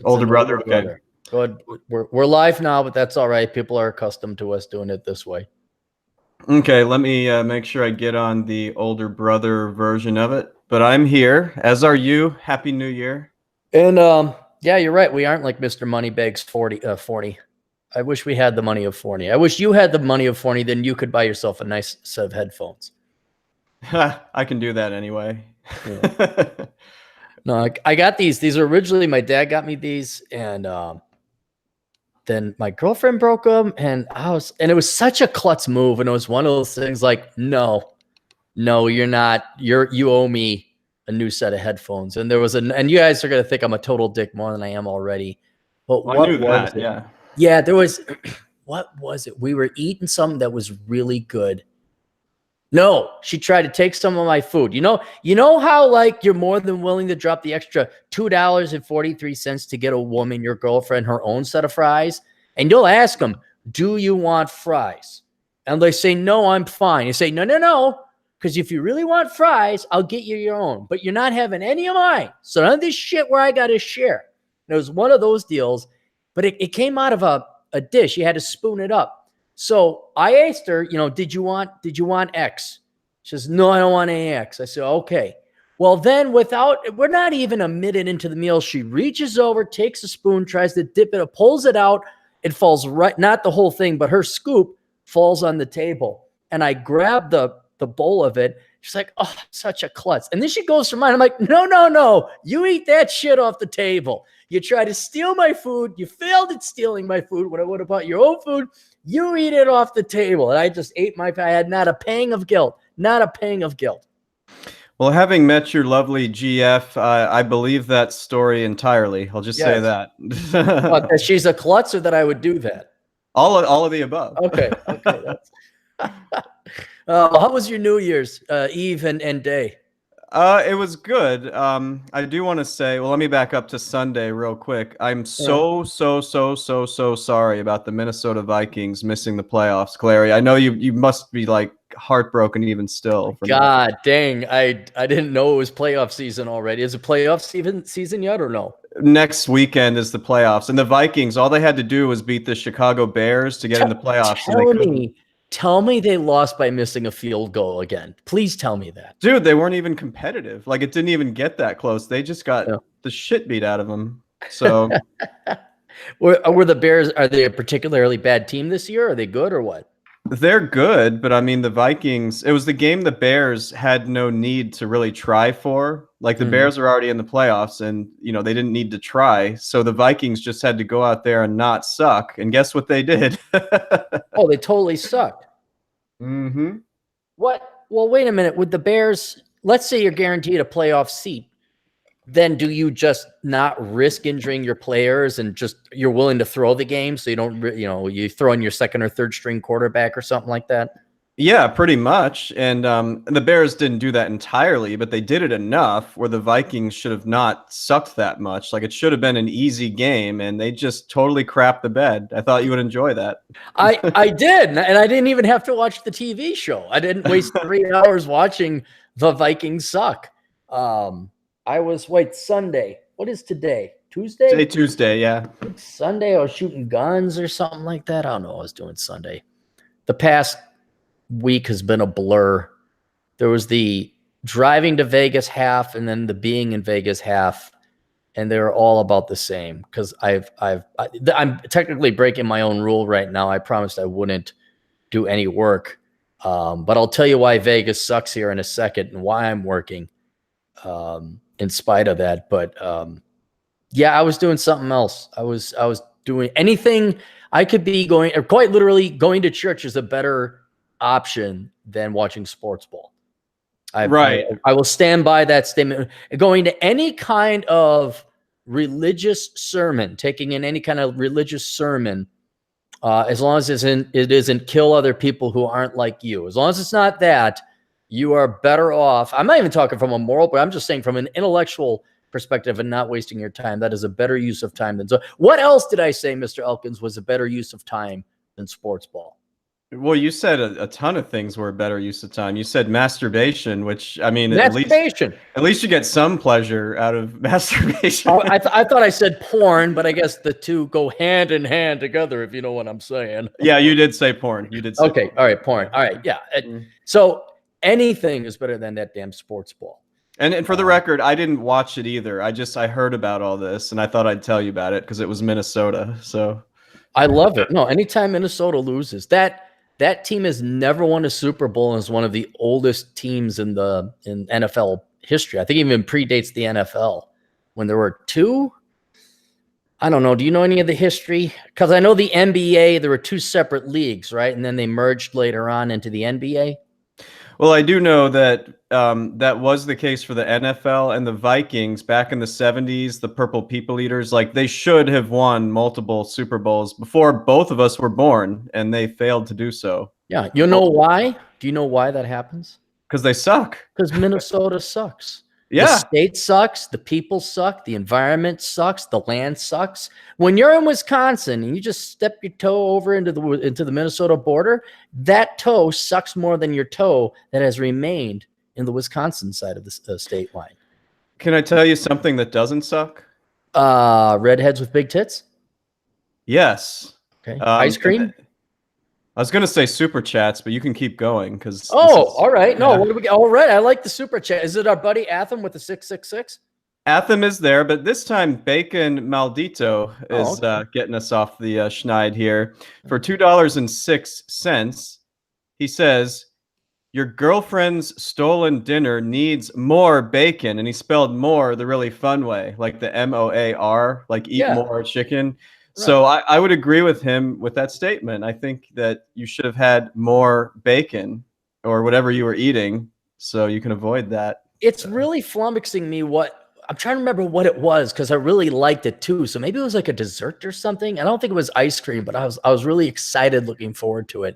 It's Older an brother. older Okay. brother. Good. We're live now, but that's all right. People are accustomed to us doing it this way. Okay. Let me make sure I get on the older brother version of it. But I'm here, as are you. Happy New Year. And yeah, you're right. We aren't like Mr. Moneybags 40. I wish we had the money of 40. I wish you had the money of 40, then you could buy yourself a nice set of headphones. I can do that anyway. Yeah. No, I got these. These are originally my dad got me these, and then my girlfriend broke them, and it was such a klutz move, and it was one of those things like, no, you're not. You owe me a new set of headphones. And and you guys are gonna think I'm a total dick more than I am already. But Well, I knew that. Yeah. Yeah, there was. What was it? We were eating something that was really good. No, she tried to take some of my food. You know how like you're more than willing to drop the extra $2.43 to get a woman, your girlfriend, her own set of fries, and you'll ask them, "Do you want fries?" And they say, "No, I'm fine." You say, "No, because if you really want fries, I'll get you your own, but you're not having any of mine. So none of this shit where I got to share." And it was one of those deals, but it came out of a dish. You had to spoon it up. So I asked her, did you want X? She says, "No, I don't want any X." I said, "Okay." Well, then we're not even a minute into the meal, she reaches over, takes a spoon, tries to dip it, pulls it out. It falls right, not the whole thing, but her scoop falls on the table. And I grab the bowl of it. She's like, "Oh, such a klutz." And then she goes for mine. I'm like, no. You eat that shit off the table. You try to steal my food. You failed at stealing my food when I would have bought your own food. You eat it off the table. And I just ate I had not a pang of guilt. Not a pang of guilt. Well, having met your lovely GF, I believe that story entirely. I'll just say that. What, that she's a klutz or that I would do that? All of the above. Okay. That's how was your New Year's Eve and day? It was good. I do want to say, well, let me back up to Sunday real quick. I'm so sorry about the Minnesota Vikings missing the playoffs, Clary. I know you must be like heartbroken even still. God dang, I didn't know it was playoff season already. Is it playoff season yet or no? Next weekend is the playoffs, and the Vikings, all they had to do was beat the Chicago Bears to get in the playoffs. Tell me they lost by missing a field goal again. Please tell me that. Dude, they weren't even competitive. Like, it didn't even get that close. They just got the shit beat out of them. So were the Bears, are they a particularly bad team this year? Are they good or what? They're good, but I mean, the Vikings, it was the game the Bears had no need to really try for. Like, the Bears are already in the playoffs and, they didn't need to try. So the Vikings just had to go out there and not suck. And guess what they did? Oh, they totally sucked. Mm-hmm. What? Well, wait a minute. With the Bears, let's say you're guaranteed a playoff seat. Then do you just not risk injuring your players and just you're willing to throw the game so you don't, you throw in your second or third string quarterback or something like that? Yeah, pretty much. And the Bears didn't do that entirely, but they did it enough where the Vikings should have not sucked that much. Like, it should have been an easy game, and they just totally crapped the bed. I thought you would enjoy that. I did, and I didn't even have to watch the TV show. I didn't waste 3 hours watching the Vikings suck. Sunday. What is today? Tuesday? Today, Tuesday, yeah. Sunday, I was shooting guns or something like that. I don't know what I was doing Sunday. The past week has been a blur. There was the driving to Vegas half and then the being in Vegas half, and they're all about the same because I'm technically breaking my own rule right now. I promised I wouldn't do any work, but I'll tell you why Vegas sucks here in a second and why I'm working in spite of that. But yeah, I was doing something else. I was doing anything I could be going, or quite literally going to church is a better option than watching sports ball. I will stand by that statement. Going to any kind of religious sermon, taking in any kind of religious sermon, as long as it isn't kill other people who aren't like you. As long as it's not that, you are better off. I'm not even talking from a moral, but I'm just saying from an intellectual perspective and not wasting your time. That is a better use of time than so. What else did I say, Mr. Elkins, was a better use of time than sports ball? Well, you said a ton of things were a better use of time. You said masturbation, which I mean, Masturbation. at least you get some pleasure out of masturbation. Oh, I thought I said porn, but I guess the two go hand in hand together, if you know what I'm saying. Yeah, you did say porn. You did say Okay, porn. all right, porn. All right, yeah. So anything is better than that damn sports ball. And for the record, I didn't watch it either. I heard about all this, and I thought I'd tell you about it because it was Minnesota. So I love it. No, anytime Minnesota loses, that team has never won a Super Bowl and is one of the oldest teams in NFL history. I think even predates the NFL when there were two. I don't know. Do you know any of the history? Because I know the NBA, there were two separate leagues, right? And then they merged later on into the NBA. well, I do know that that was the case for the NFL and the Vikings back in the 70s, the Purple People Eaters. Like they should have won multiple Super Bowls before both of us were born, and they failed to do so. Yeah. You know why? Do you know why that happens? Because they suck. Because Minnesota sucks. The Yeah. state sucks. The people suck. The environment sucks. The land sucks. When you're in Wisconsin and you just step your toe over into the Minnesota border, that toe sucks more than your toe that has remained in the Wisconsin side of the state line. Can I tell you something that doesn't suck? Redheads with big tits. Yes. Okay. Ice cream. I was going to say super chats, but you can keep going because. All right. No, what do we get? All right. I like the super chat. Is it our buddy Atham with the 666? Atham is there, but this time Bacon Maldito is getting us off the schneid here. For $2.06, he says, your girlfriend's stolen dinner needs more bacon. And he spelled more the really fun way, like the MOAR, like eat more chicken. Right. So I would agree with him with that statement. I think that you should have had more bacon or whatever you were eating so you can avoid that. It's really flummoxing me I'm trying to remember what it was because I really liked it too. So maybe it was like a dessert or something. I don't think it was ice cream, but I was really excited looking forward to it.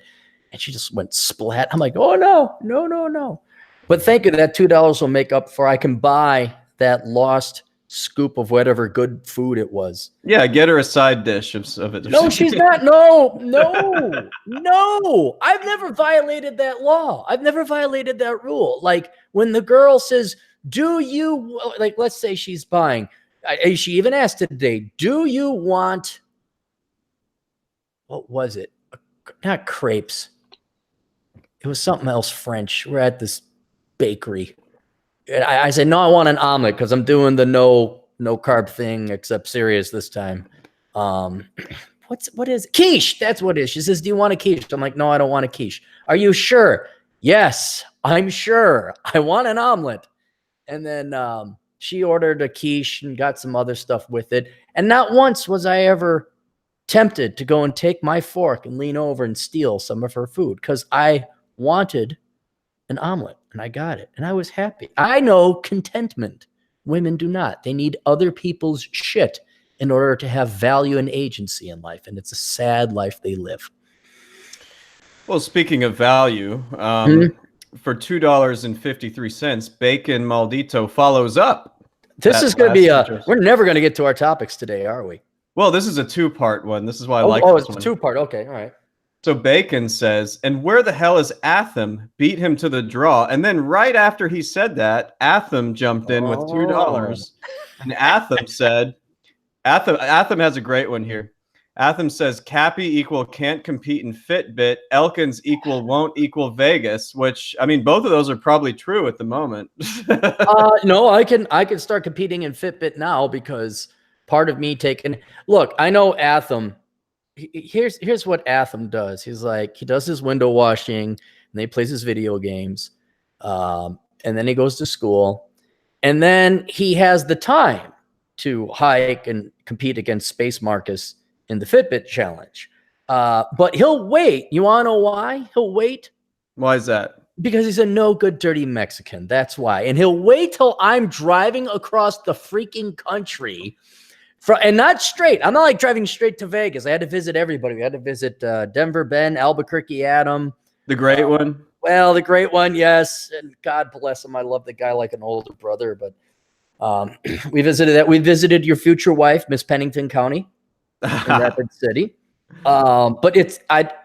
And she just went splat. I'm like, oh no. But thank you. That $2 will make up for I can buy that lost scoop of whatever good food it was. Yeah, get her a side dish of it. No, she's not. No. I've never violated that law. I've never violated that rule. Like when the girl says, do you, like, let's say she's buying, she even asked today, do you want, what was it? Not crepes. It was something else French. We're at this bakery. I said, no, I want an omelet because I'm doing the no carb thing except serious this time. What is it? Quiche? That's what it is. She says, do you want a quiche? I'm like, no, I don't want a quiche. Are you sure? Yes, I'm sure. I want an omelet. And then she ordered a quiche and got some other stuff with it. And not once was I ever tempted to go and take my fork and lean over and steal some of her food because I wanted an omelet. And I got it. And I was happy. I know contentment. Women do not. They need other people's shit in order to have value and agency in life. And it's a sad life they live. Well, speaking of value, for $2.53, Bacon Maldito follows up. This is going to be we're never going to get to our topics today, are we? Well, this is a two-part one. This is why I like this one. It's a two-part. Okay, all right. So Bacon says, and where the hell is Atham? Beat him to the draw. And then right after he said that, Atham jumped in with $2. And Atham said, Atham has a great one here. Atham says, Cappy equal can't compete in Fitbit. Elkins equal won't equal Vegas, which, I mean, both of those are probably true at the moment. No, I can start competing in Fitbit now because part of me look, I know Atham. Here's what Atham does. He's like, he does his window washing and then he plays his video games. And then he goes to school and then he has the time to hike and compete against Space Marcus in the Fitbit challenge. But he'll wait. You want to know why he'll wait? Why is that? Because he's a no good, dirty Mexican. That's why. And he'll wait till I'm driving across the freaking country and not straight. I'm not like driving straight to Vegas. I had to visit everybody. We had to visit Denver, Ben, Albuquerque, Adam. The great one? Well, the great one, yes. And God bless him. I love the guy like an older brother. But we visited that. We visited your future wife, Miss Pennington County in Rapid City. But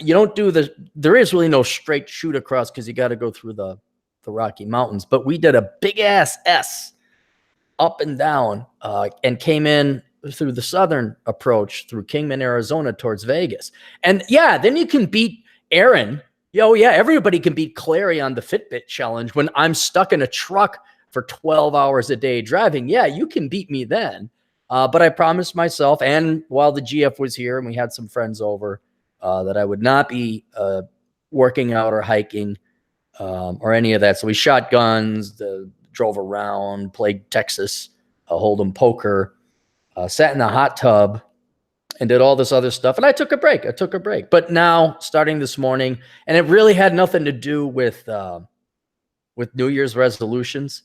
you don't do there is really no straight shoot across because you got to go through the Rocky Mountains. But we did a big ass S up and down, and came in through the southern approach through Kingman, Arizona towards Vegas. And yeah, then you can beat Aaron. Oh yeah, everybody can beat Clary on the Fitbit challenge when I'm stuck in a truck for 12 hours a day driving. Yeah, you can beat me then. But I promised myself, and while the GF was here and we had some friends over, that I would not be working out or hiking or any of that. So we shot guns, drove around, played Texas Hold'em poker, sat in the hot tub, and did all this other stuff. And I took a break. But now, starting this morning, and it really had nothing to do with New Year's resolutions.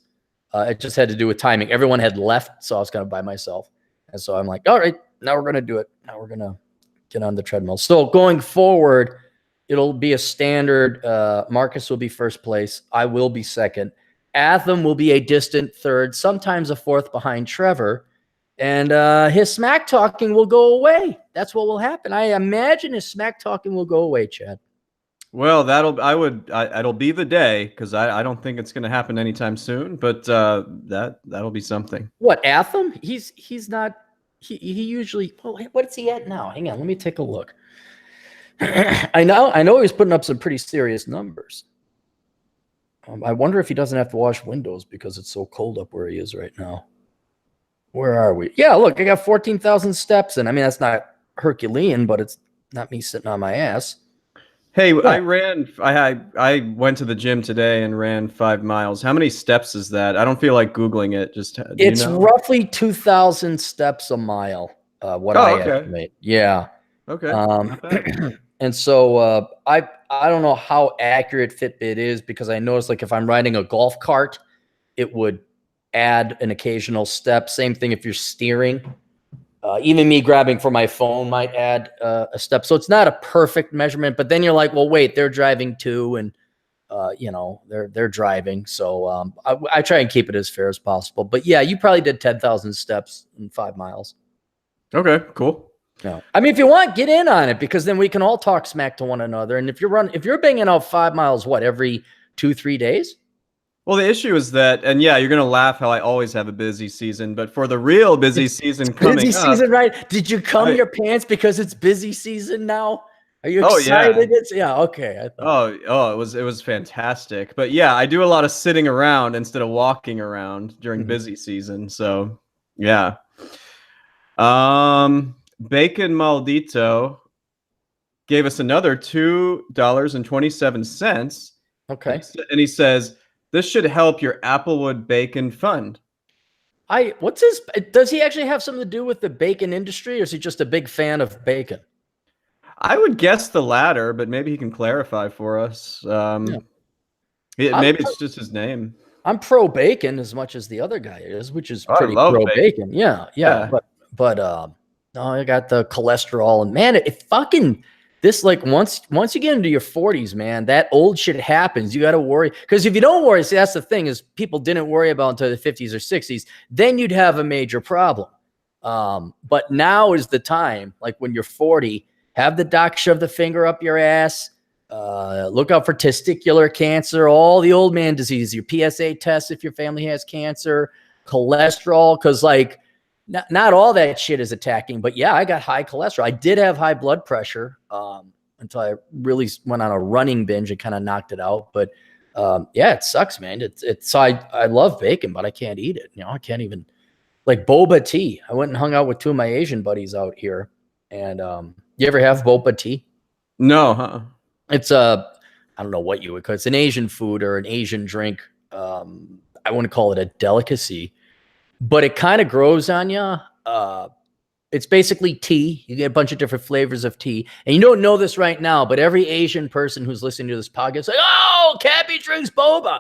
It just had to do with timing. Everyone had left, so I was kind of by myself. And so I'm like, all right, now we're going to do it. Now we're going to get on the treadmill. So going forward, it'll be a standard. Marcus will be first place. I will be second. Atham will be a distant third, sometimes a fourth behind Trevor. And his smack talking will go away. That's what will happen. I imagine his smack talking will go away, Chad. Well, it'll be the day, because I don't think it's going to happen anytime soon, but that'll be something. What, Atham? He's not, he usually, well, what's he at now? Hang on, let me take a look. I know he was putting up some pretty serious numbers. I wonder if he doesn't have to wash windows because it's so cold up where he is right now. Where are we? Yeah, look, I got 14,000 steps in. I mean, that's not Herculean, but it's not me sitting on my ass. Hey, yeah. I went to the gym today and ran 5 miles. How many steps is that? I don't feel like Googling it. It's roughly 2,000 steps a mile. I estimate. Yeah. Okay. And so I don't know how accurate Fitbit is, because I noticed, like, if I'm riding a golf cart, it would add an occasional step. Same thing if you're steering. Even me grabbing for my phone might add a step. So it's not a perfect measurement, but then you're like, well, wait, they're driving too. And, they're driving. So I try and keep it as fair as possible. But yeah, you probably did 10,000 steps in 5 miles. Okay, cool. No, I mean, if you want, get in on it, because then we can all talk smack to one another. And if you're banging out 5 miles, every 2-3 days? Well, the issue is that, and yeah, you're going to laugh how I always have a busy season, but for the real busy season coming busy up. Season, right? Did you cum your pants because it's busy season now? Are you excited? Yeah, okay. It was fantastic. But yeah, I do a lot of sitting around instead of walking around during busy season. So yeah. Bacon Maldito gave us another $2.27. Okay. And he says, this should help your Applewood Bacon Fund. Does he actually have something to do with the bacon industry, or is he just a big fan of bacon? I would guess the latter, but maybe he can clarify for us. Maybe it's just his name. I'm pro bacon as much as the other guy is, which is pretty pro bacon. Yeah. But no, I got the cholesterol, and man, it fucking, this, like, once you get into your 40s, man, that old shit happens. You got to worry, because if you don't worry, see, that's the thing, is people didn't worry about until the 50s or 60s. Then you'd have a major problem. But now is the time, like when you're 40, have the doc shove the finger up your ass. Look out for testicular cancer, all the old man disease, your PSA test if your family has cancer, cholesterol, because, like, not all that shit is attacking, but yeah, I got high cholesterol. I did have high blood pressure until I really went on a running binge and kind of knocked it out. But yeah, it sucks, man. I love bacon, but I can't eat it. I can't even, like, boba tea. I went and hung out with 2 of my Asian buddies out here, and you ever have boba tea? No. It's I don't know what you would call it. It's an Asian food or an Asian drink. I wouldn't call it a delicacy, but it kind of grows on you. It's basically tea. You get a bunch of different flavors of tea. And you don't know this right now, but every Asian person who's listening to this podcast is like, oh, Cappy drinks boba.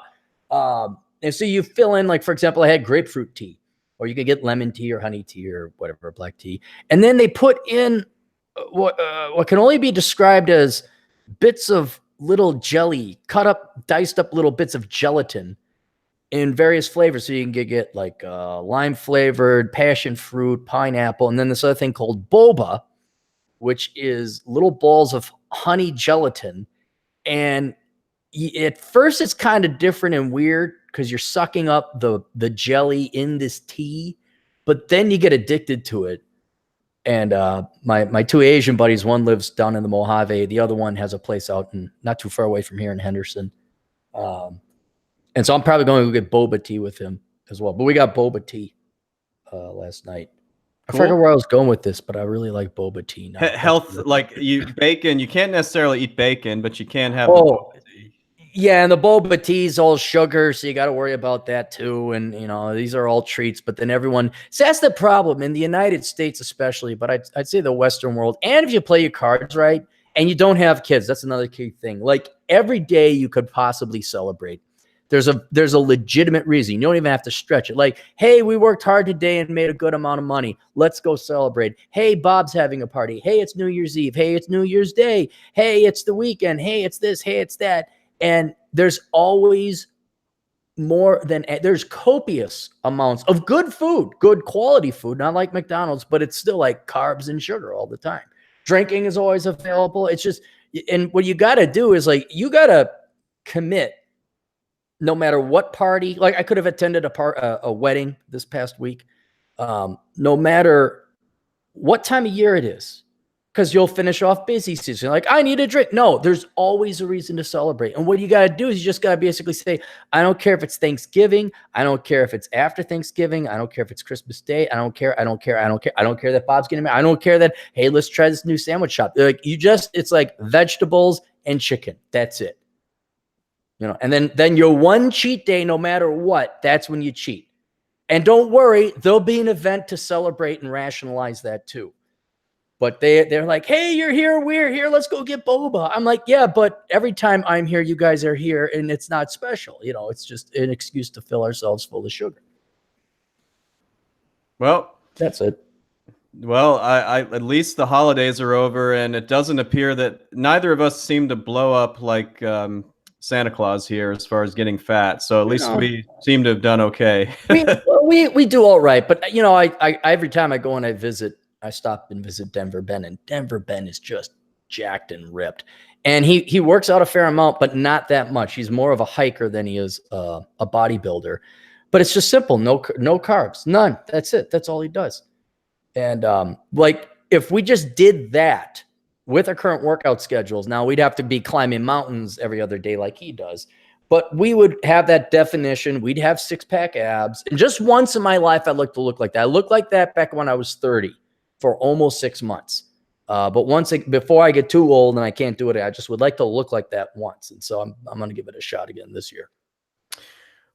And so you fill in, like, for example, I had grapefruit tea, or you could get lemon tea or honey tea or whatever, black tea. And then they put in what can only be described as bits of little jelly, diced up little bits of gelatin in various flavors. So you can get like lime flavored, passion fruit, pineapple, and then this other thing called boba. which is little balls of honey gelatin. And at first it's kind of different and weird because you're sucking up the jelly in this tea, but then you get addicted to it. And my two Asian buddies, one lives down in the Mojave, the other one has a place out in not too far away from here in Henderson. And so I'm probably going to go get boba tea with him as well. But we got boba tea last night. Cool. I forget where I was going with this, but I really like boba tea now. Health, like bacon. You can't necessarily eat bacon, but you can have the boba tea. Yeah, and the boba tea is all sugar, so you got to worry about that too. And these are all treats. But then everyone, so that's the problem in the United States, especially. But I'd say the Western world, and if you play your cards right and you don't have kids, that's another key thing. Like every day you could possibly celebrate. There's a legitimate reason. You don't even have to stretch it. Like, hey, we worked hard today and made a good amount of money. Let's go celebrate. Hey, Bob's having a party. Hey, it's New Year's Eve. Hey, it's New Year's Day. Hey, it's the weekend. Hey, it's this. Hey, it's that. And there's always there's copious amounts of good food, good quality food, not like McDonald's, but it's still like carbs and sugar all the time. Drinking is always available. It's just, and what you got to do is like, you got to commit no matter what party. Like I could have attended a wedding this past week, no matter what time of year it is, because you'll finish off busy season. Like, I need a drink. No, there's always a reason to celebrate. And what you got to do is you just got to basically say, I don't care if it's Thanksgiving. I don't care if it's after Thanksgiving. I don't care if it's Christmas Day. I don't care. I don't care. I don't care. I don't care that Bob's getting married. I don't care that, hey, let's try this new sandwich shop. Like it's like vegetables and chicken. That's it. And then your one cheat day, no matter what, that's when you cheat. And don't worry, there'll be an event to celebrate and rationalize that too. But they're like, hey, you're here, we're here, let's go get boba. I'm like, yeah, but every time I'm here, you guys are here, and it's not special. It's just an excuse to fill ourselves full of sugar. Well, that's it. Well, I at least the holidays are over, and it doesn't appear that neither of us seem to blow up like Santa Claus here as far as getting fat. So at least we seem to have done okay. we do all right. But, I every time I go and I stop and visit Denver Ben, and Denver Ben is just jacked and ripped. And he works out a fair amount, but not that much. He's more of a hiker than he is a bodybuilder. But it's just simple. No carbs, none. That's it. That's all he does. And like if we just did that with our current workout schedules, now we'd have to be climbing mountains every other day like he does. But we would have that definition. We'd have 6-pack abs. And just once in my life, I'd like to look like that. I looked like that back when I was 30 for almost 6 months. But before I get too old and I can't do it, I just would like to look like that once. And so I'm going to give it a shot again this year.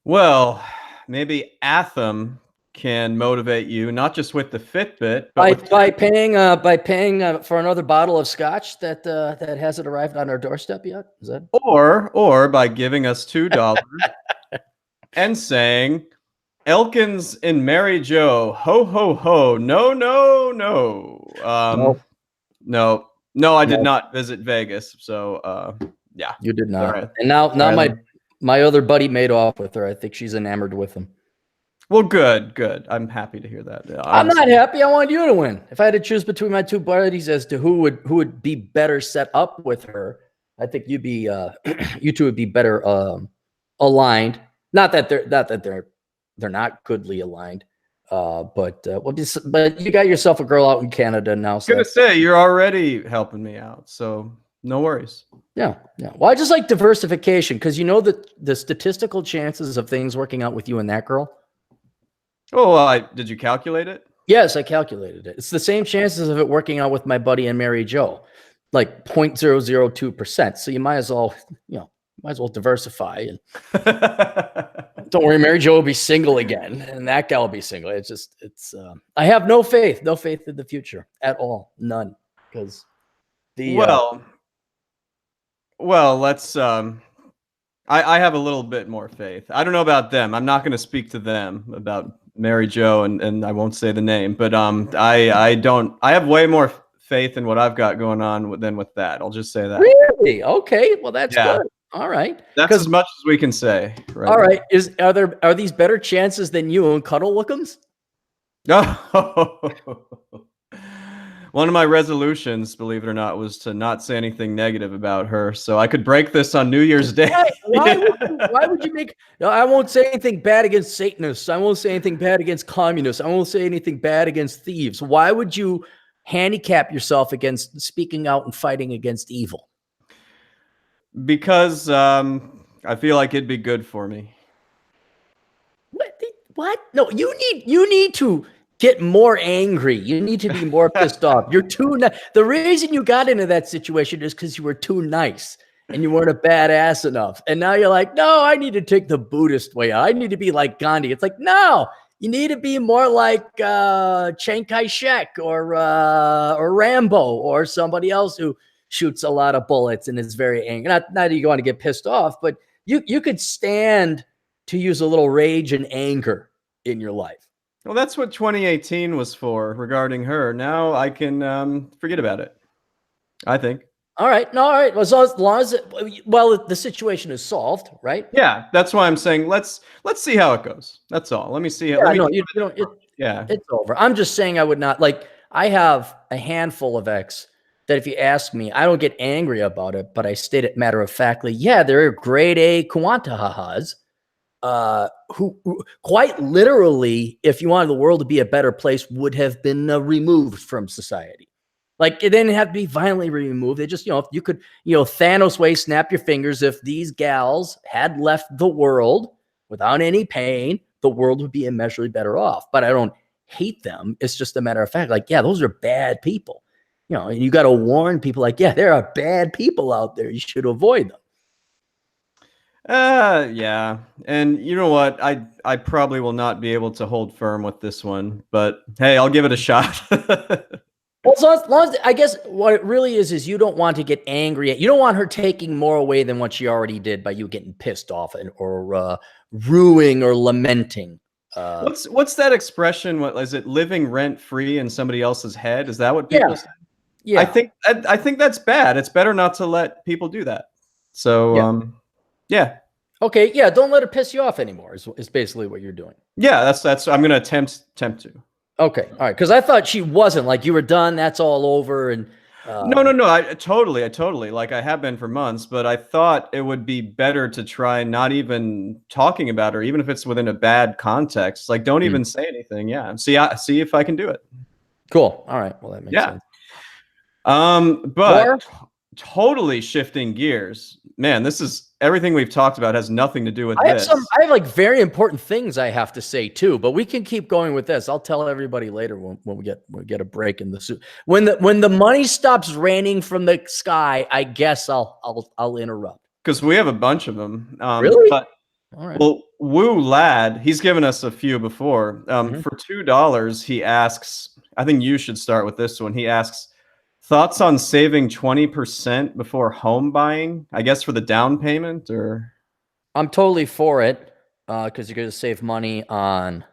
Well, maybe Atham can motivate you, not just with the Fitbit, but by paying for another bottle of scotch that hasn't arrived on our doorstep yet. Is that or by giving us $2 and saying, Elkins and Mary Jo, ho ho ho, no. No, I did not visit Vegas. So yeah, you did not. Right. And now my other buddy made off with her. I think she's enamored with him. Well, good. I'm happy to hear that. I'm not happy. I want you to win. If I had to choose between my two buddies as to who would be better set up with her, I think you two would be better aligned. Not that they're not goodly aligned, but you got yourself a girl out in Canada now. So I was gonna say you're already helping me out, so no worries. Yeah. Well, I just like diversification because the statistical chances of things working out with you and that girl. Oh, did you calculate it? Yes, I calculated it. It's the same chances of it working out with my buddy and Mary Jo, like 0.002%. So you might as well, diversify. And don't worry, Mary Jo will be single again, and that gal will be single. I have no faith in the future at all, none, because well, let's. I have a little bit more faith. I don't know about them. I'm not going to speak to them about Mary Jo, and I won't say the name, but I have way more faith in what I've got going on than with that. I'll just say that. Really? Okay. Well, that's good. All right. That's as much as we can say. All right. Are these better chances than you and Cuddle Lookums? Oh. One of my resolutions, believe it or not, was to not say anything negative about her, so I could break this on New Year's Day. Why would you make? No, I won't say anything bad against Satanists. I won't say anything bad against communists. I won't say anything bad against thieves. Why would you handicap yourself against speaking out and fighting against evil? Because I feel like it'd be good for me. What? What? No, you need to get more angry. You need to be more pissed off. You're too nice. The reason you got into that situation is because you were too nice and you weren't a badass enough. And now you're like, no, I need to take the Buddhist way. I need to be like Gandhi. It's like, no, you need to be more like Chiang Kai-shek or Rambo or somebody else who shoots a lot of bullets and is very angry. Not that you want to get pissed off, but you could stand to use a little rage and anger in your life. Well, that's what 2018 was for regarding her. Now I can forget about it, I think. All right. No, all right. As long as the situation is solved, right? Yeah, that's why I'm saying let's see how it goes. That's all. Let me see. Yeah, no, you don't. Yeah, it's over. I'm just saying I would not like. I have a handful of ex that if you ask me, I don't get angry about it, but I state it matter of factly. Yeah, they're grade A Kuantahahas. Who quite literally, if you wanted the world to be a better place, would have been removed from society. Like it didn't have to be violently removed. They just, if you could, Thanos way, snap your fingers. If these gals had left the world without any pain, the world would be immeasurably better off. But I don't hate them. It's just a matter of fact. Like, yeah, those are bad people. And you got to warn people like, yeah, there are bad people out there. You should avoid them. Yeah. And you know what? I probably will not be able to hold firm with this one, but hey, I'll give it a shot. Well, as long as I guess what it really is you don't want to get angry. You don't want her taking more away than what she already did by you getting pissed off or ruining or lamenting. What's that expression? What is it? Living rent free in somebody else's head? Is that what people say? Yeah. I think that's bad. It's better not to let people do that. So yeah. Okay. Yeah. Don't let it piss you off anymore. Is basically what you're doing. Yeah. That's. I'm gonna attempt to. Okay. All right. Because I thought she wasn't like you were done. That's all over. And no. I totally. Like I have been for months, but I thought it would be better to try not even talking about her, even if it's within a bad context. Like don't even say anything. Yeah. See if I can do it. Cool. All right. Well, that makes sense. But totally shifting gears, man. This is everything we've talked about has nothing to do with this. I have like very important things I have to say too, but we can keep going with this. I'll tell everybody later when we get a break in the suit. When the money stops raining from the sky, I guess I'll interrupt. Because we have a bunch of them. Really? But, all right. Well, Woo Lad, he's given us a few before. For $2, he asks, I think you should start with this one. He asks, thoughts on saving 20% before home buying? I guess for the down payment, or I'm totally for it because you're going to save money on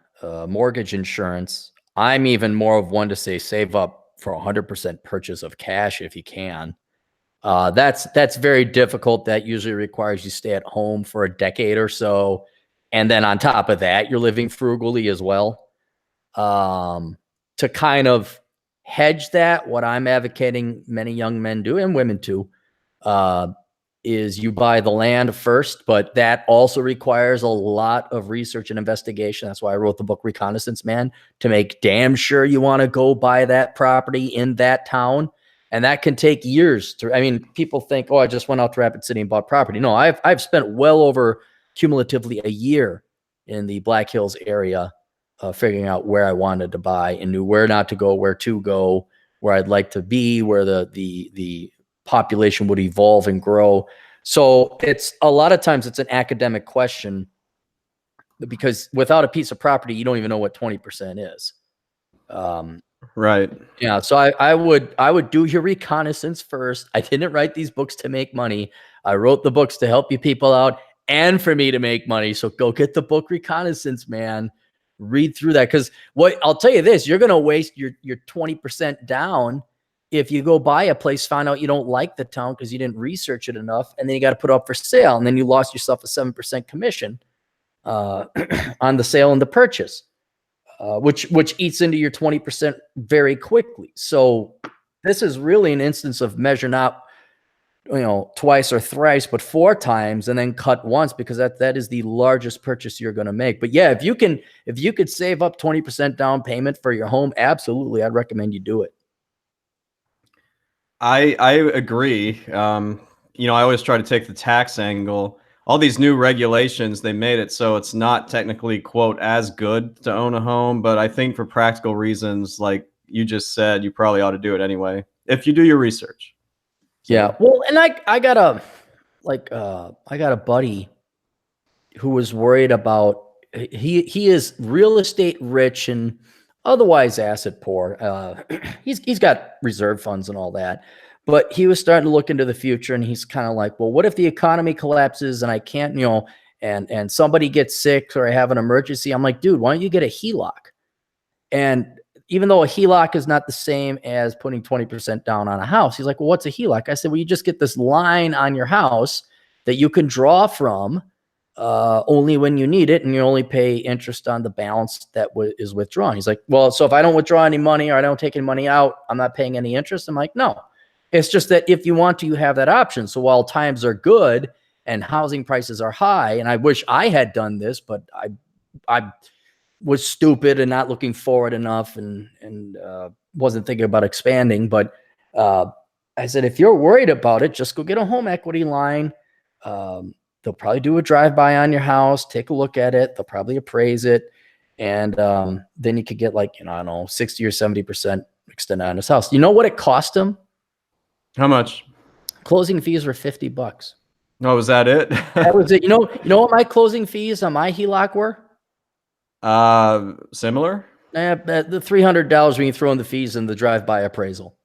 mortgage insurance. I'm even more of one to say save up for 100% purchase of cash if you can. That's very difficult. That usually requires you stay at home for a decade or so, and then on top of that, you're living frugally as well. To kind of hedge that, what I'm advocating many young men do, and women too, is you buy the land first, but that also requires a lot of research and investigation. That's why I wrote the book Reconnaissance Man, to make damn sure you want to go buy that property in that town. And that can take years to, I mean, people think, oh, I just went out to Rapid City and bought property. No, I've spent well over cumulatively a year in the Black Hills area figuring out where I wanted to buy and knew where not to go, where to go, where I'd like to be, where the population would evolve and grow. So it's a lot of times it's an academic question because without a piece of property, you don't even know what 20% is. Right. Yeah. So I would do your reconnaissance first. I didn't write these books to make money. I wrote the books to help you people out and for me to make money. So go get the book Reconnaissance Man. Read through that. Because what I'll tell you this, you're going to waste your 20% down if you go buy a place, find out you don't like the town because you didn't research it enough, and then you got to put it up for sale, and then you lost yourself a 7% commission on the sale and the purchase. which eats into your 20% very quickly. So this is really an instance of measure not, twice or thrice, but 4 times, and then cut once, because that is the largest purchase you're going to make. But yeah, if you could save up 20% down payment for your home, absolutely, I'd recommend you do it. I agree. I always try to take the tax angle. All these new regulations, they made it so it's not technically, quote, as good to own a home. But I think for practical reasons, like you just said, you probably ought to do it anyway if you do your research. So. Yeah. Well, and I got a buddy who was worried about, he is real estate rich and otherwise asset poor. He's got reserve funds and all that, but he was starting to look into the future, and he's kind of like, well, what if the economy collapses and I can't, and somebody gets sick or I have an emergency? I'm like, dude, why don't you get a HELOC? And even though a HELOC is not the same as putting 20% down on a house, he's like, well, what's a HELOC? I said, well, you just get this line on your house that you can draw from only when you need it, and you only pay interest on the balance that is withdrawn. He's like, well, so if I don't withdraw any money or I don't take any money out, I'm not paying any interest. I'm like, no, it's just that if you want to, you have that option. So while times are good and housing prices are high, and I wish I had done this, but I was stupid and not looking forward enough, and wasn't thinking about expanding. But I said, if you're worried about it, just go get a home equity line. They'll probably do a drive-by on your house, take a look at it. They'll probably appraise it. And then you could get, like, I don't know, 60 or 70% extended on his house. You know what it cost him? How much? Closing fees were $50. Oh, was that it? That was it. You know what my closing fees on my HELOC were? Similar? The $300 when you throw in the fees and the drive-by appraisal.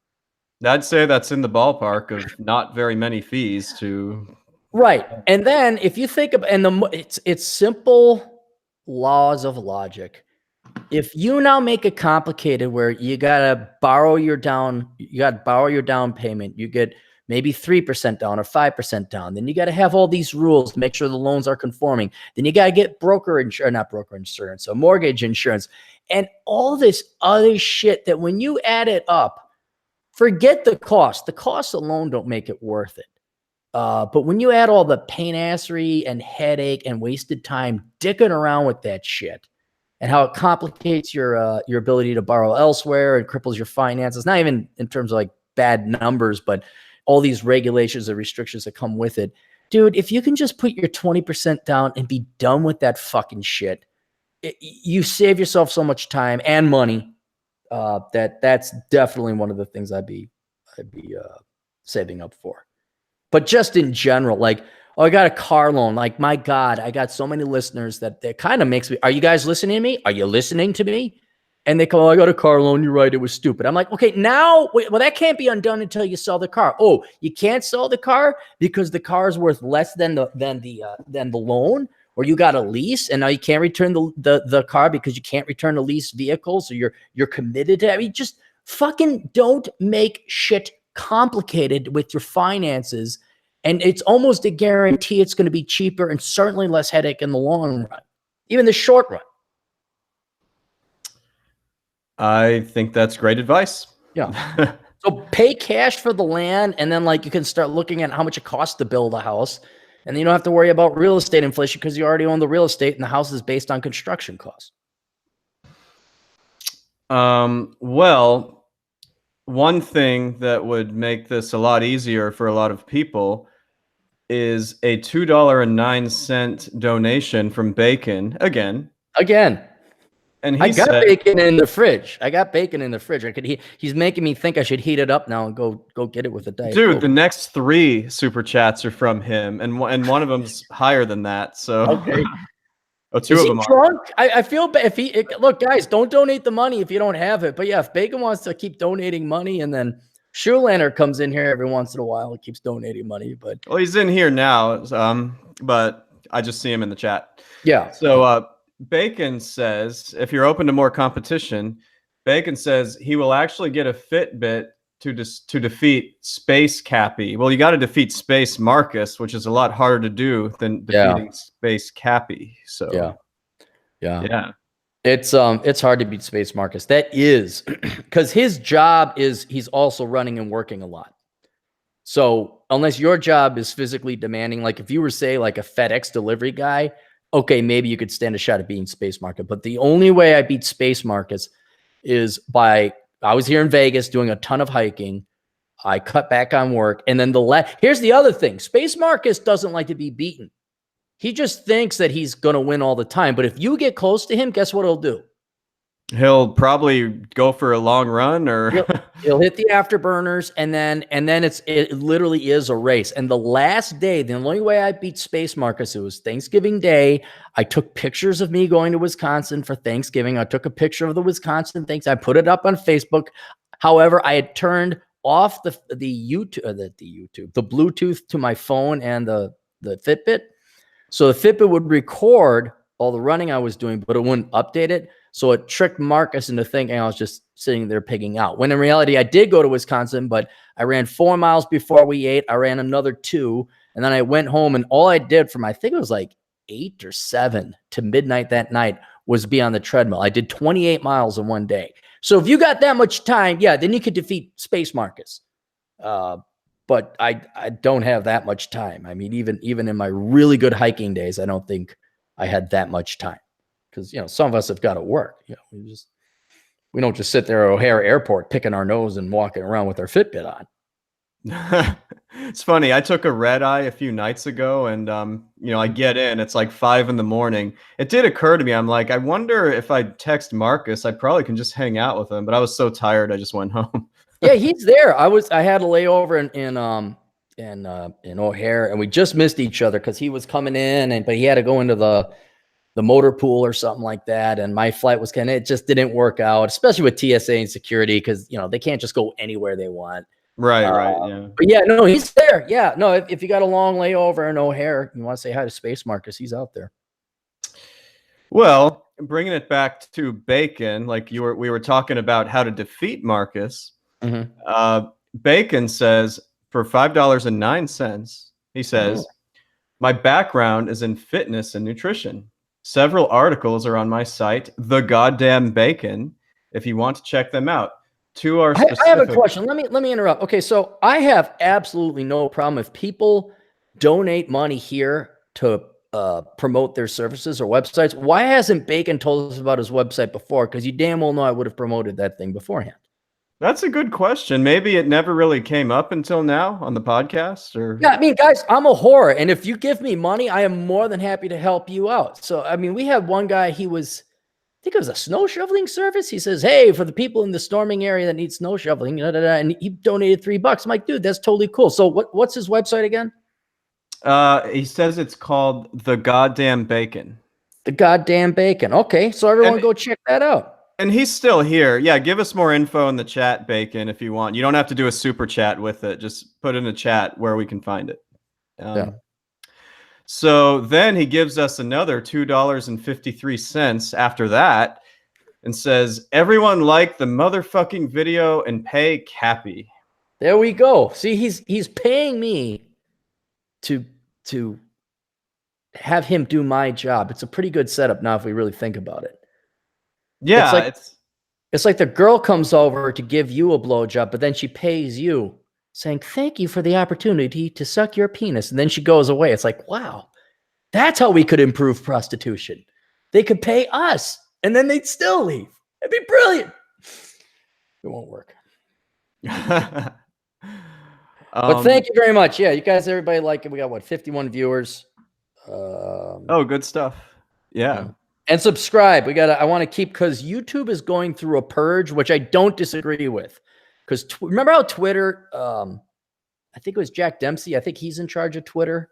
I'd say that's in the ballpark of not very many fees to. Right. And then if you think of, it's simple laws of logic. If you now make it complicated where you got to borrow your down payment, you get maybe 3% down or 5% down. Then you got to have all these rules to make sure the loans are conforming. Then you got to get mortgage insurance, and all this other shit that when you add it up, forget the cost. The costs alone don't make it worth it. But when you add all the pain-assery and headache and wasted time dicking around with that shit, and how it complicates your ability to borrow elsewhere and cripples your finances, not even in terms of like bad numbers, but all these regulations and restrictions that come with it. Dude, if you can just put your 20% down and be done with that fucking shit, you save yourself so much time and money. That's definitely one of the things I'd be saving up for. But just in general, like, oh, I got a car loan. Like, my God, I got so many listeners that kind of makes me, are you guys listening to me? Are you listening to me? And they go, oh, I got a car loan. You're right. It was stupid. I'm like, okay, now, well, that can't be undone until you sell the car. Oh, you can't sell the car because the car is worth less than the loan, or you got a lease and now you can't return the car because you can't return the lease vehicle. So you're committed to it. I mean, just fucking don't make shit complicated with your finances. And it's almost a guarantee it's going to be cheaper and certainly less headache in the long run, even the short run. I think that's great advice. Yeah. So pay cash for the land, and then like you can start looking at how much it costs to build a house. And then you don't have to worry about real estate inflation because you already own the real estate and the house is based on construction costs. Well, one thing that would make this a lot easier for a lot of people is a $2.09 donation from Bacon again. And I got bacon in the fridge. He's making me think I should heat it up now and go get it with a Diet Dude, Coke. the next 3 super chats are from him, and one of them's higher than that. So okay. Oh, 2 Is of he them drunk? I feel bad look, guys, don't donate the money if you don't have it. But yeah, if Bacon wants to keep donating money, and then Shoelander comes in here every once in a while and keeps donating money. But well, he's in here now, but I just see him in the chat. Yeah. So Bacon says, if you're open to more competition, Bacon says he will actually get a Fitbit to defeat Space Cappy. Well, you got to defeat Space Marcus, which is a lot harder to do than defeating Space Cappy. So yeah. It's hard to beat Space Marcus. That is because his job is he's also running and working a lot. So unless your job is physically demanding, like if you were, say, like a FedEx delivery guy, okay, maybe you could stand a shot at beating Space Market. But the only way I beat Space Marcus is by I was here in Vegas doing a ton of hiking. I cut back on work. And then here's the other thing. Space Marcus doesn't like to be beaten. He just thinks that he's going to win all the time. But if you get close to him, guess what he'll do? He'll probably go for a long run, or he'll hit the afterburners, and then it literally is a race. And the last day, the only way I beat Space Marcus, it was Thanksgiving Day. I took pictures of me going to Wisconsin for Thanksgiving. I took a picture of the Wisconsin things. I put it up on Facebook. However, I had turned off the Bluetooth to my phone and the Fitbit. So the Fitbit would record all the running I was doing, but it wouldn't update it. So it tricked Marcus into thinking I was just sitting there pigging out. When in reality, I did go to Wisconsin, but I ran 4 miles before we ate. I ran another 2. And then I went home, and all I did from, I think it was like 8 or 7 to midnight that night was be on the treadmill. I did 28 miles in one day. So if you got that much time, yeah, then you could defeat Space Marcus. But I don't have that much time. I mean, even in my really good hiking days, I don't think I had that much time. Because, some of us have got to work. We don't just sit there at O'Hare Airport picking our nose and walking around with our Fitbit on. It's funny. I took a red eye a few nights ago, and I get in. It's like 5 a.m. It did occur to me. I'm like, I wonder if I text Marcus, I probably can just hang out with him. But I was so tired, I just went home. Yeah, he's there. I had a layover in O'Hare, and we just missed each other because he was coming in, but he had to go into the motor pool or something like that. And my flight was it just didn't work out, especially with TSA and security, because, they can't just go anywhere they want. Right. Yeah. But yeah, no, he's there. Yeah. No, if you got a long layover in O'Hare, you want to say hi to Space Marcus, he's out there. Well, bringing it back to Bacon, like we were talking about how to defeat Marcus. Mm-hmm. Bacon says for $5.09, he says, my background is in fitness and nutrition. Several articles are on my site, The Goddamn Bacon, if you want to check them out. I have a question. Let me interrupt. Okay, so I have absolutely no problem if people donate money here to promote their services or websites. Why hasn't Bacon told us about his website before? Because you damn well know I would have promoted that thing beforehand. That's a good question. Maybe it never really came up until now on the podcast, or yeah. I mean, guys, I'm a whore, and if you give me money, I am more than happy to help you out. So, I mean, we had one guy. I think it was a snow shoveling service. He says, "Hey, for the people in the storming area that need snow shoveling," and he donated $3. I'm like, dude, that's totally cool. So, what's his website again? He says it's called The Goddamn Bacon. The Goddamn Bacon. Okay, so everyone go check that out. And he's still here. Yeah, give us more info in the chat, Bacon, if you want. You don't have to do a super chat with it. Just put in a chat where we can find it. So then he gives us another $2.53 after that and says, everyone like the motherfucking video and pay Cappy. There we go. See, he's paying me to have him do my job. It's a pretty good setup now if we really think about it. Yeah, it's like the girl comes over to give you a blowjob, but then she pays you, saying, thank you for the opportunity to suck your penis. And then she goes away. It's like, wow, that's how we could improve prostitution. They could pay us, and then they'd still leave. It'd be brilliant. It won't work. But thank you very much. Yeah, you guys, everybody like it. We got, 51 viewers. Good stuff. Yeah. And subscribe. I want to keep, because YouTube is going through a purge, which I don't disagree with. Because remember how Twitter, I think it was Jack Dempsey. I think he's in charge of Twitter,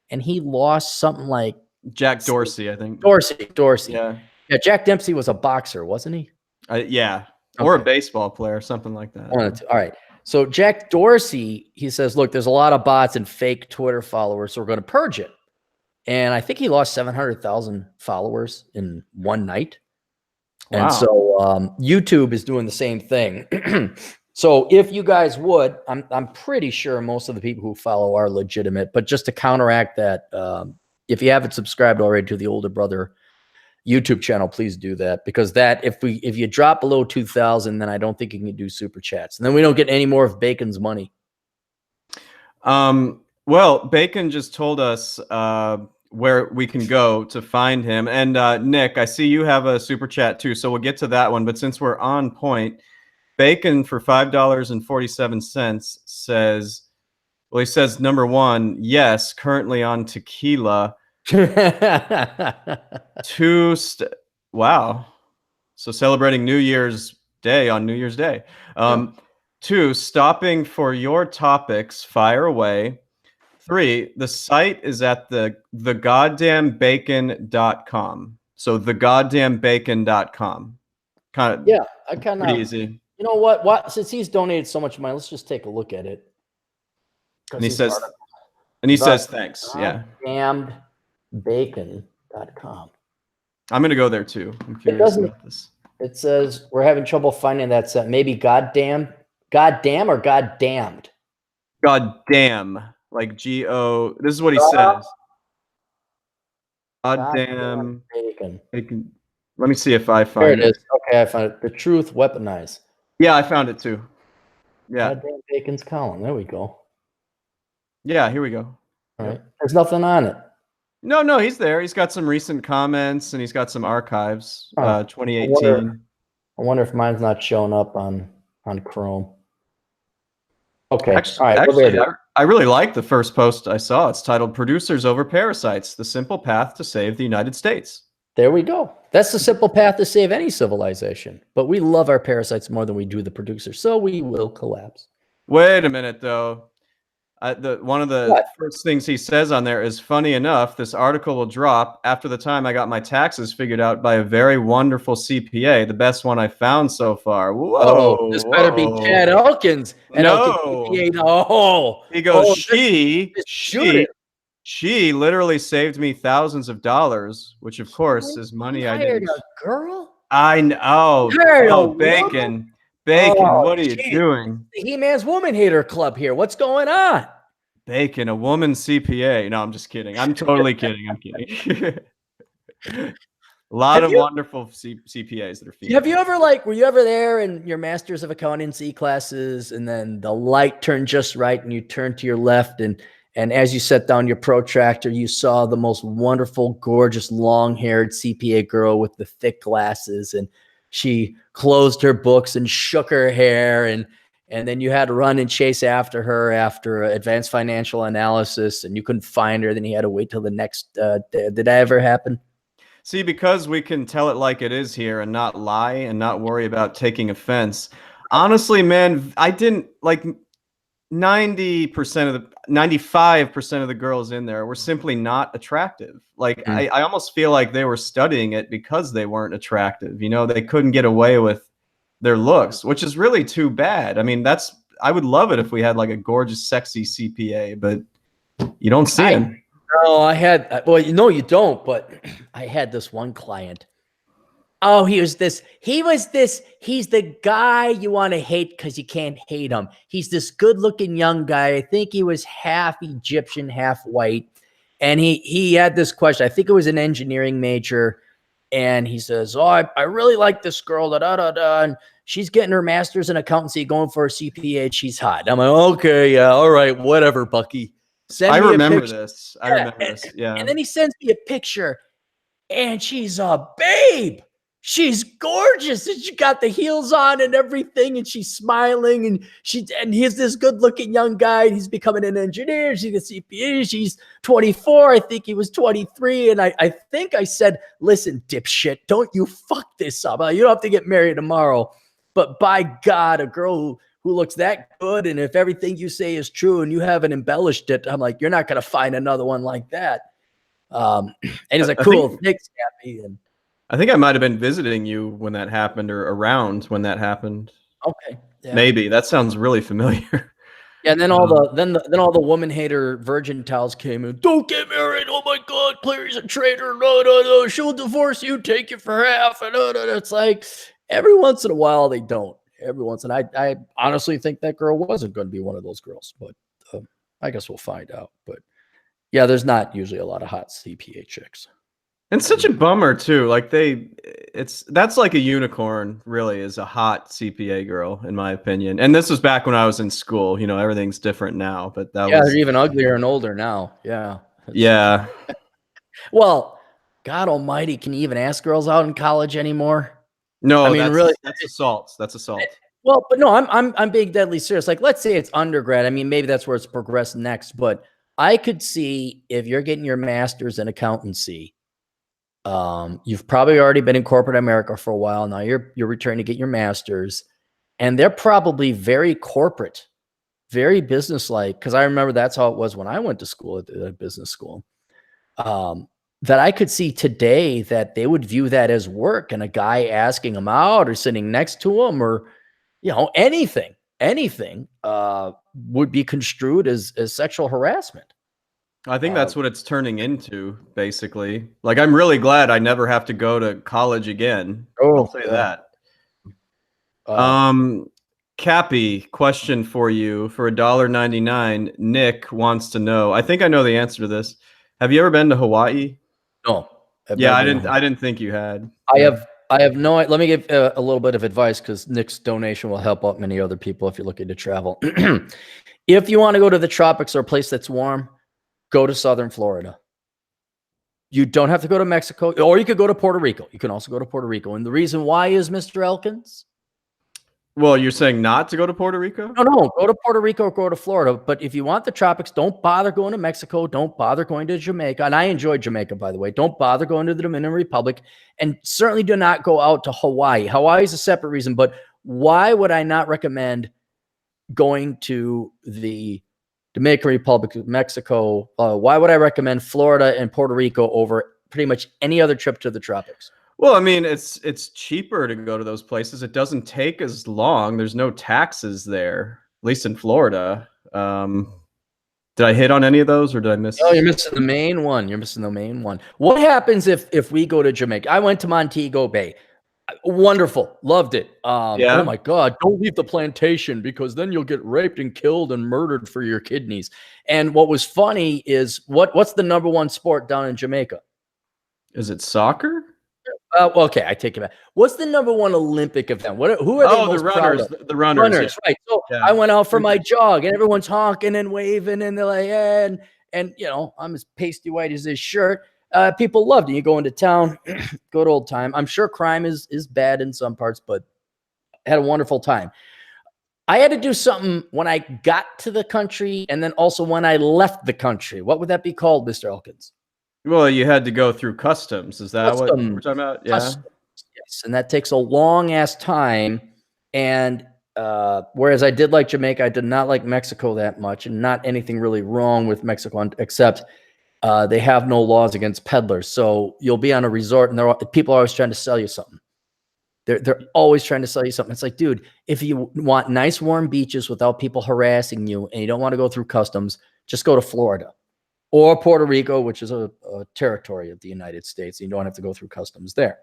and he lost something like Jack Dorsey. I think Dorsey. Yeah. Jack Dempsey was a boxer, wasn't he? Yeah, or a baseball player, something like that. All right. So Jack Dorsey, he says, look, there's a lot of bots and fake Twitter followers, so we're going to purge it. And I think he lost 700,000 followers in one night. Wow. And so YouTube is doing the same thing. So if you guys would, I'm pretty sure most of the people who follow are legitimate, but just to counteract that, if you haven't subscribed already to the Older Brother YouTube channel, please do that, because that if you drop below 2,000, then I don't think you can do super chats, and then we don't get any more of Bacon's money. Well, Bacon just told us where we can go to find him. And Nick, I see you have a super chat too, so we'll get to that one. But since we're on point, Bacon for $5.47 says, well, he says number one, yes, currently on tequila. Wow. So celebrating New Year's Day on New Year's Day. Yeah. 2, stopping for your topics, fire away. 3, the site is at thegoddamnbacon.com. So thegoddamnbacon.com. Kind of, yeah, I kind pretty of, easy. you know what, since he's donated so much money, let's just take a look at it. And he says, says thanks. Yeah. Goddamnbacon.com. I'm going to go there too. I'm curious about this. It says we're having trouble finding that set. Maybe goddamn or goddamned. Goddamn. Like G-O. This is what he says. Goddamn bacon. Let me see if I find it. There it is. Okay, I found it. The truth weaponized. Yeah, I found it too. Yeah. Goddamn Bacon's column. There we go. Yeah, here we go. All right. There's nothing on it. No, he's there. He's got some recent comments and he's got some archives. 2018. I wonder if mine's not showing up on Chrome. Okay. Actually, all right. I really like the first post I saw. It's titled "Producers Over Parasites: The Simple Path to Save the United States." There we go. That's the simple path to save any civilization. But we love our parasites more than we do the producers, so we will collapse. Wait a minute, though. One of the first things he says on there is, funny enough, this article will drop after the time I got my taxes figured out by a very wonderful CPA, the best one I found so far. Whoa. This better be Chad Elkins. No. He goes, she literally saved me thousands of dollars, which of course is money I didn't. A girl? I know. Oh, Bacon. What are you doing? The He-Man's Woman Hater Club here. What's going on? Bacon, a woman CPA. No, I'm just kidding. I'm totally kidding. I'm kidding. A lot of wonderful CPAs that are female. Have you ever were you ever there in your Masters of Accountancy classes and then the light turned just right and you turned to your left and as you set down your protractor, you saw the most wonderful, gorgeous, long-haired CPA girl with the thick glasses, and she closed her books and shook her hair, and then you had to run and chase after her after advanced financial analysis, and you couldn't find her. Then you had to wait till the next did that ever happen? See, because we can tell it like it is here and not lie and not worry about taking offense. Honestly, man, I didn't 95% of the girls in there were simply not attractive. I almost feel like they were studying it because they weren't attractive. You know, they couldn't get away with their looks, which is really too bad. I mean, I would love it if we had like a gorgeous, sexy CPA, but you don't see him. No, you don't, but I had this one client. Oh, he's the guy you want to hate because you can't hate him. He's this good-looking young guy. I think he was half Egyptian, half white. And he had this question. I think it was an engineering major. And he says, oh, I really like this girl, and she's getting her master's in accountancy, going for a CPA, and she's hot. I'm like, okay, yeah, all right, whatever, Bucky. I remember this. Yeah. And then he sends me a picture, and she's a babe. She's gorgeous, and she got the heels on and everything, and she's smiling, and he's this good-looking young guy, and he's becoming an engineer. She's a CPA. She's 24. I think he was 23, and I think I said, "Listen, dipshit, don't you fuck this up. You don't have to get married tomorrow, but by God, a girl who looks that good, and if everything you say is true, and you haven't embellished it, I'm like, you're not gonna find another one like that." And he's like, "Cool, thanks, Cappy." And I think I might have been visiting you when that happened, or around when that happened. Okay, yeah. Maybe that sounds really familiar. Yeah, and then all the woman hater virgin towels came in. Don't get married. Oh my God, Clary's a traitor. No. She'll divorce you. Take it for half. And no. It's like every once in a while they don't. Every once, and I honestly think that girl wasn't going to be one of those girls, but I guess we'll find out. But yeah, there's not usually a lot of hot CPA chicks. And such a bummer too. Like that's like a unicorn, really, is a hot CPA girl, in my opinion. And this was back when I was in school. You know, everything's different now, but that Yeah, they're was, even uglier and older now. Yeah. yeah. Well, God Almighty, can you even ask girls out in college anymore? I No, mean, really. that's assault. That's assault. Well, but no, I'm being deadly serious. Like, let's say it's undergrad. I mean, maybe that's where it's progressed next. But I could see if you're getting your master's in accountancy, you've probably already been in corporate America for a while. Now you're returning to get your master's, and they're probably very corporate, very business-like. Because I remember that's how it was when I went to school at the business school. Um, that I could see today that they would view that as work, and a guy asking them out or sitting next to them or anything would be construed as sexual harassment. I think Uh, that's what it's turning into, basically. Like, I'm really glad I never have to go to college again. I'll oh, say yeah. that. Um, Um, Cappy, question for you for $1.99. Nick wants to know. I think I know the answer to this. Have you ever been to Hawaii? no, I've Yeah, never I been to didn't. Hawaii. I didn't think you had. I Yeah. have I have no. Let me give a little bit of advice because Nick's donation will help out many other people if you're looking to travel. If you want to go to the tropics or a place that's warm, go to southern Florida. You don't have to go to Mexico, or you could go to Puerto Rico. You can also go to Puerto Rico. And the reason why is, Mr. Elkins? Well, you're saying not to go to Puerto Rico? No, go to Puerto Rico or go to Florida. But if you want the tropics, don't bother going to Mexico. Don't bother going to Jamaica. And I enjoyed Jamaica, by the way. Don't bother going to the Dominican Republic. And certainly do not go out to Hawaii. Hawaii is a separate reason. But why would I not recommend going to the Dominican Republic, Mexico? Why would I recommend Florida and Puerto Rico over pretty much any other trip to the tropics? Well, I mean, it's cheaper to go to those places. It doesn't take as long. There's no taxes there, at least in Florida. Did I hit on any of those, or did I miss? Oh, you're missing the main one. You're missing the main one. What happens if we go to Jamaica? I went to Montego Bay. Wonderful. Loved it. Oh Yeah. my God. Don't leave the plantation because then you'll get raped and killed and murdered for your kidneys. And what was funny is what's the number one sport down in Jamaica? Is it soccer? Well, okay, I take it back. What's the number one Olympic event? Who are they Oh, most proud of? the runners. Runners, Yeah. right. So Yeah. I went out for my jog and everyone's honking and waving and they're like, and I'm as pasty white as this shirt. People loved it. You go into town, good old time. I'm sure crime is bad in some parts, but I had a wonderful time. I had to do something when I got to the country and then also when I left the country. What would that be called, Mr. Elkins? Well, you had to go through customs. Is that what we're talking about? Yeah. Customs, yes, and that takes a long ass time. And whereas I did like Jamaica, I did not like Mexico that much, and not anything really wrong with Mexico except they have no laws against peddlers. So you'll be on a resort, and people are always trying to sell you something. They're always trying to sell you something. It's like, dude, if you want nice warm beaches without people harassing you, and you don't want to go through customs, just go to Florida. Or Puerto Rico, which is a territory of the United States. You don't have to go through customs there.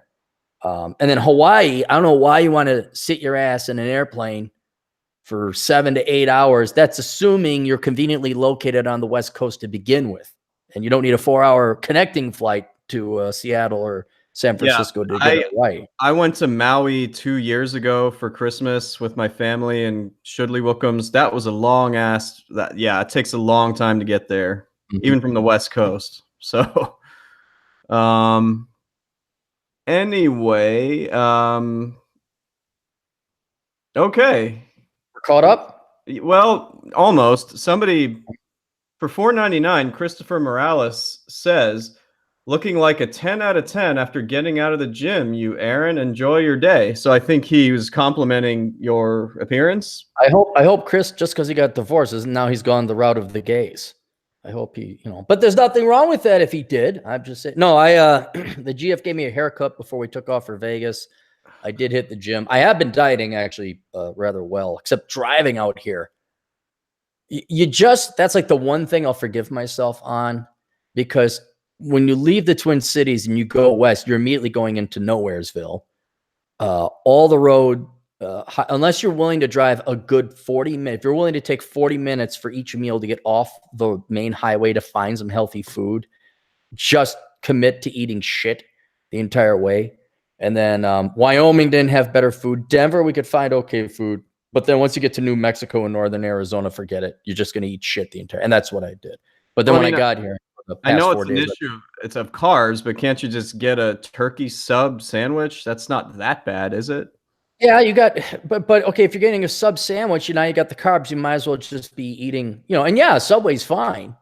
And then Hawaii, I don't know why you want to sit your ass in an airplane for 7 to 8 hours. That's assuming you're conveniently located on the West Coast to begin with. And you don't need a 4-hour connecting flight to Seattle or San Francisco to get to Hawaii. I went to Maui 2 years ago for Christmas with my family and Shudley Wilkins. That was a long ass. It takes a long time to get there. Even from the West Coast. So, anyway, okay. We're caught up? Well, almost. Somebody for $4.99, Christopher Morales says, looking like a 10 out of 10 after getting out of the gym, you, Aaron, enjoy your day. So I think he was complimenting your appearance. I hope Chris, just because he got divorced, isn't now he's gone the route of the gays. I hope he, but there's nothing wrong with that if he did. I'm just saying. No, the GF gave me a haircut before we took off for Vegas. I did hit the gym. I have been dieting actually rather well, except driving out here. That's like the one thing I'll forgive myself on, because when you leave the Twin Cities and you go west, you're immediately going into Nowheresville. All the road, unless you're willing to drive a good 40 minutes, if you're willing to take 40 minutes for each meal to get off the main highway to find some healthy food, just commit to eating shit the entire way. And then Wyoming didn't have better food. Denver, we could find okay food. But then once you get to New Mexico and northern Arizona, forget it. You're just going to eat shit the entire. And that's what I did. But then when I got here, the I past know 4 it's an days, issue. It's of carbs, but can't you just get a turkey sub sandwich? That's not that bad, is it? yeah, you got, but okay, if you're getting a sub sandwich, now you got the carbs, you might as well just be eating, and yeah, Subway's fine.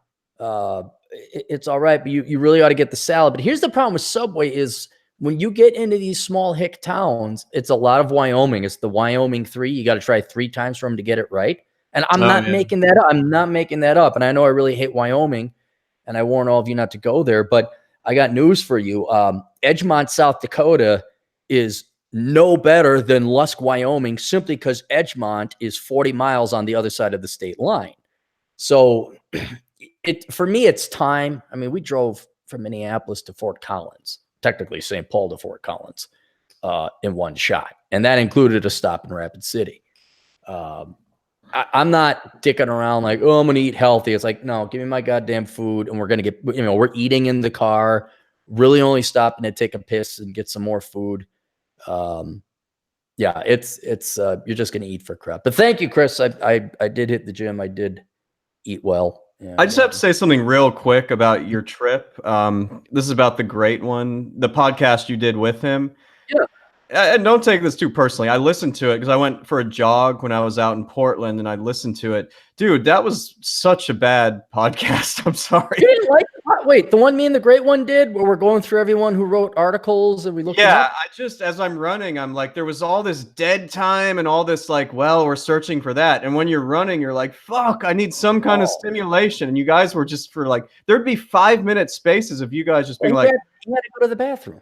It's all right, but you really ought to get the salad. But here's the problem with Subway is when you get into these small hick towns, it's a lot of Wyoming. It's the Wyoming 3. You got to try 3 times for them to get it right. And I'm not making that up. I'm not making that up. And I know I really hate Wyoming, and I warn all of you not to go there, but I got news for you. Edgemont, South Dakota is no better than Lusk, Wyoming, simply because Edgemont is 40 miles on the other side of the state line. So for me, it's time. I mean, we drove from Minneapolis to Fort Collins, technically St. Paul to Fort Collins, in one shot. And that included a stop in Rapid City. I'm not dicking around like, oh, I'm going to eat healthy. It's like, no, give me my goddamn food. And we're going to get, we're eating in the car, really only stopping to take a piss and get some more food. Yeah, it's you're just going to eat for crap. But thank you, Chris. I did hit the gym. I did eat well. And, I just have to say something real quick about your trip. This is about the great one, the podcast you did with him. Yeah. And don't take this too personally. I listened to it because I went for a jog when I was out in Portland, and I listened to it. Dude, that was such a bad podcast. I'm sorry. You didn't like it? Wait, the one me and the great one did, where we're going through everyone who wrote articles and we looked. Yeah, I just, as I'm running, I'm like, there was all this dead time and all this like, well, we're searching for that. And when you're running, you're like, fuck, I need some kind of stimulation. And you guys were just for like, there'd be 5-minute spaces of you guys just being like, you had to go to the bathroom.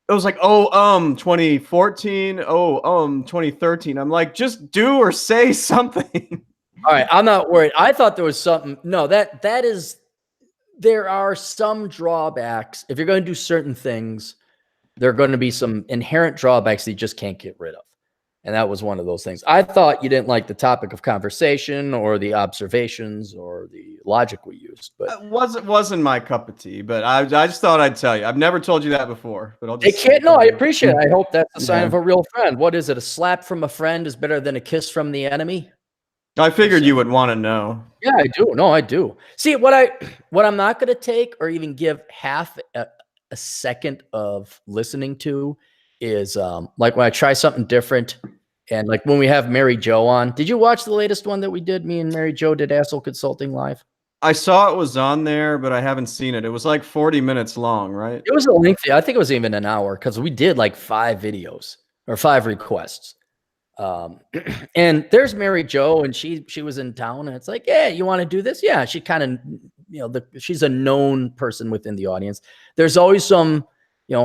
It was like, 2014, 2013. I'm like, just do or say something. All right, I'm not worried. I thought there was something. No, there are some drawbacks. If you're going to do certain things, there are going to be some inherent drawbacks that you just can't get rid of. And that was one of those things. I thought you didn't like the topic of conversation or the observations or the logic we used, but it wasn't my cup of tea. But I just thought I'd tell you. I've never told you that before, but I'll just. I appreciate it. I hope that's a sign of a real friend. What is it? A slap from a friend is better than a kiss from the enemy. I figured you would want to know. Yeah, I do. No, I do. See, what I'm not going to take or even give half a second of listening to is like when I try something different, and like when we have Mary Jo on. Did you watch the latest one that we did? Me and Mary Jo did Asshole Consulting Live. I saw it was on there, but I haven't seen it. It was like 40 minutes long, right? It was a lengthy. I think it was even an hour because we did like 5 videos or 5 requests. And there's Mary Jo, and she was in town, and it's like, yeah, you want to do this? Yeah, she kind of, she's a known person within the audience. There's always some,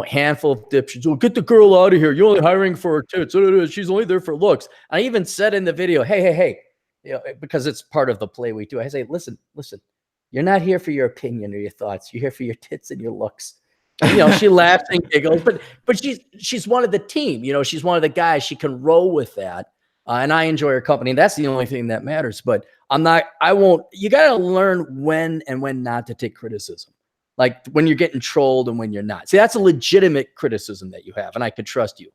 handful of dipshits. Oh, get the girl out of here. You're only hiring for her tits. She's only there for looks. I even said in the video, hey, because it's part of the play we do. I say, listen, you're not here for your opinion or your thoughts. You're here for your tits and your looks. And, she laughs and giggles, but she's one of the team. She's one of the guys. She can roll with that, and I enjoy her company. And that's the only thing that matters. But I won't. You got to learn when and when not to take criticism, like when you're getting trolled and when you're not. See, that's a legitimate criticism that you have, and I could trust you.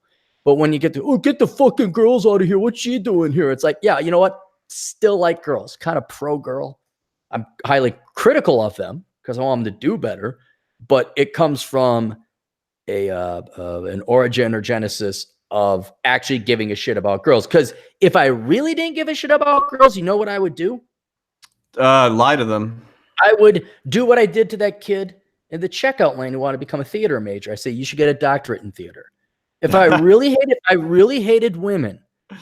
But when you get get the fucking girls out of here. What's she doing here? It's like, yeah, you know what? Still like girls, kind of pro girl. I'm highly critical of them because I want them to do better. But it comes from an origin or genesis of actually giving a shit about girls. Because if I really didn't give a shit about girls, you know what I would do? Lie to them. I would do what I did to that kid in the checkout lane who wanted to become a theater major. I say, you should get a doctorate in theater. If I really hated women,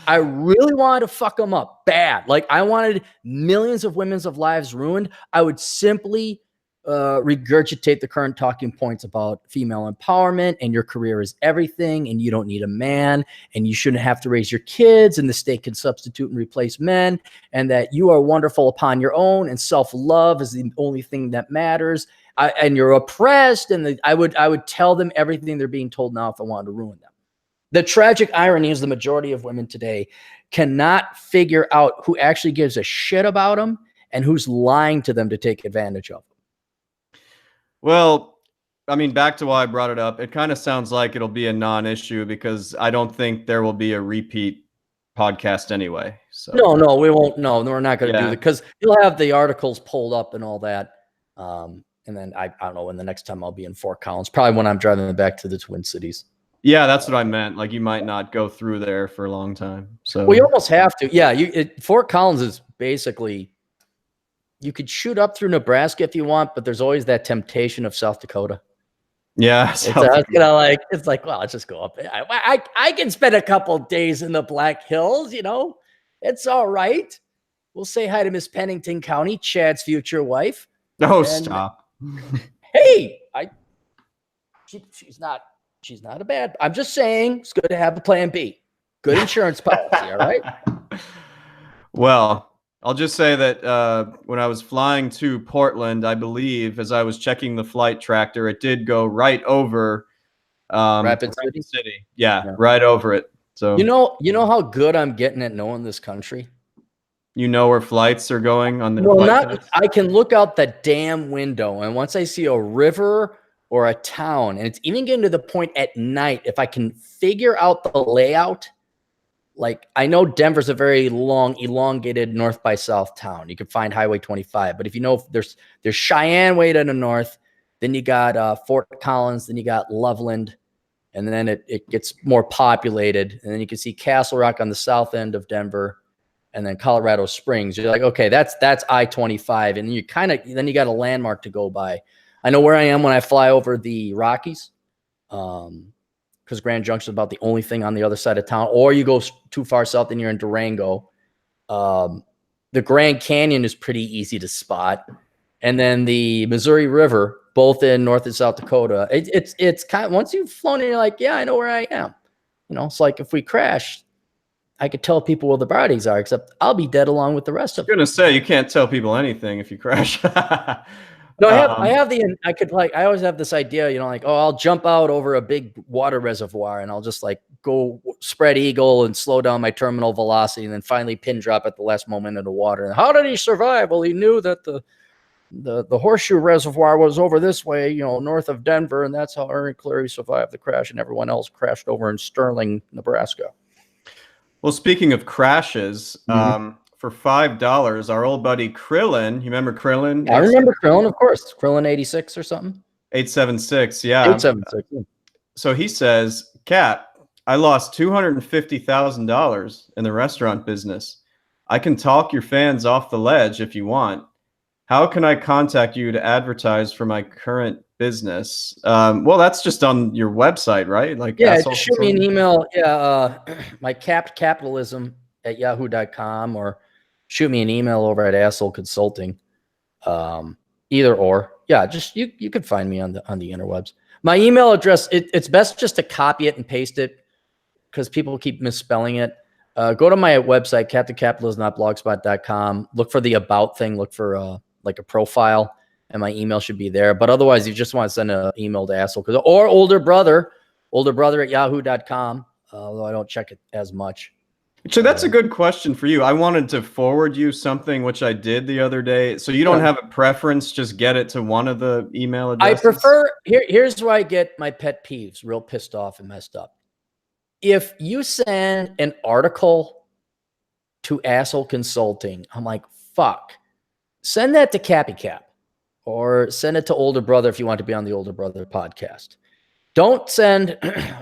I really wanted to fuck them up bad. Like I wanted millions of women's lives ruined. I would simply regurgitate the current talking points about female empowerment and your career is everything and you don't need a man and you shouldn't have to raise your kids and the state can substitute and replace men and that you are wonderful upon your own and self-love is the only thing that matters. And you're oppressed. And I would tell them everything they're being told now if I wanted to ruin them. The tragic irony is the majority of women today cannot figure out who actually gives a shit about them and who's lying to them to take advantage of them. Well, I mean, back to why I brought it up. It kind of sounds like it'll be a non-issue because I don't think there will be a repeat podcast anyway. So No, we won't. No, we're not going to do yeah, that because you'll have the articles pulled up and all that. And then I don't know when the next time I'll be in Fort Collins. Probably when I'm driving back to the Twin Cities. yeah, that's what I meant. Like you might not go through there for a long time. So Well, you almost have to. Yeah, Fort Collins is basically you could shoot up through Nebraska if you want, but there's always that temptation of South Dakota. yeah, It's like, well, let's just go up. I can spend a couple days in the Black Hills, it's all right. We'll say hi to Miss Pennington County, Chad's future wife. oh, And stop. hey, she's not a bad. I'm just saying it's good to have a plan B. Good insurance policy, all right? Well, I'll just say that when I was flying to Portland, I believe, as I was checking the flight tractor, it did go right over Rapid City. Yeah, right over it. So you know how good I'm getting at knowing this country. You know where flights are going on the I can look out the damn window, and once I see a river or a town, and it's even getting to the point at night, if I can figure out the layout, like I know Denver's a very long, elongated north by south town. You can find Highway 25, but if you know there's Cheyenne way to the north, then you got Fort Collins, then you got Loveland, and then it gets more populated, and then you can see Castle Rock on the south end of Denver. And then Colorado Springs, you're like, okay, that's I-25, and then you got a landmark to go by. I know where I am when I fly over the Rockies, because Grand Junction is about the only thing on the other side of town. Or you go too far south and you're in Durango. The Grand Canyon is pretty easy to spot, and then the Missouri River, both in North and South Dakota. It's kind of, once you've flown in, you're like, yeah, I know where I am. It's like if we crash, I could tell people where the bodies are, except I'll be dead along with the rest of them. I'm gonna say you can't tell people anything if you crash. No, I always have this idea, I'll jump out over a big water reservoir and I'll just like go spread eagle and slow down my terminal velocity and then finally pin drop at the last moment in the water. And how did he survive? Well, he knew that the horseshoe reservoir was over this way, north of Denver, and that's how Aaron Cleary survived the crash, and everyone else crashed over in Sterling, Nebraska. Well, speaking of crashes, for $5, our old buddy Krillin, you remember Krillin? I remember Krillin, of course. Krillin 86 or something. 876, yeah. 876. Yeah. So he says, Cat, I lost $250,000 in the restaurant business. I can talk your fans off the ledge if you want. How can I contact you to advertise for my current business? Well, that's just on your website, right? Like, yeah, just shoot me an email. Yeah, my capitalism@yahoo.com, or shoot me an email over at Asshole Consulting. Either or. Yeah, just you could find me on the interwebs. My email address, it's best just to copy it and paste it because people keep misspelling it. Go to my website, captaincapitalism.blogspot.com. Look for the about thing. Look for like a profile, and my email should be there. But otherwise, you just want to send an email to Asshole or older brother at yahoo.com. Although I don't check it as much. So that's a good question for you. I wanted to forward you something, which I did the other day. So you don't have a preference, just get it to one of the email addresses? I prefer, here's where I get my pet peeves, real pissed off and messed up. If you send an article to Asshole Consulting, I'm like, fuck. Send that to Cappy Cap, or send it to Older Brother if you want to be on the Older Brother podcast. Don't send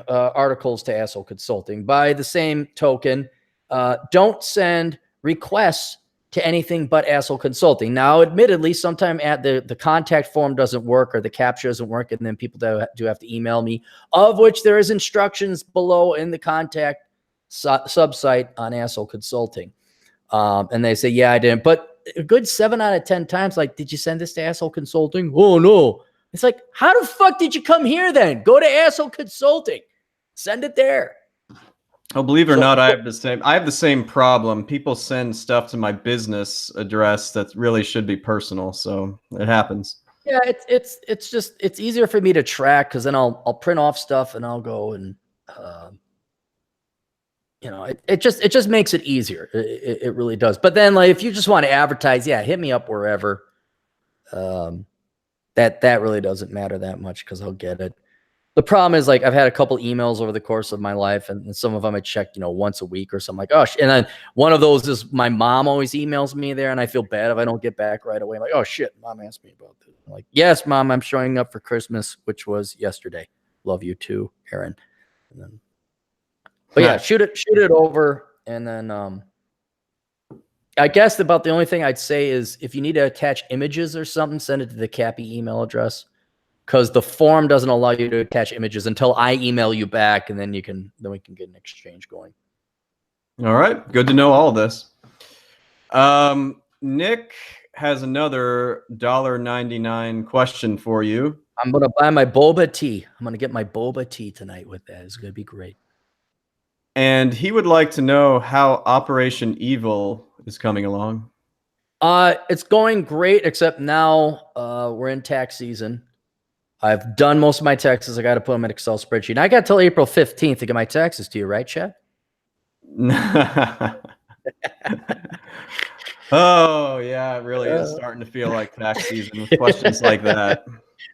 articles to Asshole Consulting. By the same token, don't send requests to anything but Asshole Consulting. Now, admittedly, sometimes the contact form doesn't work or the capture doesn't work, and then people do have to email me, of which there is instructions below in the contact subsite on Asshole Consulting. And they say, yeah, I didn't. But a good 7 out of 10 times, like, did you send this to Asshole Consulting? Oh, no. It's like, how the fuck did you come here then? Go to Asshole Consulting. Send it there. Oh, believe it or not, I have the same problem. People send stuff to my business address that really should be personal, so it happens. Yeah, it's easier for me to track because then I'll print off stuff and I'll go and it just makes it easier. It really does. But then, like, if you just want to advertise, yeah, hit me up wherever. that really doesn't matter that much because I'll get it. The problem is, like, I've had a couple emails over the course of my life, and some of them I checked, once a week or something. Like, oh, and then one of those is my mom always emails me there, and I feel bad if I don't get back right away. I'm like, oh shit, mom asked me about this. I'm like, yes, mom, I'm showing up for Christmas, which was yesterday. Love you too, Aaron. And then, but yeah, shoot it over, and then I guess about the only thing I'd say is if you need to attach images or something, send it to the Cappy email address. Because the form doesn't allow you to attach images until I email you back, and then we can get an exchange going. All right, good to know all this. Nick has another $1.99 question for you. I'm gonna buy my boba tea. I'm gonna get my boba tea tonight with that. It's gonna be great. And he would like to know how Operation Evil is coming along. It's going great, except now we're in tax season. I've done most of my taxes. I got to put them in an Excel spreadsheet. And I got till April 15th to get my taxes to you, right, Chad? Oh, yeah, it really is starting to feel like tax season with questions like that.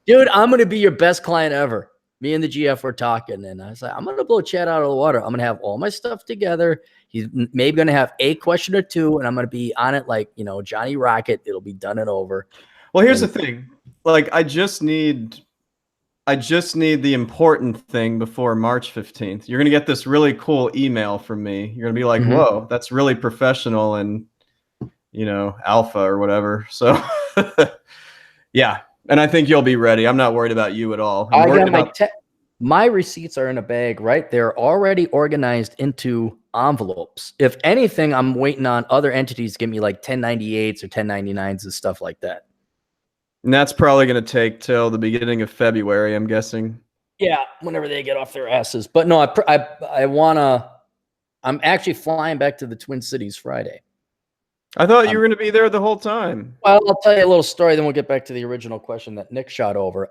Dude, I'm going to be your best client ever. Me and the GF were talking, and I was like, I'm going to blow Chad out of the water. I'm going to have all my stuff together. He's maybe going to have a question or two, and I'm going to be on it like, Johnny Rocket. It'll be done and over. Well, here's the thing. Like, I just need the important thing before March 15th. You're going to get this really cool email from me. You're going to be like, whoa, that's really professional and, alpha or whatever. So, yeah. And I think you'll be ready. I'm not worried about you at all. My receipts are in a bag, right? They're already organized into envelopes. If anything, I'm waiting on other entities to give me like 1098s or 1099s and stuff like that. And that's probably going to take till the beginning of February, I'm guessing. Yeah, whenever they get off their asses. But no, I'm actually flying back to the Twin Cities Friday. I thought you were going to be there the whole time. Well, I'll tell you a little story, then we'll get back to the original question that Nick shot over.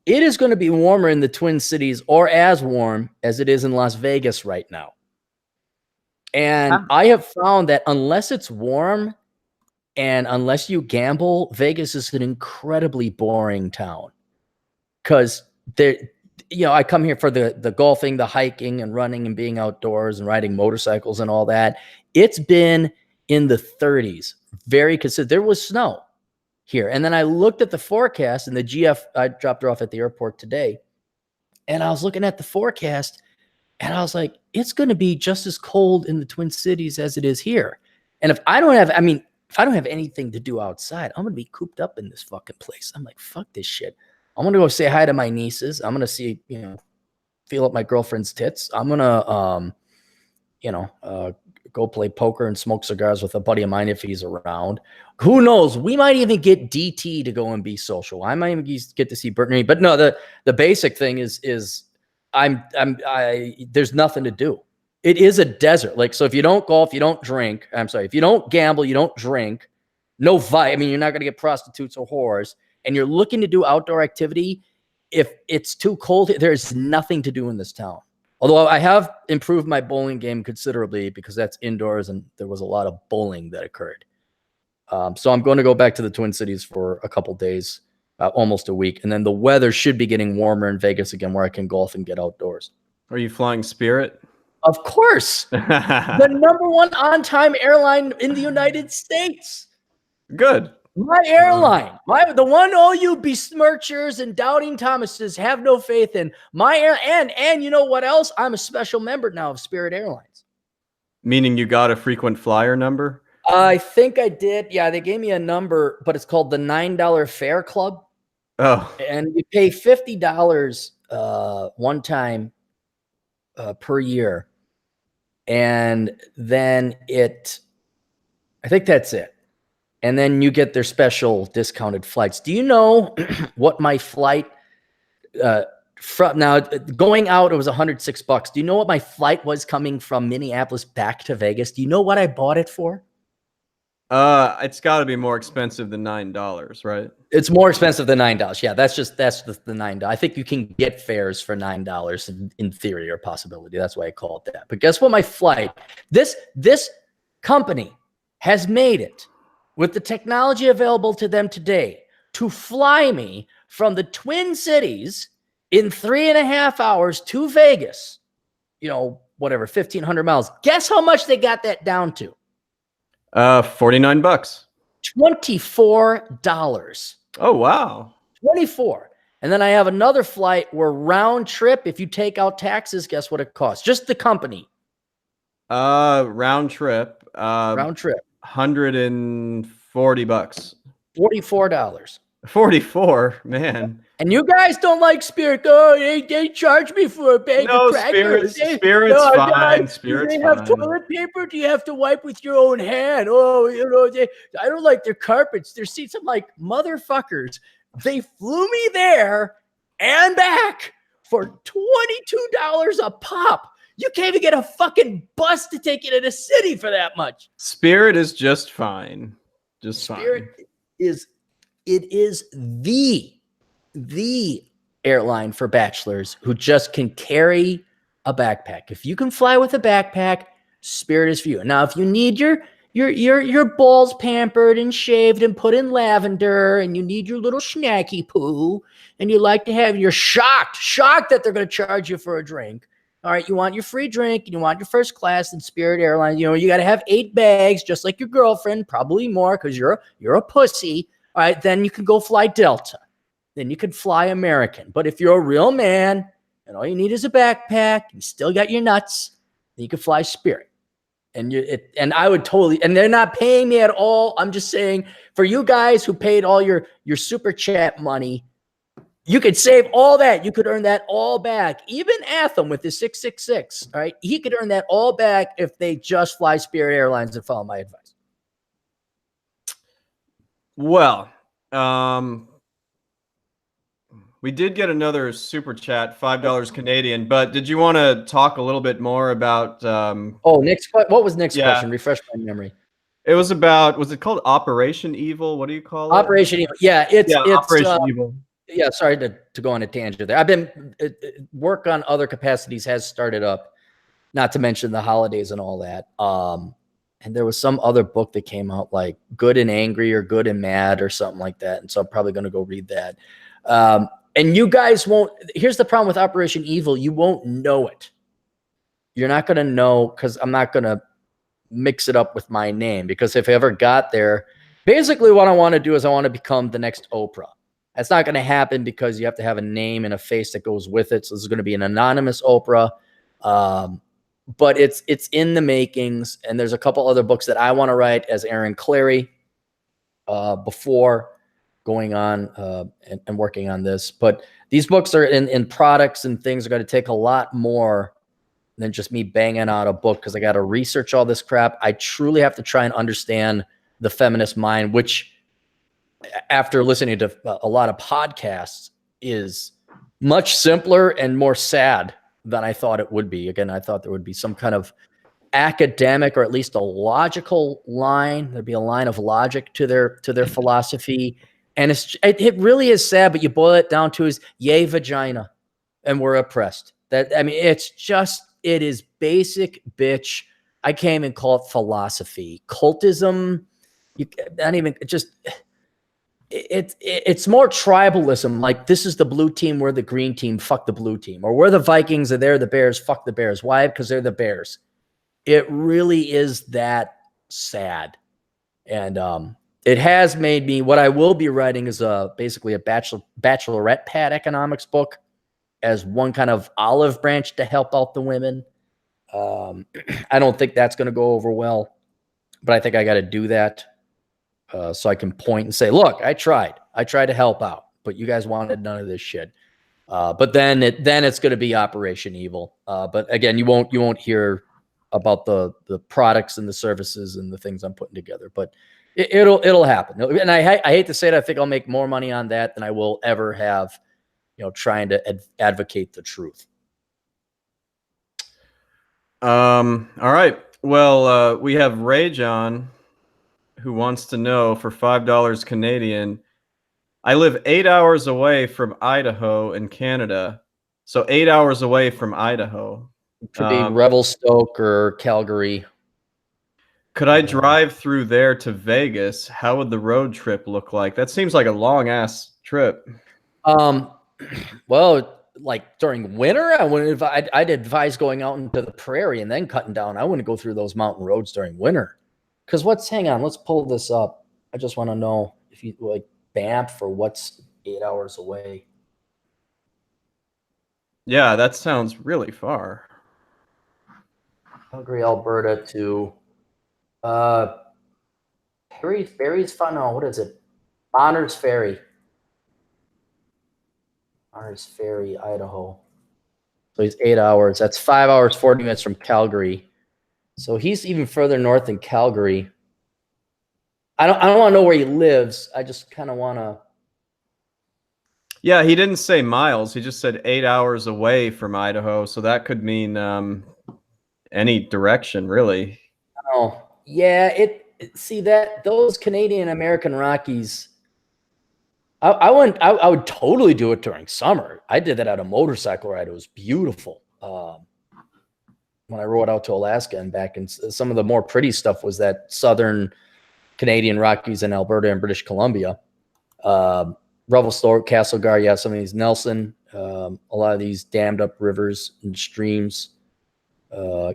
It is going to be warmer in the Twin Cities, or as warm as it is in Las Vegas right now. And I have found that unless it's warm and unless you gamble, Vegas is an incredibly boring town. Because I come here for the golfing, the hiking and running and being outdoors and riding motorcycles and all that. It's been in the 30s, very consistent. There was snow here. And then I looked at the forecast, and the GF, I dropped her off at the airport today. And I was looking at the forecast, and I was like, it's going to be just as cold in the Twin Cities as it is here. And if I don't have anything to do outside, I'm going to be cooped up in this fucking place. I'm like, fuck this shit. I'm going to go say hi to my nieces. I'm going to see, feel up my girlfriend's tits. I'm going to, go play poker and smoke cigars with a buddy of mine if he's around. Who knows? We might even get DT to go and be social. I might even get to see Brittany. But no, the basic thing is there's nothing to do. It is a desert. Like, so if you don't golf, you don't drink. If you don't gamble, you don't drink. You're not going to get prostitutes or whores. And you're looking to do outdoor activity. If it's too cold, there's nothing to do in this town. Although I have improved my bowling game considerably because that's indoors and there was a lot of bowling that occurred. So I'm going to go back to the Twin Cities for a couple days, almost a week. And then the weather should be getting warmer in Vegas again where I can golf and get outdoors. Are you flying Spirit? Of course. The #1 on-time airline in the United States. Good. My airline, the one all you besmirchers and doubting Thomases have no faith in. My air, and you know what else? I'm a special member now of Spirit Airlines. Meaning you got a frequent flyer number? I think I did. Yeah, they gave me a number, but it's called the $9 Fare Club. Oh. And you pay $50 one time per year. And then I think that's it. And then you get their special discounted flights. Do you know what my flight from now going out? It was $106. Do you know what my flight was coming from Minneapolis back to Vegas? Do you know what I bought it for? It's got to be more expensive than $9, right? It's more expensive than $9. Yeah, that's the $9. I think you can get fares for $9 in theory or possibility. That's why I call it that. But guess what? My flight. This company has made it. With the technology available to them today, to fly me from the Twin Cities in 3.5 hours to Vegas, whatever, 1,500 miles. Guess how much they got that down to? $49. $24. Oh, wow. 24. And then I have another flight where round trip, if you take out taxes, guess what it costs? Just the company. Round trip. Round trip. $140. $44. 44, man. And you guys don't like Spirit. Oh, they charge me for a bag of crackers. Spirit's fine. Spirit's do they have fine. toilet paper? Do you have to wipe with your own hand? Oh, I don't like their carpets, their seats. I'm like, motherfuckers, they flew me there and back for $22 a pop. You can't even get a fucking bus to take you to the city for that much. Spirit is just fine. Spirit is the airline for bachelors who just can carry a backpack. If you can fly with a backpack, Spirit is for you. Now, if you need your balls pampered and shaved and put in lavender, and you need your little snacky poo, and you like to have, you're shocked that they're going to charge you for a drink. All right, you want your free drink and you want your first class in Spirit Airlines. You got to have 8 bags, just like your girlfriend, probably more because you're a pussy. All right, then you can go fly Delta. Then you could fly American. But if you're a real man and all you need is a backpack, you still got your nuts, then you can fly Spirit. And I would totally, and they're not paying me at all. I'm just saying, for you guys who paid all your super chat money, you could save all that. You could earn that all back. Even Atham with his 666, all right, he could earn that all back if they just fly Spirit Airlines and follow my advice. Well, we did get another super chat, $5 Canadian. But did you want to talk a little bit more about? What was Nick's question? Refresh my memory. It was about, was it called Operation Evil? What do you call it? Operation Evil. Yeah, it's Operation Evil. Yeah, sorry to go on a tangent there. I've been work on other capacities has started up, not to mention the holidays and all that. And there was some other book that came out, like Good and Angry or Good and Mad or something like that. And so I'm probably going to go read that. And you guys won't. Here's the problem with Operation Evil: you won't know it. You're not going to know, because I'm not going to mix it up with my name. Because if I ever got there, basically what I want to do is I want to become the next Oprah. That's not going to happen because you have to have a name and a face that goes with it. So this is going to be an anonymous Oprah. But it's in the makings. And there's a couple other books that I want to write as Aaron Clary before going on and working on this. But these books are in products and things are going to take a lot more than just me banging out a book, because I got to research all this crap. I truly have to try and understand the feminist mind, which, after listening to a lot of podcasts, is much simpler and more sad than I thought it would be. Again, I thought there would be some kind of academic, or at least a logical line. There'd be a line of logic to their philosophy. And it really is sad, but you boil it down to is yay vagina, and we're oppressed. It is basic bitch. I can't even call it philosophy. Cultism. It's more tribalism. Like, this is the blue team, we're the green team, fuck the blue team. Or we're the Vikings and they're the Bears, fuck the Bears. Why? Because they're the Bears. It really is that sad. And it has made me, what I will be writing is basically a bachelorette pad economics book as one kind of olive branch to help out the women. I don't think that's going to go over well, but I think I got to do that. So I can point and say, look, I tried to help out, but you guys wanted none of this shit. But then it's going to be Operation Evil. But again, you won't hear about the products and the services and the things I'm putting together, but it'll happen. And I hate to say it, I think I'll make more money on that than I will ever have, trying to advocate the truth. All right. Well, we have Ray John, who wants to know, for $5 Canadian, I live 8 hours away from Idaho in Canada. So 8 hours away from Idaho. Could be Revelstoke or Calgary. Could I drive through there to Vegas? How would the road trip look like? That seems like a long ass trip. Well, like during winter, I'd advise going out into the prairie and then cutting down. I wouldn't go through those mountain roads during winter. Because hang on, let's pull this up. I just want to know if you like Banff or what's 8 hours away. Yeah, that sounds really far. Calgary, Alberta to Barry's Fun. No, what is it? Bonners Ferry. Bonners Ferry, Idaho. So he's 8 hours. That's 5 hours, 40 minutes from Calgary. So he's even further north than Calgary. I don't want to know where he lives. I just kind of want to. Yeah, he didn't say miles. He just said 8 hours away from Idaho. So that could mean any direction, really. Oh, yeah. See that those Canadian American Rockies. I would totally do it during summer. I did that at a motorcycle ride. It was beautiful. When I rode out to Alaska and back, and some of the more pretty stuff was that southern Canadian Rockies in Alberta and British Columbia. Revelstoke, Castlegar, yeah, some of these Nelson, a lot of these dammed up rivers and streams.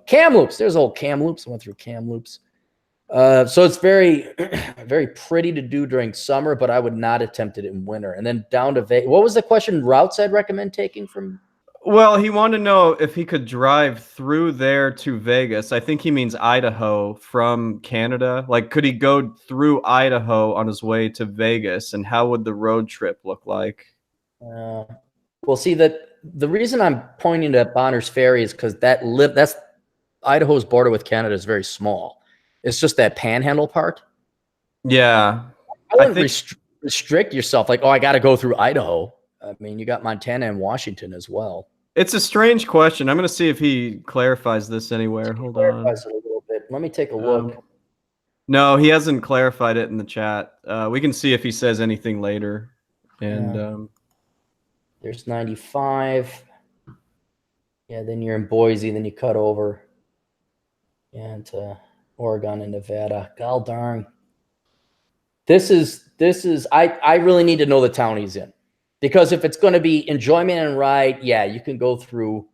Kamloops, there's old Kamloops. I went through Kamloops. So it's very, very pretty to do during summer, but I would not attempt it in winter. And then down to Vegas. What was the question? Routes I'd recommend taking from? Well, he wanted to know if he could drive through there to Vegas. I think he means Idaho from Canada. Like, could he go through Idaho on his way to Vegas, and how would the road trip look like? Well, see that the reason I'm pointing to Bonners Ferry is because that's Idaho's border with Canada is very small. It's just that panhandle part. Yeah, I wouldn't restrict yourself like, oh, I got to go through Idaho. I mean, you got Montana and Washington as well. It's a strange question. I'm going to see if he clarifies this anywhere. Hold on. It a little bit. Let me take a look. No, he hasn't clarified it in the chat. We can see if he says anything later. And there's 95. Yeah, then you're in Boise. Then you cut over into Oregon and Nevada. God darn. This is. I really need to know the town he's in. Because if it's going to be enjoyment and ride, yeah, you can go through.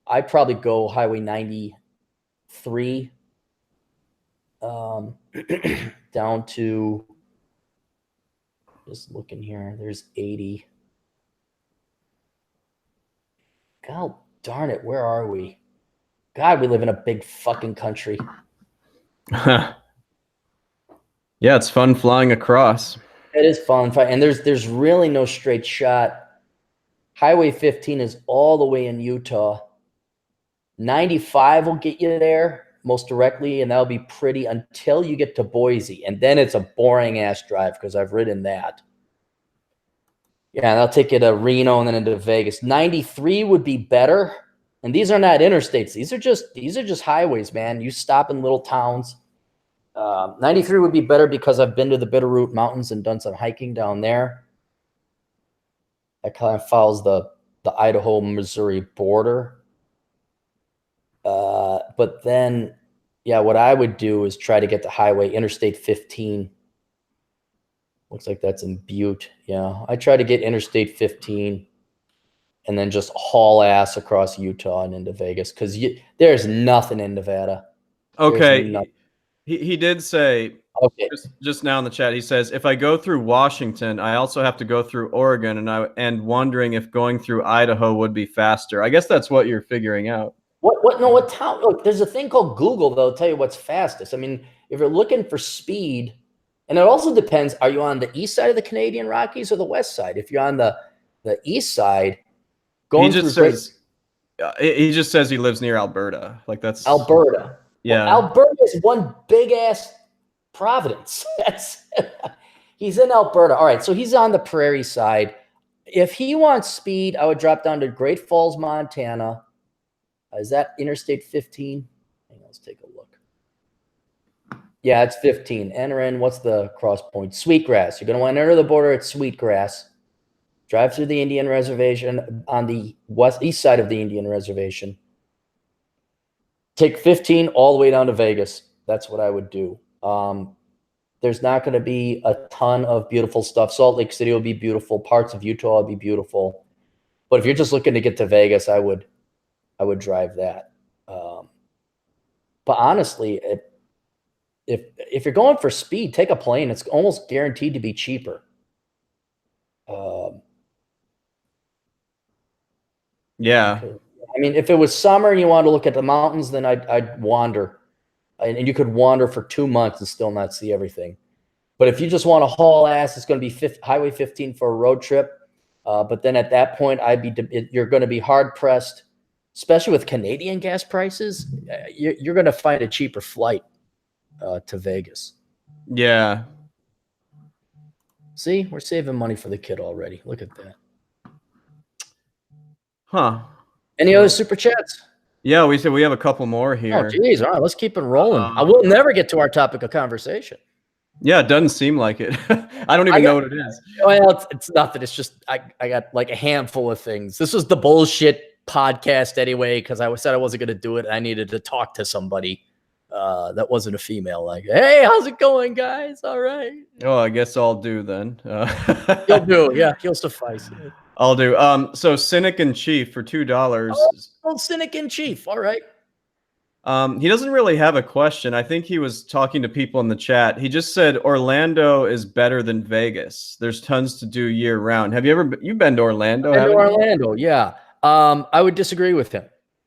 I'd probably go Highway 93 down to, just looking here, there's 80. God darn it, where are we? God, we live in a big fucking country. yeah, it's fun flying across. It is fun, and there's really no straight shot. Highway 15 is all the way in Utah. 95 will get you there most directly, and that'll be pretty until you get to Boise, and then it's a boring ass drive because I've ridden that. Yeah, that'll take you to Reno and then into Vegas. 93 would be better, and these are not interstates. These are just highways, man. You stop in little towns. 93 would be better because I've been to the Bitterroot Mountains and done some hiking down there. That kind of follows the Idaho-Missouri border. But then, yeah, what I would do is try to get to Interstate 15. Looks like that's in Butte. Yeah, I try to get Interstate 15 and then just haul ass across Utah and into Vegas because there's nothing in Nevada. Okay. He did say, okay, just now in the chat, he says, if I go through Washington, I also have to go through Oregon, and wondering if going through Idaho would be faster. I guess that's what you're figuring out. What town? Look, there's a thing called Google that'll tell you what's fastest. I mean, if you're looking for speed, and it also depends, are you on the east side of the Canadian Rockies or the west side? If you're on the east side, he just says he lives near Alberta. Like, that's Alberta. Yeah, well, Alberta is one big ass Providence. He's in Alberta. All right, so he's on the prairie side. If he wants speed, I would drop down to Great Falls, Montana. Is that Interstate 15? Hang on, let's take a look. Yeah, it's 15. Enter in, what's the cross point? Sweetgrass. You're going to want to enter the border at Sweetgrass. Drive through the Indian Reservation on the east side of the Indian Reservation. Take 15 all the way down to Vegas. That's what I would do. There's not going to be a ton of beautiful stuff. Salt Lake City will be beautiful. Parts of Utah will be beautiful. But if you're just looking to get to Vegas, I would drive that. But honestly, if you're going for speed, take a plane. It's almost guaranteed to be cheaper. Yeah. I mean, if it was summer and you wanted to look at the mountains, then I'd wander, and you could wander for 2 months and still not see everything. But if you just want to haul ass, it's going to be Highway 15 for a road trip. But then at that point, you're going to be hard pressed, especially with Canadian gas prices. You're going to find a cheaper flight to Vegas. Yeah. See, we're saving money for the kid already. Look at that. Huh. Any other super chats? Yeah, we said we have a couple more Oh, here. geez. All right, let's keep it rolling. I will never get to our topic of conversation. Yeah, it doesn't seem like it. I don't even know what it is. Well, it's nothing. It's just I got like a handful of things. This was the bullshit podcast anyway, because I said I wasn't going to do it. I needed to talk to somebody that wasn't a female. Like, hey, how's it going, guys? All right. Oh, I guess I'll do then. You'll do. Yeah, he'll suffice. I'll do. So Cynic in Chief for $2. Oh, Cynic in Chief. All right. He doesn't really have a question. I think he was talking to people in the chat. He just said Orlando is better than Vegas. There's tons to do year round. Have you ever you've been to Orlando? Been to Orlando, yeah. I would disagree with him.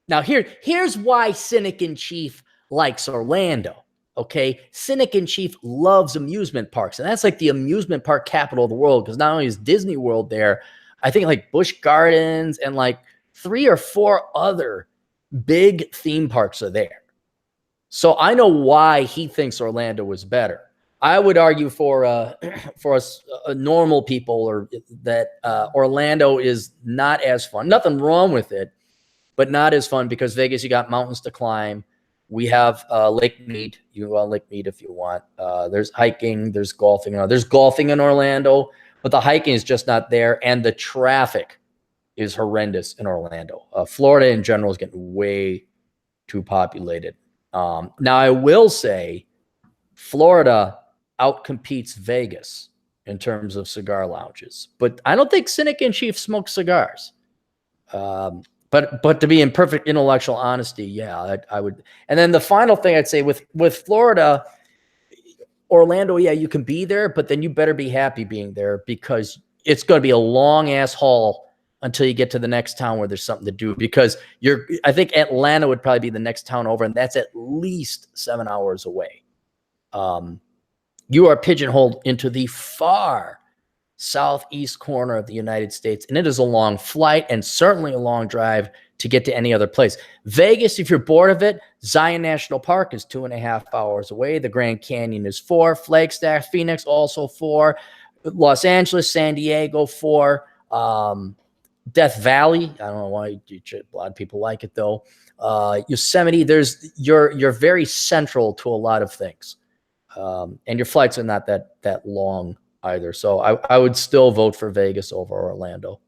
Now here's why Cynic in Chief likes Orlando. Okay, Cynic in Chief loves amusement parks, and that's like the amusement park capital of the world, because not only is Disney World there, I think like Busch Gardens and like 3 or 4 other big theme parks are there. So I know why he thinks Orlando was better. I would argue for us normal people, or that Orlando is not as fun. Nothing wrong with it, but not as fun, because Vegas, you got mountains to climb. We have Lake Mead. You can go on Lake Mead if you want. There's hiking. There's golfing. There's golfing in Orlando, but the hiking is just not there, and the traffic is horrendous in Orlando. Florida in general is getting way too populated. Now, I will say Florida outcompetes Vegas in terms of cigar lounges, but I don't think Cynic in Chief smokes cigars. But to be in perfect intellectual honesty, yeah, I would. And then the final thing I'd say with Florida, Orlando, yeah, you can be there, but then you better be happy being there, because it's going to be a long ass haul until you get to the next town where there's something to do, because I think Atlanta would probably be the next town over, and that's at least 7 hours away. You are pigeonholed into the far southeast corner of the United States, and it is a long flight and certainly a long drive to get to any other place. Vegas, if you're bored of it, Zion National Park is 2.5 hours away. The Grand Canyon is 4. Flagstaff, Phoenix, also 4. Los Angeles, San Diego, 4. Death Valley, I don't know why a lot of people like it though. Yosemite, you're very central to a lot of things, and your flights are not that long either. So I would still vote for Vegas over Orlando.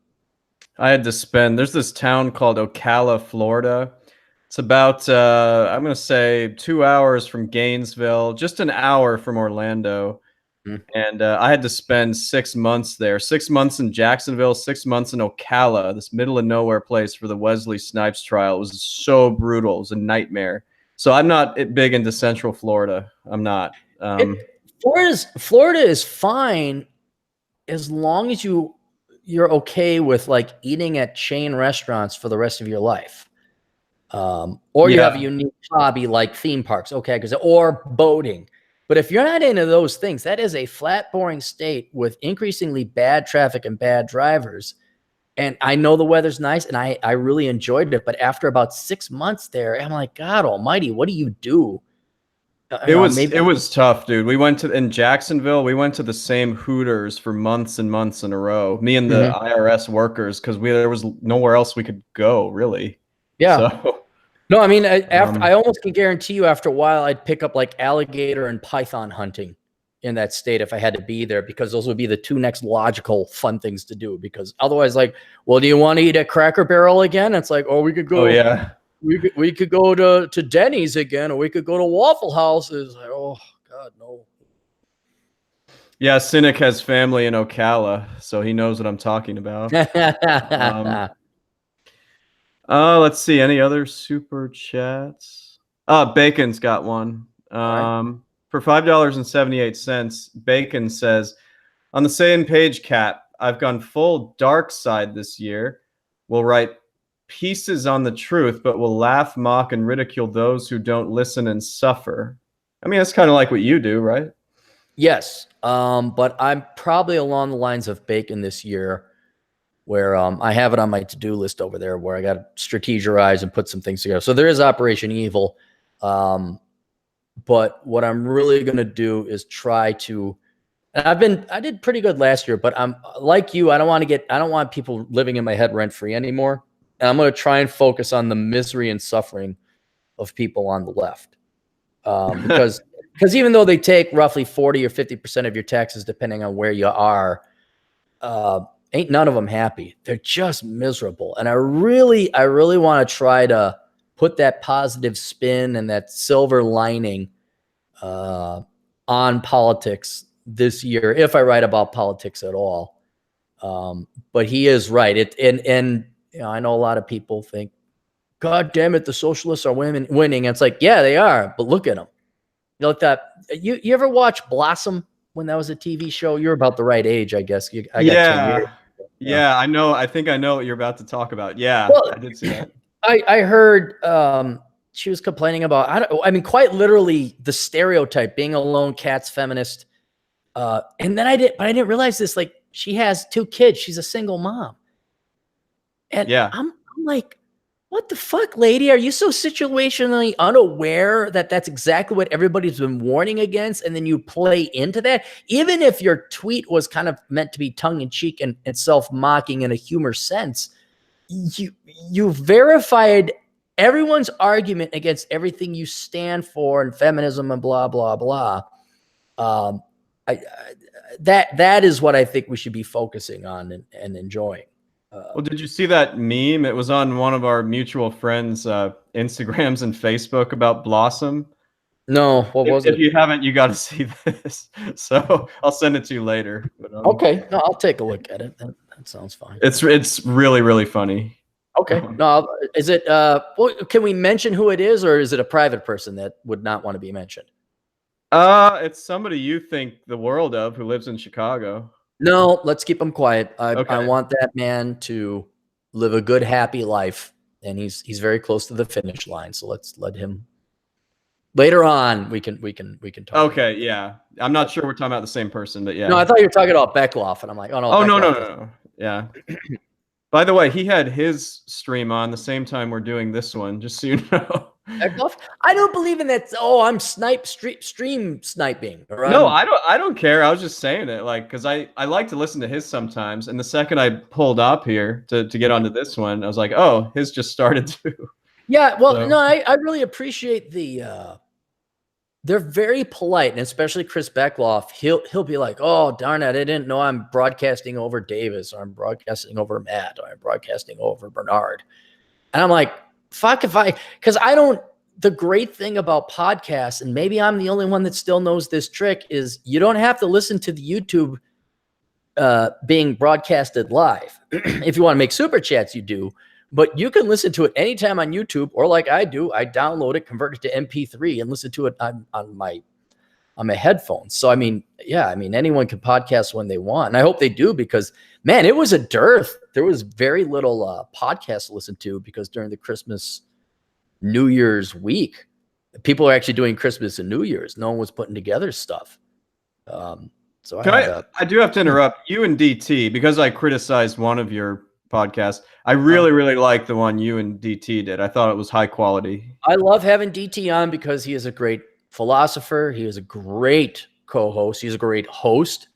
I had to spend. There's this town called Ocala, Florida. It's about I'm going to say 2 hours from Gainesville, just an hour from Orlando. And I had to spend 6 months there, 6 months in Jacksonville, 6 months in Ocala, this middle of nowhere place for the Wesley Snipes trial. It was so brutal. It was a nightmare. So I'm not big into Central Florida. I'm not. Florida is fine as long as you're okay with like eating at chain restaurants for the rest of your life. Or you have a unique hobby like theme parks, okay, or boating. But if you're not into those things, that is a flat, boring state with increasingly bad traffic and bad drivers. And I know the weather's nice, and I really enjoyed it. But after about 6 months there, I'm like, God almighty, what do you do? It was tough, dude. We went in Jacksonville. We went to the same Hooters for months and months in a row. Me and the IRS workers, because there was nowhere else we could go, really. Yeah. So, no, I mean, I almost can guarantee you after a while I'd pick up like alligator and python hunting in that state if I had to be there, because those would be the 2 next logical fun things to do. Because otherwise, like, well, do you want to eat at Cracker Barrel again? It's like, oh, we could go. Oh, yeah. we could go to Denny's again, or we could go to Waffle House. Is like, oh God, no. Yeah, Cynic has family in Ocala, so he knows what I'm talking about. Let's see. Any other super chats? Bacon's got one. Right. For $5.78, Bacon says, on the same page, Cap, I've gone full dark side this year. We'll write pieces on the truth, but will laugh, mock, and ridicule those who don't listen and suffer. I mean, that's kind of like what you do, right? Yes. But I'm probably along the lines of Bacon this year, where I have it on my to-do list over there where I got to strategize and put some things together. So there is Operation Evil. But what I'm really going to do is try to, and I did pretty good last year, but I'm like you. I don't want people living in my head rent free anymore. And I'm going to try and focus on the misery and suffering of people on the left. Because even though they take roughly 40 or 50% of your taxes, depending on where you are, ain't none of them happy. They're just miserable. And I really want to try to put that positive spin and that silver lining on politics this year, if I write about politics at all. But he is right. And you know, I know a lot of people think, God damn it, the socialists are winning. And it's like, yeah, they are. But look at them. You know, you ever watch Blossom when that was a TV show? You're about the right age, I guess. I got 10 years. Yeah, I know. I think I know what you're about to talk about. Yeah, Well, I did see that. I heard she was complaining about, I mean, quite literally the stereotype, being a lone cat's feminist. And then I didn't realize this. Like, she has 2 kids. She's a single mom. And Yeah. I'm like, what the fuck, lady? Are you so situationally unaware that that's exactly what everybody's been warning against? And then you play into that? Even if your tweet was kind of meant to be tongue-in-cheek and self-mocking in a humor sense, you verified everyone's argument against everything you stand for and feminism and blah, blah, blah. That is what I think we should be focusing on and enjoying. Well, did you see that meme? It was on one of our mutual friends' Instagrams and Facebook about Blossom. No, what was it? If you haven't, you got to see this. So I'll send it to you later. But, okay, no, I'll take a look at it. That sounds fine. It's really, really funny. Okay, no, is it? Well, can we mention who it is, or is it a private person that would not want to be mentioned? It's somebody you think the world of who lives in Chicago. No, let's keep him quiet. Okay. I want that man to live a good, happy life, and he's very close to the finish line. So let's let him. Later on, we can talk. Okay, yeah. I'm not sure we're talking about the same person, but yeah. No, I thought you were talking about Beckloff, and I'm like, oh no. Oh no. Yeah. By the way, he had his stream on the same time we're doing this one, just so you know. Beckloff? I don't believe in that. Oh, I'm stream sniping. No, I don't care. I was just saying it, like, because I like to listen to his sometimes. And the second I pulled up here to get onto this one, I was like, oh, his just started too. Yeah, well, so. No, I really appreciate the. They're very polite, and especially Chris Beckloff. He'll be like, "Oh, darn it, I didn't know I'm broadcasting over Davis, or I'm broadcasting over Matt, or I'm broadcasting over Bernard," and I'm like, fuck because I don't, the great thing about podcasts, and maybe I'm the only one that still knows this trick, is you don't have to listen to the YouTube being broadcasted live. If you want to make super chats, you do, but you can listen to it anytime on YouTube, or like I do, I download it, convert it to MP3 and listen to it on my headphones. So, I mean, yeah, I mean, anyone can podcast when they want. And I hope they do, because man, it was a dearth. There was very little podcasts to listen to, because during the Christmas, New Year's week, people are actually doing Christmas and New Year's. No one was putting together stuff. So I do have to interrupt you and DT, because I criticized one of your podcasts. I really like the one you and DT did. I thought it was high quality. I love having DT on because he is a great philosopher. He is a great co-host. He's a great host.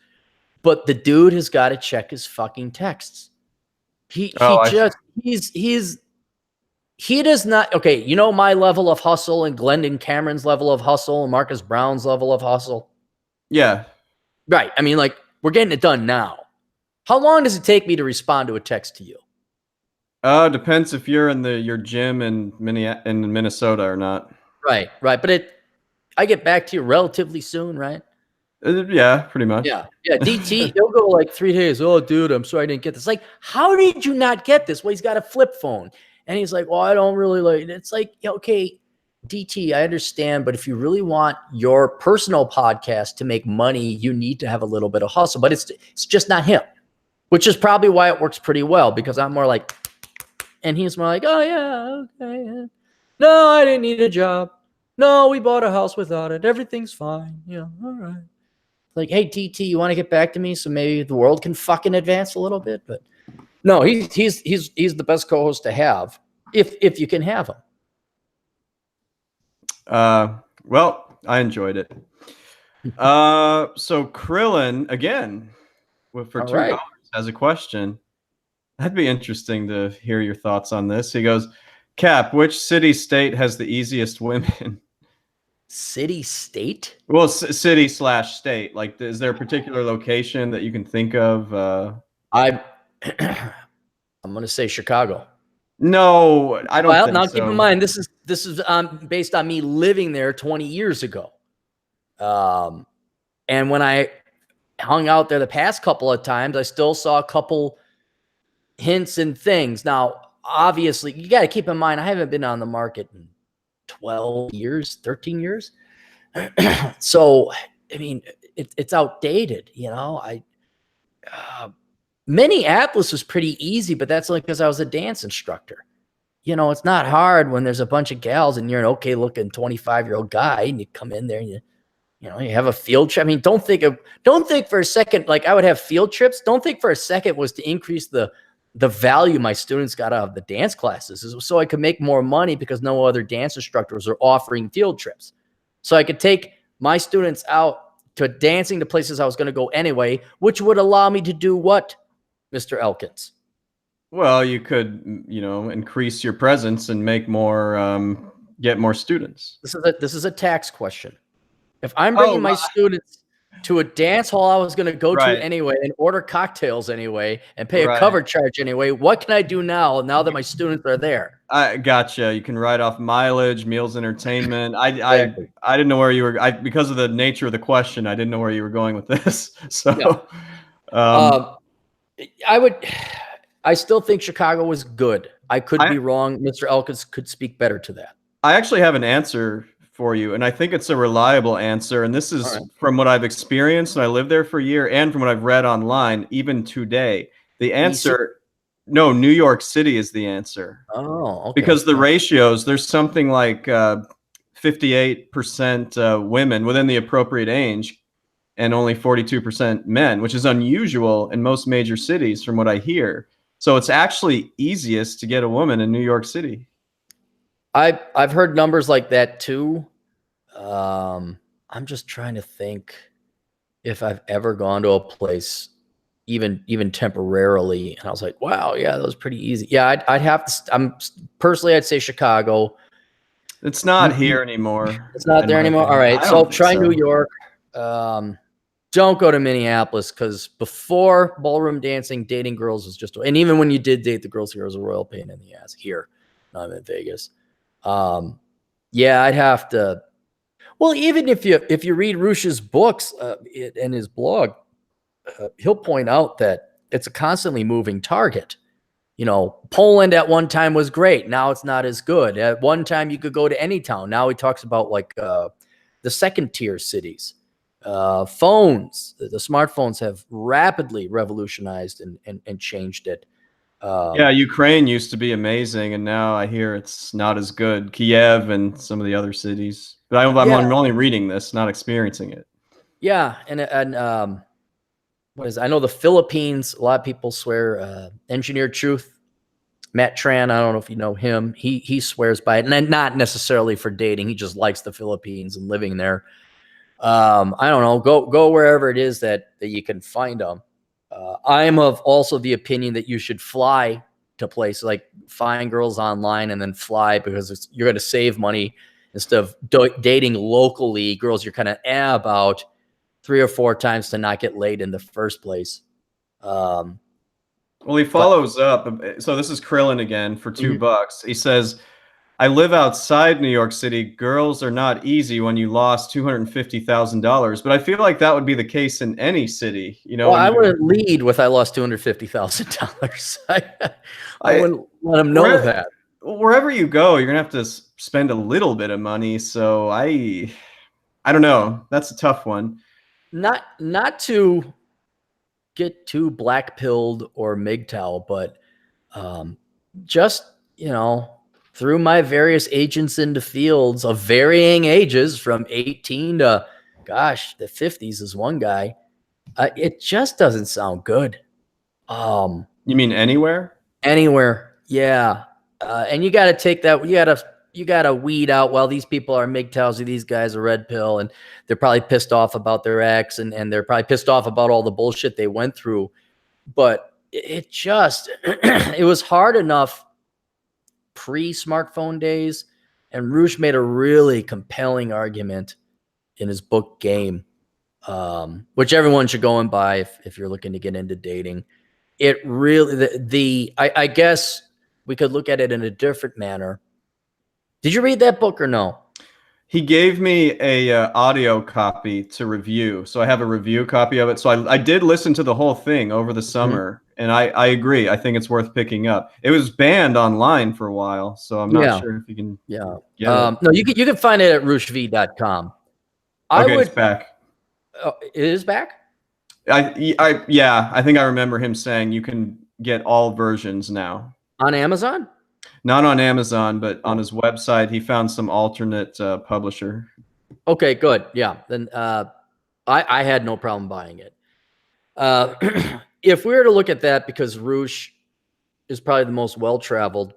But the dude has got to check his fucking texts. He does not. Okay, you know my level of hustle, and Glendon Cameron's level of hustle, and Marcus Brown's level of hustle. Yeah. Right. I mean, like, we're getting it done now. How long does it take me to respond to a text to you? Depends if you're in your gym in Minnesota or not. Right, right. But I get back to you relatively soon, right? Yeah, pretty much. Yeah, yeah. DT, he'll go like 3 days. Oh, dude, I'm sorry I didn't get this. Like, how did you not get this? Well, he's got a flip phone, and he's like, well, I don't really like it. It's like, yeah, okay, DT, I understand, but if you really want your personal podcast to make money, you need to have a little bit of hustle. But it's just not him, which is probably why it works pretty well because I'm more like, and he's more like, oh yeah, okay, yeah. No, I didn't need a job. No, we bought a house without it. Everything's fine. Yeah, all right. Like, hey, TT, you want to get back to me so maybe the world can fucking advance a little bit? But no, he's the best co-host to have if you can have him. Well, I enjoyed it. So Krillin again for $2 has a question. That'd be interesting to hear your thoughts on this. He goes, Cap, which city state has the easiest women? City state? Well, city/state. Like, is there a particular location that you can think of? I'm going to say Chicago. No, I don't think now so. Keep in mind, this is based on me living there 20 years ago. And when I hung out there the past couple of times, I still saw a couple hints and things. Now, obviously, you got to keep in mind, I haven't been on the market in 12 years, 13 years. So, I mean, it's outdated, you know. Minneapolis was pretty easy, but that's only because I was a dance instructor. You know, it's not hard when there's a bunch of gals and you're an okay looking 25-year-old guy and you come in there and you have a field trip. I mean, don't think for a second, like I would have field trips. Don't think for a second was to increase the value my students got out of the dance classes, so I could make more money because no other dance instructors are offering field trips. So I could take my students out to dancing to places I was going to go anyway, which would allow me to do what, Mr. Elkins? Well, you could, increase your presence and make more, get more students. This is a tax question. If I'm bringing my students to a dance hall I was going to go to anyway and order cocktails anyway and pay a cover charge anyway, what can I do now that my students are there? I gotcha. You can write off mileage, meals, entertainment. I didn't know where you were. Because of the nature of the question, I didn't know where you were going with this. So, I still think Chicago was good. I could be wrong. Mr. Elkins could speak better to that. I actually have an answer for you, and I think it's a reliable answer. And this is from what I've experienced, and I lived there for a year, and from what I've read online, even today. The answer, no, New York City is the answer. Oh, okay. Because the ratios, there's something like 58% women within the appropriate age, and only 42% men, which is unusual in most major cities, from what I hear. So it's actually easiest to get a woman in New York City. I've heard numbers like that too. I'm just trying to think if I've ever gone to a place, even temporarily, and I was like, wow, yeah, that was pretty easy. Yeah, I'd have to. I'd say Chicago. It's not here anymore. It's not there anymore. All right, so try New York. Don't go to Minneapolis because before ballroom dancing, dating girls was just, and even when you did date the girls here, it was a royal pain in the ass here. I'm in Vegas. Yeah, I'd have to. Well, even if you read Rush's books and his blog, he'll point out that it's a constantly moving target. You know, Poland at one time was great. Now it's not as good. At one time you could go to any town. Now he talks about like the second tier cities. Phones, the smartphones have rapidly revolutionized and changed it. Yeah, Ukraine used to be amazing, and now I hear it's not as good. Kiev and some of the other cities. But I'm only reading this, not experiencing it. Yeah, and what is it? I know the Philippines, a lot of people swear Engineered Truth, Matt Tran, I don't know if you know him. He swears by it, and then not necessarily for dating. He just likes the Philippines and living there. I don't know. Go wherever it is that you can find them. I am of also the opinion that you should fly to places, like find girls online and then fly, because you're going to save money instead of dating locally girls you're kind of about 3 or 4 times to not get laid in the first place. Well, he But follows up. So this is Krillin again for mhm. $2. He says, I live outside New York City. Girls are not easy when you lost $250,000. But I feel like that would be the case in any city. You know, Well, when I you, wouldn't lead with I lost $250,000. I I, wouldn't let them know where, that. wherever you go, you're gonna have to spend a little bit of money. So I don't know. That's a tough one. Not to get too black pilled or MGTOW, but um, just through my various agents into fields of varying ages, from 18 to gosh, the 50s is one guy. It just doesn't sound good. You mean anywhere? Anywhere, yeah. And you got to take that. You got to weed out. Well, these people are MGTOWs, these guys are red pill, and they're probably pissed off about their ex, and they're probably pissed off about all the bullshit they went through. But it just it was hard enough pre-smartphone days, and Roosh made a really compelling argument in his book Game, which everyone should go and buy if you're looking to get into dating. It really I guess we could look at it in a different manner. Did you read that book or no? He gave me a audio copy to review, so I have a review copy of it. So I did listen to the whole thing over the Mhm. summer, and I agree. I think it's worth picking up. It was banned online for a while, so I'm not Yeah, sure if you can yeah. get it. No, you can find it at rushv.com. I Okay, it's would. back. It is back Yeah, I think I remember him saying you can get all versions now. on Amazon. Not on Amazon, but on Oh, his website, he found some alternate publisher. okay, good. Yeah, then I had no problem buying it. Uh, if we were to look at that, because Roosh is probably the most well-traveled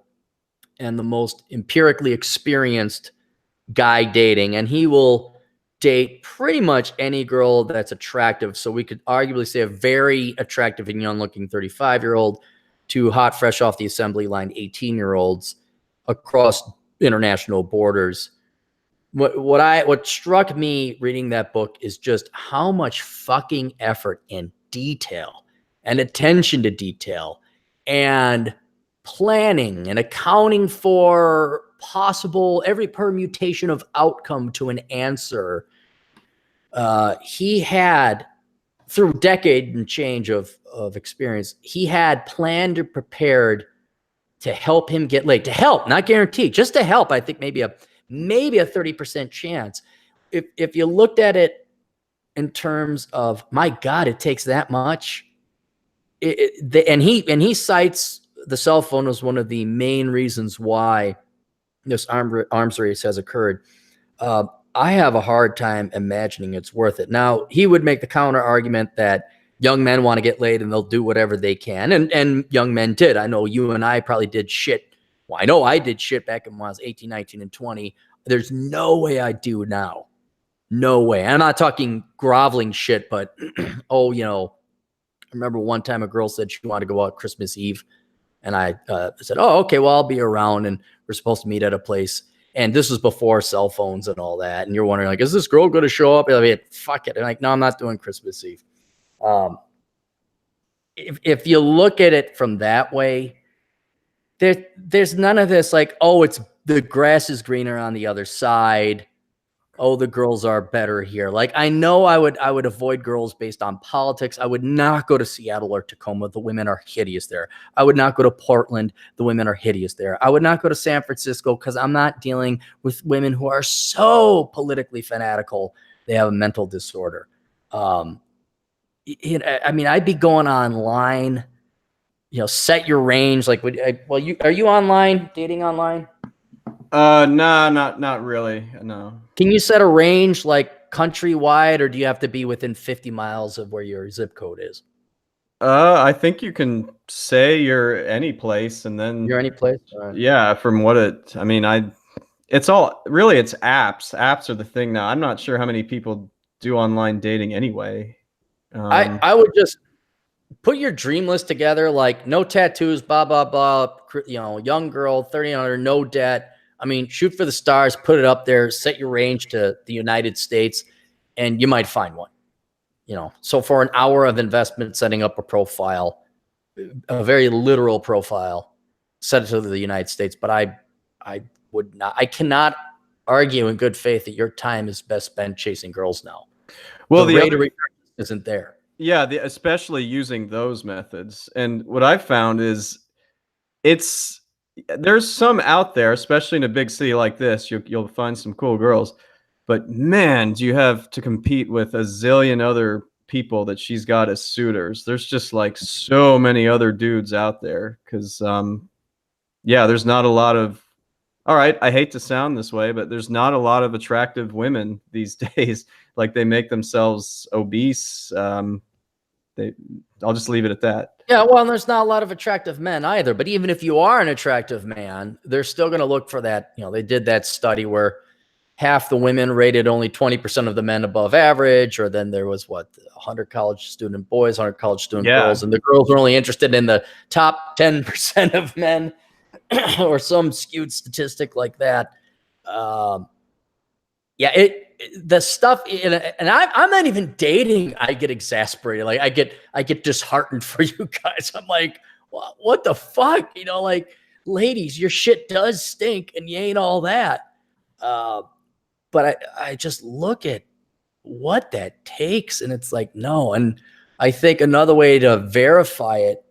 and the most empirically experienced guy dating, and he will date pretty much any girl that's attractive. So we could arguably say a very attractive and young-looking 35-year-old to hot, fresh off the assembly line 18-year-olds across international borders. What struck me reading that book is just how much fucking effort and detail and attention to detail and planning and accounting for possible every permutation of outcome to an answer he had through decade and change of experience. He had planned or prepared to help him get laid, to help, not guarantee, just to help. I think maybe a 30% chance. If you looked at it in terms of, my God, it takes that much. And he cites the cell phone as one of the main reasons why this arms race has occurred. Uh, I have a hard time imagining it's worth it. Now, he would make the counter argument that young men want to get laid and they'll do whatever they can. And young men did. I know you and I probably did shit. Well, I know I did shit back when I was 18, 19, and 20. There's no way I do now. No way. I'm not talking groveling shit, but I remember one time a girl said she wanted to go out Christmas Eve. And I said, oh, okay, well, I'll be around. And we're supposed to meet at a place. And this was before cell phones and all that. And you're wondering, like, is this girl going to show up? I mean, fuck it. And like, no, I'm not doing Christmas Eve. If you look at it from that way, there's none of this like, oh, it's the grass is greener on the other side. Oh, the girls are better here. Like, I know I would avoid girls based on politics. I would not go to Seattle or Tacoma. The women are hideous there. I would not go to Portland. The women are hideous there. I would not go to San Francisco because I'm not dealing with women who are so politically fanatical. They have a mental disorder. I mean, I'd be going online, set your range. Like, are you online, dating online? Nah, not really. No. Can you set a range like countrywide, or do you have to be within 50 miles of where your zip code is? I think you can say you're any place, and You're then any place? yeah, from what I mean, it's all really it's apps. Apps are the thing now. I'm not sure how many people do online dating anyway. I would just put your dream list together, like no tattoos, blah, blah, blah, young girl, 30 under, no debt. I mean, shoot for the stars, put it up there, set your range to the United States, and you might find one. So for an hour of investment setting up a profile, a very literal profile, sent it to the United States. But I would not, I cannot argue in good faith that your time is best spent chasing girls now. Well, the rate of return isn't there. Yeah, especially using those methods. And what I've found is there's some out there, especially in a big city like this, you'll find some cool girls. But man, do you have to compete with a zillion other people that she's got as suitors. There's just like so many other dudes out there because, yeah, there's not a lot of, all right, I hate to sound this way, but there's not a lot of attractive women these days. Like they make themselves obese. I'll just leave it at that. Yeah, well, there's not a lot of attractive men either. But even if you are an attractive man, they're still going to look for that. You know, they did that study where half the women rated only 20% of the men above average, or then there was 100 college student boys, 100 college student girls, and the girls were only interested in the top 10% of men, or some skewed statistic like that. Yeah, the stuff, and I'm not even dating. I get exasperated. Like I get disheartened for you guys. I'm like, what the fuck? You know, like, ladies, your shit does stink, and you ain't all that. But I just look at what that takes, and it's like, no. And I think another way to verify it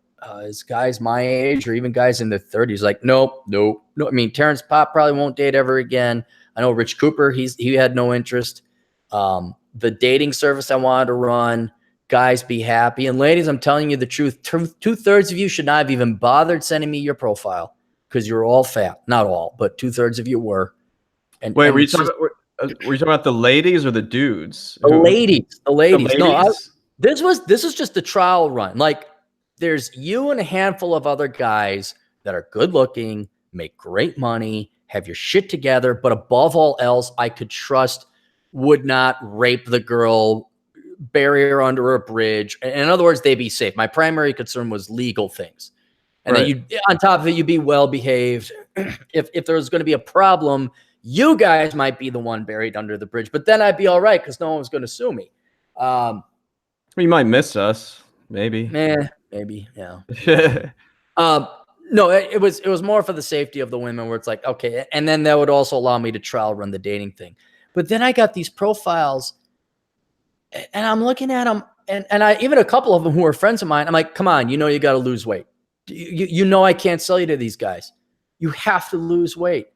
is guys my age, or even guys in their 30s, like, nope. I mean, Terrence Pop probably won't date ever again. I know Rich Cooper, he had no interest. The dating service I wanted to run, guys, be happy. And ladies, I'm telling you the truth. 2/3 of you should not have even bothered sending me your profile because you're all fat. Not all, but 2/3 of you were. And wait, were you talking about the ladies or the dudes? The ladies. No, this is just a trial run. Like, there's you and a handful of other guys that are good looking, make great money, have your shit together, but above all else, I could trust would not rape the girl, bury her under a bridge. In other words, they'd be safe. My primary concern was legal things. And then on top of it, you'd be well behaved. If there was going to be a problem, you guys might be the one buried under the bridge, but then I'd be all right because no one was going to sue me. You might miss us, maybe. Maybe, yeah. No, it was more for the safety of the women, where it's like, okay, and then that would also allow me to trial run the dating thing. But then I got these profiles, and I'm looking at them, and I even a couple of them who are friends of mine. I'm like, come on, you know, you got to lose weight. You know, I can't sell you to these guys. You have to lose weight.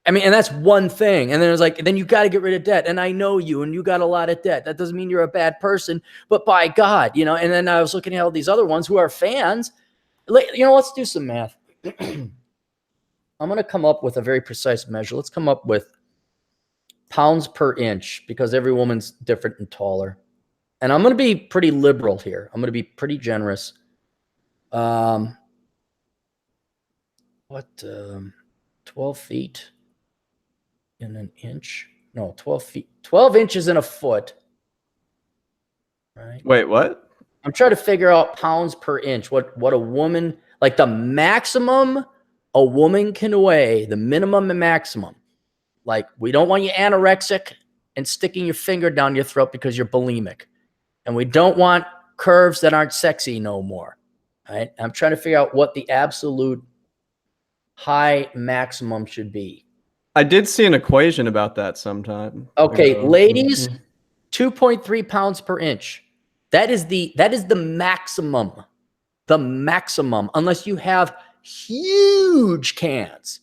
I mean, and that's one thing. And then it's like, then you got to get rid of debt. And I know you, and you got a lot of debt. That doesn't mean you're a bad person, but by God, you know. And then I was looking at all these other ones who are fans. You know, let's do some math. I'm going to come up with a very precise measure. Let's come up with pounds per inch, because every woman's different and taller. And I'm going to be pretty liberal here. I'm going to be pretty generous. 12 feet in an inch? No, 12 feet. 12 inches in a foot. Right? Wait, what? I'm trying to figure out pounds per inch. What a woman, like the maximum a woman can weigh, the minimum and maximum. Like, we don't want you anorexic and sticking your finger down your throat because you're bulimic. And we don't want curves that aren't sexy no more. Right? I'm trying to figure out what the absolute high maximum should be. I did see an equation about that sometime. Okay, ladies, 2.3 pounds per inch. That is the maximum. The maximum, unless you have huge cans.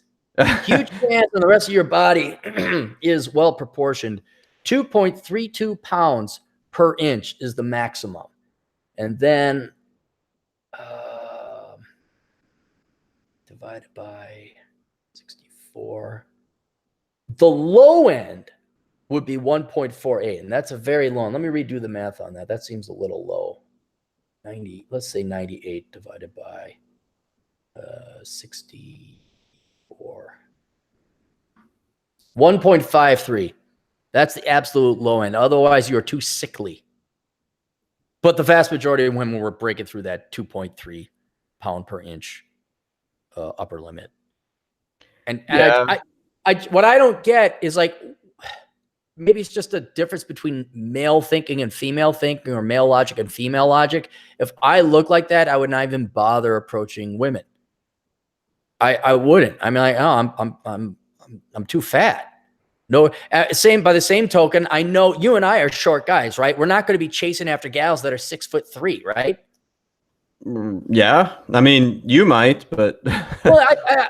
Huge cans, and the rest of your body is well proportioned. 2.32 pounds per inch is the maximum. And then divided by 64. The low end would be 1.48, and that's a very low. Let me redo the math on that. That seems a little low. 90, let's say 98 divided by 64. 1.53. That's the absolute low end. Otherwise, you're too sickly. But the vast majority of women were breaking through that 2.3 pound per inch upper limit. And what I don't get is, like, maybe it's just a difference between male thinking and female thinking, or male logic and female logic. If I look like that, I would not even bother approaching women. I wouldn't. I mean, like, oh, I'm too fat. No, by the same token, I know you and I are short guys, right? We're not going to be chasing after gals that are 6'3", right? Yeah, I mean, you might, but well,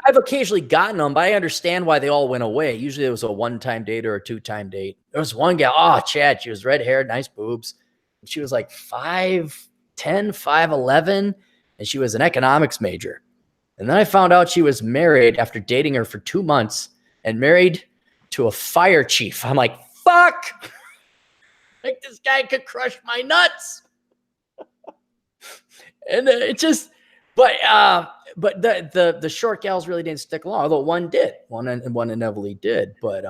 I've occasionally gotten them, but I understand why they all went away. Usually it was a one-time date or a two-time date. There was one gal, oh, Chad, she was red-haired, nice boobs. She was like 5'10", 5'11", and she was an economics major. And then I found out she was married after dating her for 2 months and married to a fire chief. I'm like, fuck! Like, this guy could crush my nuts. And it just, but the short gals really didn't stick along. Although one did, one inevitably did. But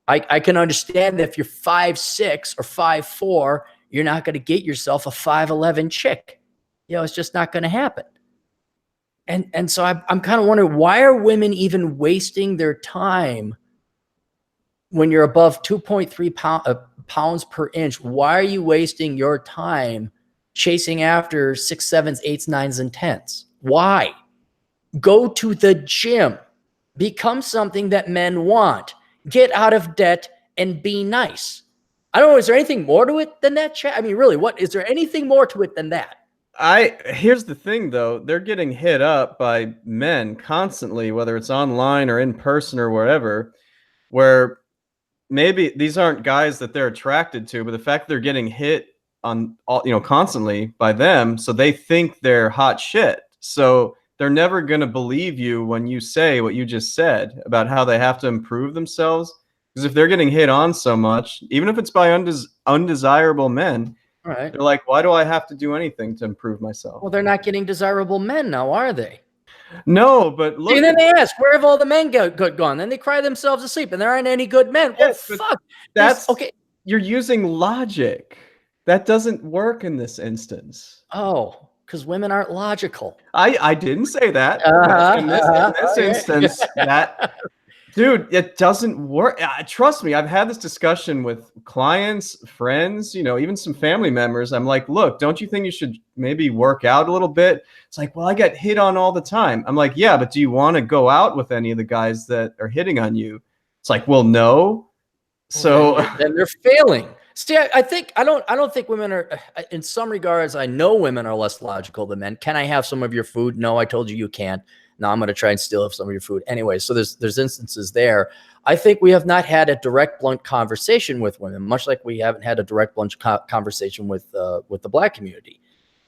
I can understand that if you're 5'6" or 5'4", you're not going to get yourself a 5'11" chick. You know, it's just not going to happen. And so I'm kind of wondering, why are women even wasting their time when you're above 2.3 pounds per inch? Why are you wasting your time chasing after 6, 7s, 8s, 9s, and 10s? Why? Go to the gym. Become something that men want. Get out of debt and be nice. I don't know. Is there anything more to it than that, Chad? I mean, really, what is there anything more to it than that? Here's the thing, though. They're getting hit up by men constantly, whether it's online or in person or wherever, where maybe these aren't guys that they're attracted to, but the fact that they're getting hit on all, constantly by them, so they think they're hot shit. So they're never going to believe you when you say what you just said about how they have to improve themselves. Because if they're getting hit on so much, even if it's by undesirable men, right, they're like, why do I have to do anything to improve myself? Well, they're not getting desirable men now, are they? No, but look. And then they ask, where have all the men gone? Then they cry themselves asleep, and there aren't any good men. Yes, well, fuck. That's okay. You're using logic. That doesn't work in this instance. Oh, because women aren't logical. I didn't say that. In this instance, that dude, it doesn't work. Trust me, I've had this discussion with clients, friends, even some family members. I'm like, look, don't you think you should maybe work out a little bit? It's like, well, I get hit on all the time. I'm like, yeah, but do you want to go out with any of the guys that are hitting on you? It's like, well, no. So then they're failing. See, I don't think women are, in some regards, I know women are less logical than men. Can I have some of your food? No, I told you can't. Now I'm going to try and steal some of your food. Anyway, so there's instances there. I think we have not had a direct, blunt conversation with women, much like we haven't had a direct, blunt conversation with the Black community.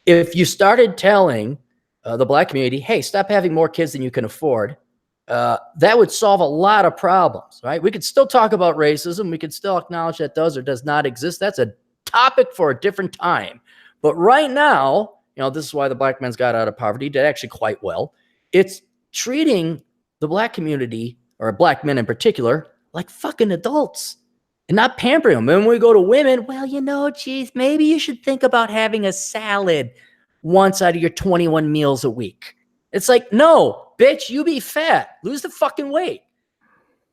If you started telling the Black community, hey, stop having more kids than you can afford, that would solve a lot of problems, right? We could still talk about racism. We could still acknowledge that does or does not exist. That's a topic for a different time. But right now, this is why the Black men's got out of poverty, did actually quite well. It's treating the Black community, or Black men in particular, like fucking adults and not pampering them. And when we go to women, well, geez, maybe you should think about having a salad once out of your 21 meals a week. It's like, no, bitch, you be fat. Lose the fucking weight.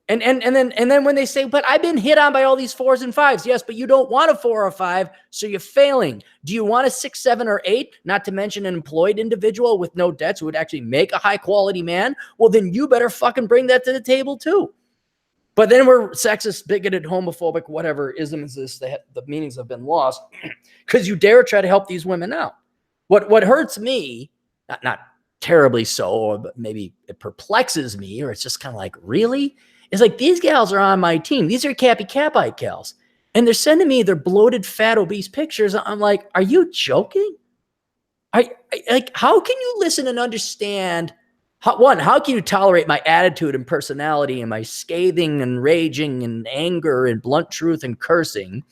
And then when they say, but I've been hit on by all these 4s and 5s. Yes, but you don't want a 4 or 5, so you're failing. Do you want a 6, 7, or 8? Not to mention an employed individual with no debts who would actually make a high quality man? Well, then you better fucking bring that to the table too. But then we're sexist, bigoted, homophobic, whatever isms this, the meanings have been lost because you dare try to help these women out. What hurts me, not terribly so, or maybe it perplexes me, or it's just kind of like, really? It's like, these gals are on my team. These are Cappy gals. And they're sending me their bloated, fat, obese pictures. I'm like, are you joking? Like, how can you listen and understand? How can you tolerate my attitude and personality and my scathing and raging and anger and blunt truth and cursing?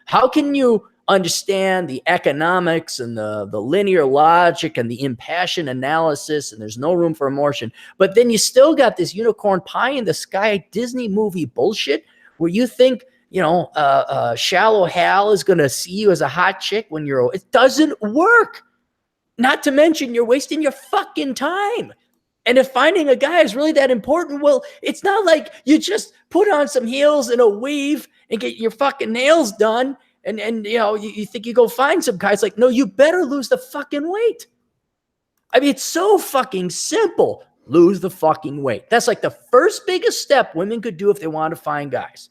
How can you understand the economics and the linear logic and the impassioned analysis, and there's no room for emotion, but then you still got this unicorn pie in the sky Disney movie bullshit where you think, Shallow Hal is going to see you as a hot chick when it doesn't work. Not to mention you're wasting your fucking time. And if finding a guy is really that important, well, it's not like you just put on some heels and a weave and get your fucking nails done. And you know, you think you go find some guys like, no, you better lose the fucking weight. I mean, it's so fucking simple. Lose the fucking weight. That's like the first biggest step women could do if they want to find guys.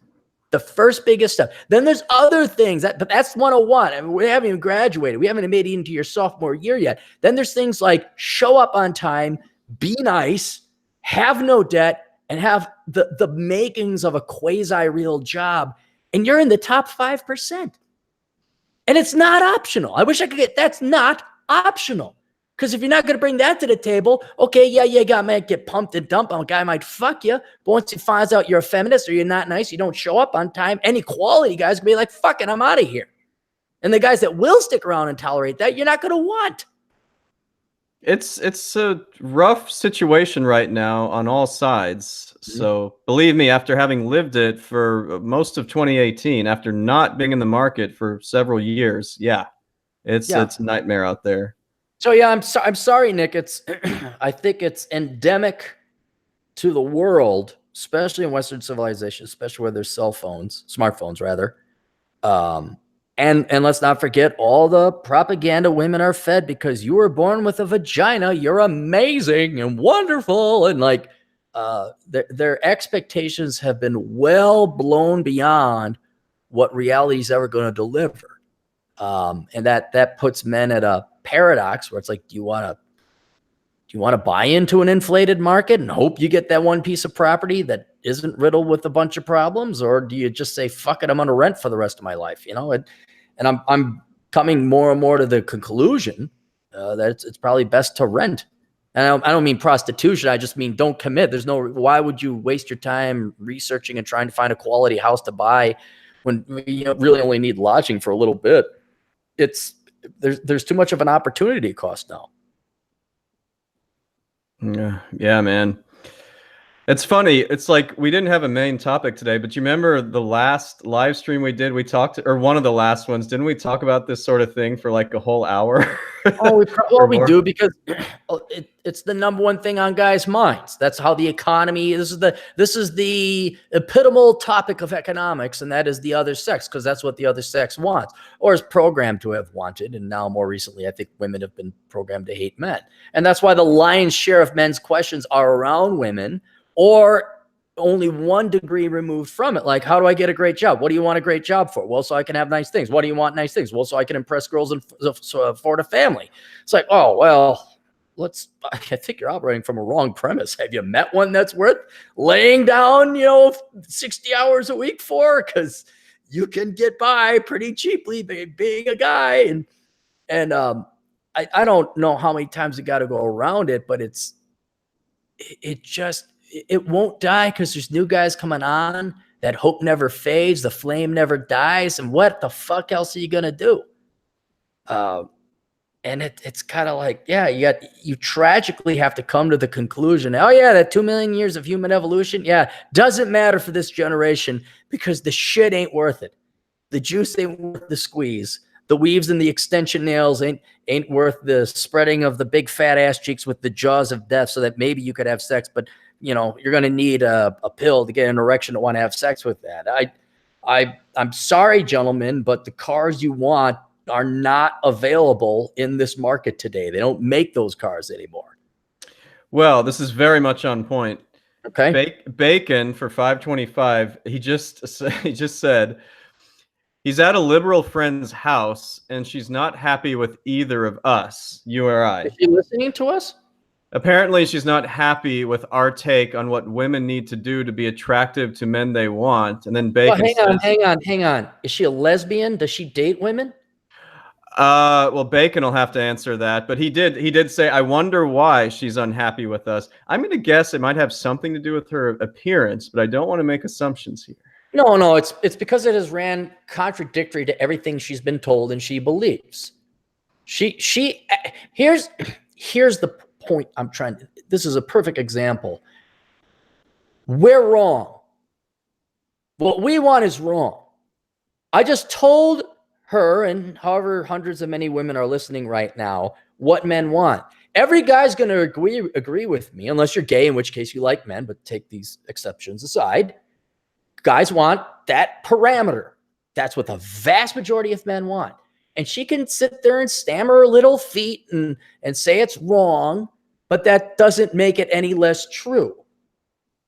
The first biggest step. Then there's other things, but that's 101. I mean, we haven't even graduated. We haven't made it into your sophomore year yet. Then there's things like show up on time, be nice, have no debt, and have the makings of a quasi-real job. And you're in the top 5%. And it's not optional. I wish I could that's not optional. Because if you're not going to bring that to the table, okay, yeah, you might get pumped and dumped. A guy might fuck you. But once he finds out you're a feminist or you're not nice, you don't show up on time, any quality guys can be like, fuck it, I'm out of here. And the guys that will stick around and tolerate that, you're not going to want. It's a rough situation right now on all sides. So believe me, after having lived it for most of 2018, after not being in the market for several years, it's a nightmare out there. So yeah, I'm sorry, Nick. It's I think it's endemic to the world, especially in Western civilization, especially where there's smartphones rather. And let's not forget all the propaganda women are fed because you were born with a vagina, you're amazing and wonderful, and like their expectations have been well blown beyond what reality is ever going to deliver. And that puts men at a paradox where it's like, do you want to buy into an inflated market and hope you get that one piece of property that isn't riddled with a bunch of problems, or do you just say, fuck it, I'm going to rent for the rest of my life? You know, and I'm coming more and more to the conclusion that it's probably best to rent. And I don't mean prostitution. I just mean don't commit. Why would you waste your time researching and trying to find a quality house to buy when you really only need lodging for a little bit? There's too much of an opportunity cost now. Yeah, man. It's funny. It's like we didn't have a main topic today, but you remember the last live stream we did? We talked, or one of the last ones, didn't we talk about this sort of thing for like a whole hour? We do because it's the number one thing on guys' minds. That's how the economy. This is the epitomal topic of economics, and that is the other sex, because that's what the other sex wants, or is programmed to have wanted. And now, more recently, I think women have been programmed to hate men, and that's why the lion's share of men's questions are around women, or only 1 degree removed from it. Like, how do I get a great job? What do you want a great job for? Well, so I can have nice things. What do you want nice things? Well, so I can impress girls and afford a family. It's like, oh, well, I think you're operating from a wrong premise. Have you met one that's worth laying down, 60 hours a week for? Because you can get by pretty cheaply being a guy. And I don't know how many times you got to go around it, but it won't die because there's new guys coming on. That hope never fades. The flame never dies. And what the fuck else are you going to do? And it's kind of like, you tragically have to come to the conclusion. Oh yeah, that 2 million years of human evolution. Yeah. Doesn't matter for this generation because the shit ain't worth it. The juice ain't worth the squeeze. The weaves and the extension nails ain't worth the spreading of the big fat ass cheeks with the jaws of death so that maybe you could have sex, but you're going to need a pill to get an erection to want to have sex with that. I'm sorry, gentlemen, but the cars you want are not available in this market today. They don't make those cars anymore. Well, this is very much on point. Okay. Bacon for 525. He just said he's at a liberal friend's house and she's not happy with either of us, you or I. Is she listening to us? Apparently, she's not happy with our take on what women need to do to be attractive to men they want. And then Bacon hang on. Is she a lesbian? Does she date women? Well, Bacon will have to answer that. But he did say, I wonder why she's unhappy with us. I'm going to guess it might have something to do with her appearance, but I don't want to make assumptions here. No, it's because it has ran contradictory to everything she's been told and she believes. Here's the point I'm trying to. This is a perfect example. We're wrong. What we want is wrong. I just told her, and however hundreds of many women are listening right now, what men want. Every guy's going to agree with me, unless you're gay, in which case you like men, but take these exceptions aside. guys want that parameter. That's what the vast majority of men want. And she can sit there and stammer her little feet and say it's wrong, but that doesn't make it any less true.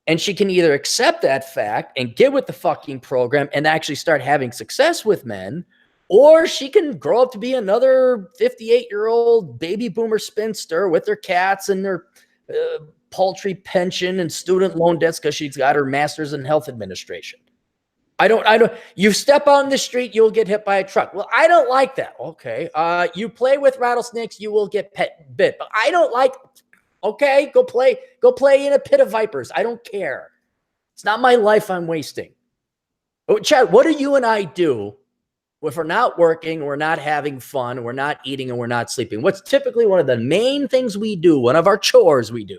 And she can either accept that fact and get with the fucking program and actually start having success with men, or she can grow up to be another 58-year-old baby boomer spinster with her cats and her paltry pension and student loan debts because she's got her master's in health administration. I don't, you step on the street, you'll get hit by a truck. Well, I don't like that. Okay. You play with rattlesnakes, you will get bit, but I don't like, okay, go play in a pit of vipers. I don't care. It's not my life I'm wasting. But Chad, what do you and I do if we're not working, we're not having fun, we're not eating, and we're not sleeping? What's typically one of the main things we do, one of our chores we do?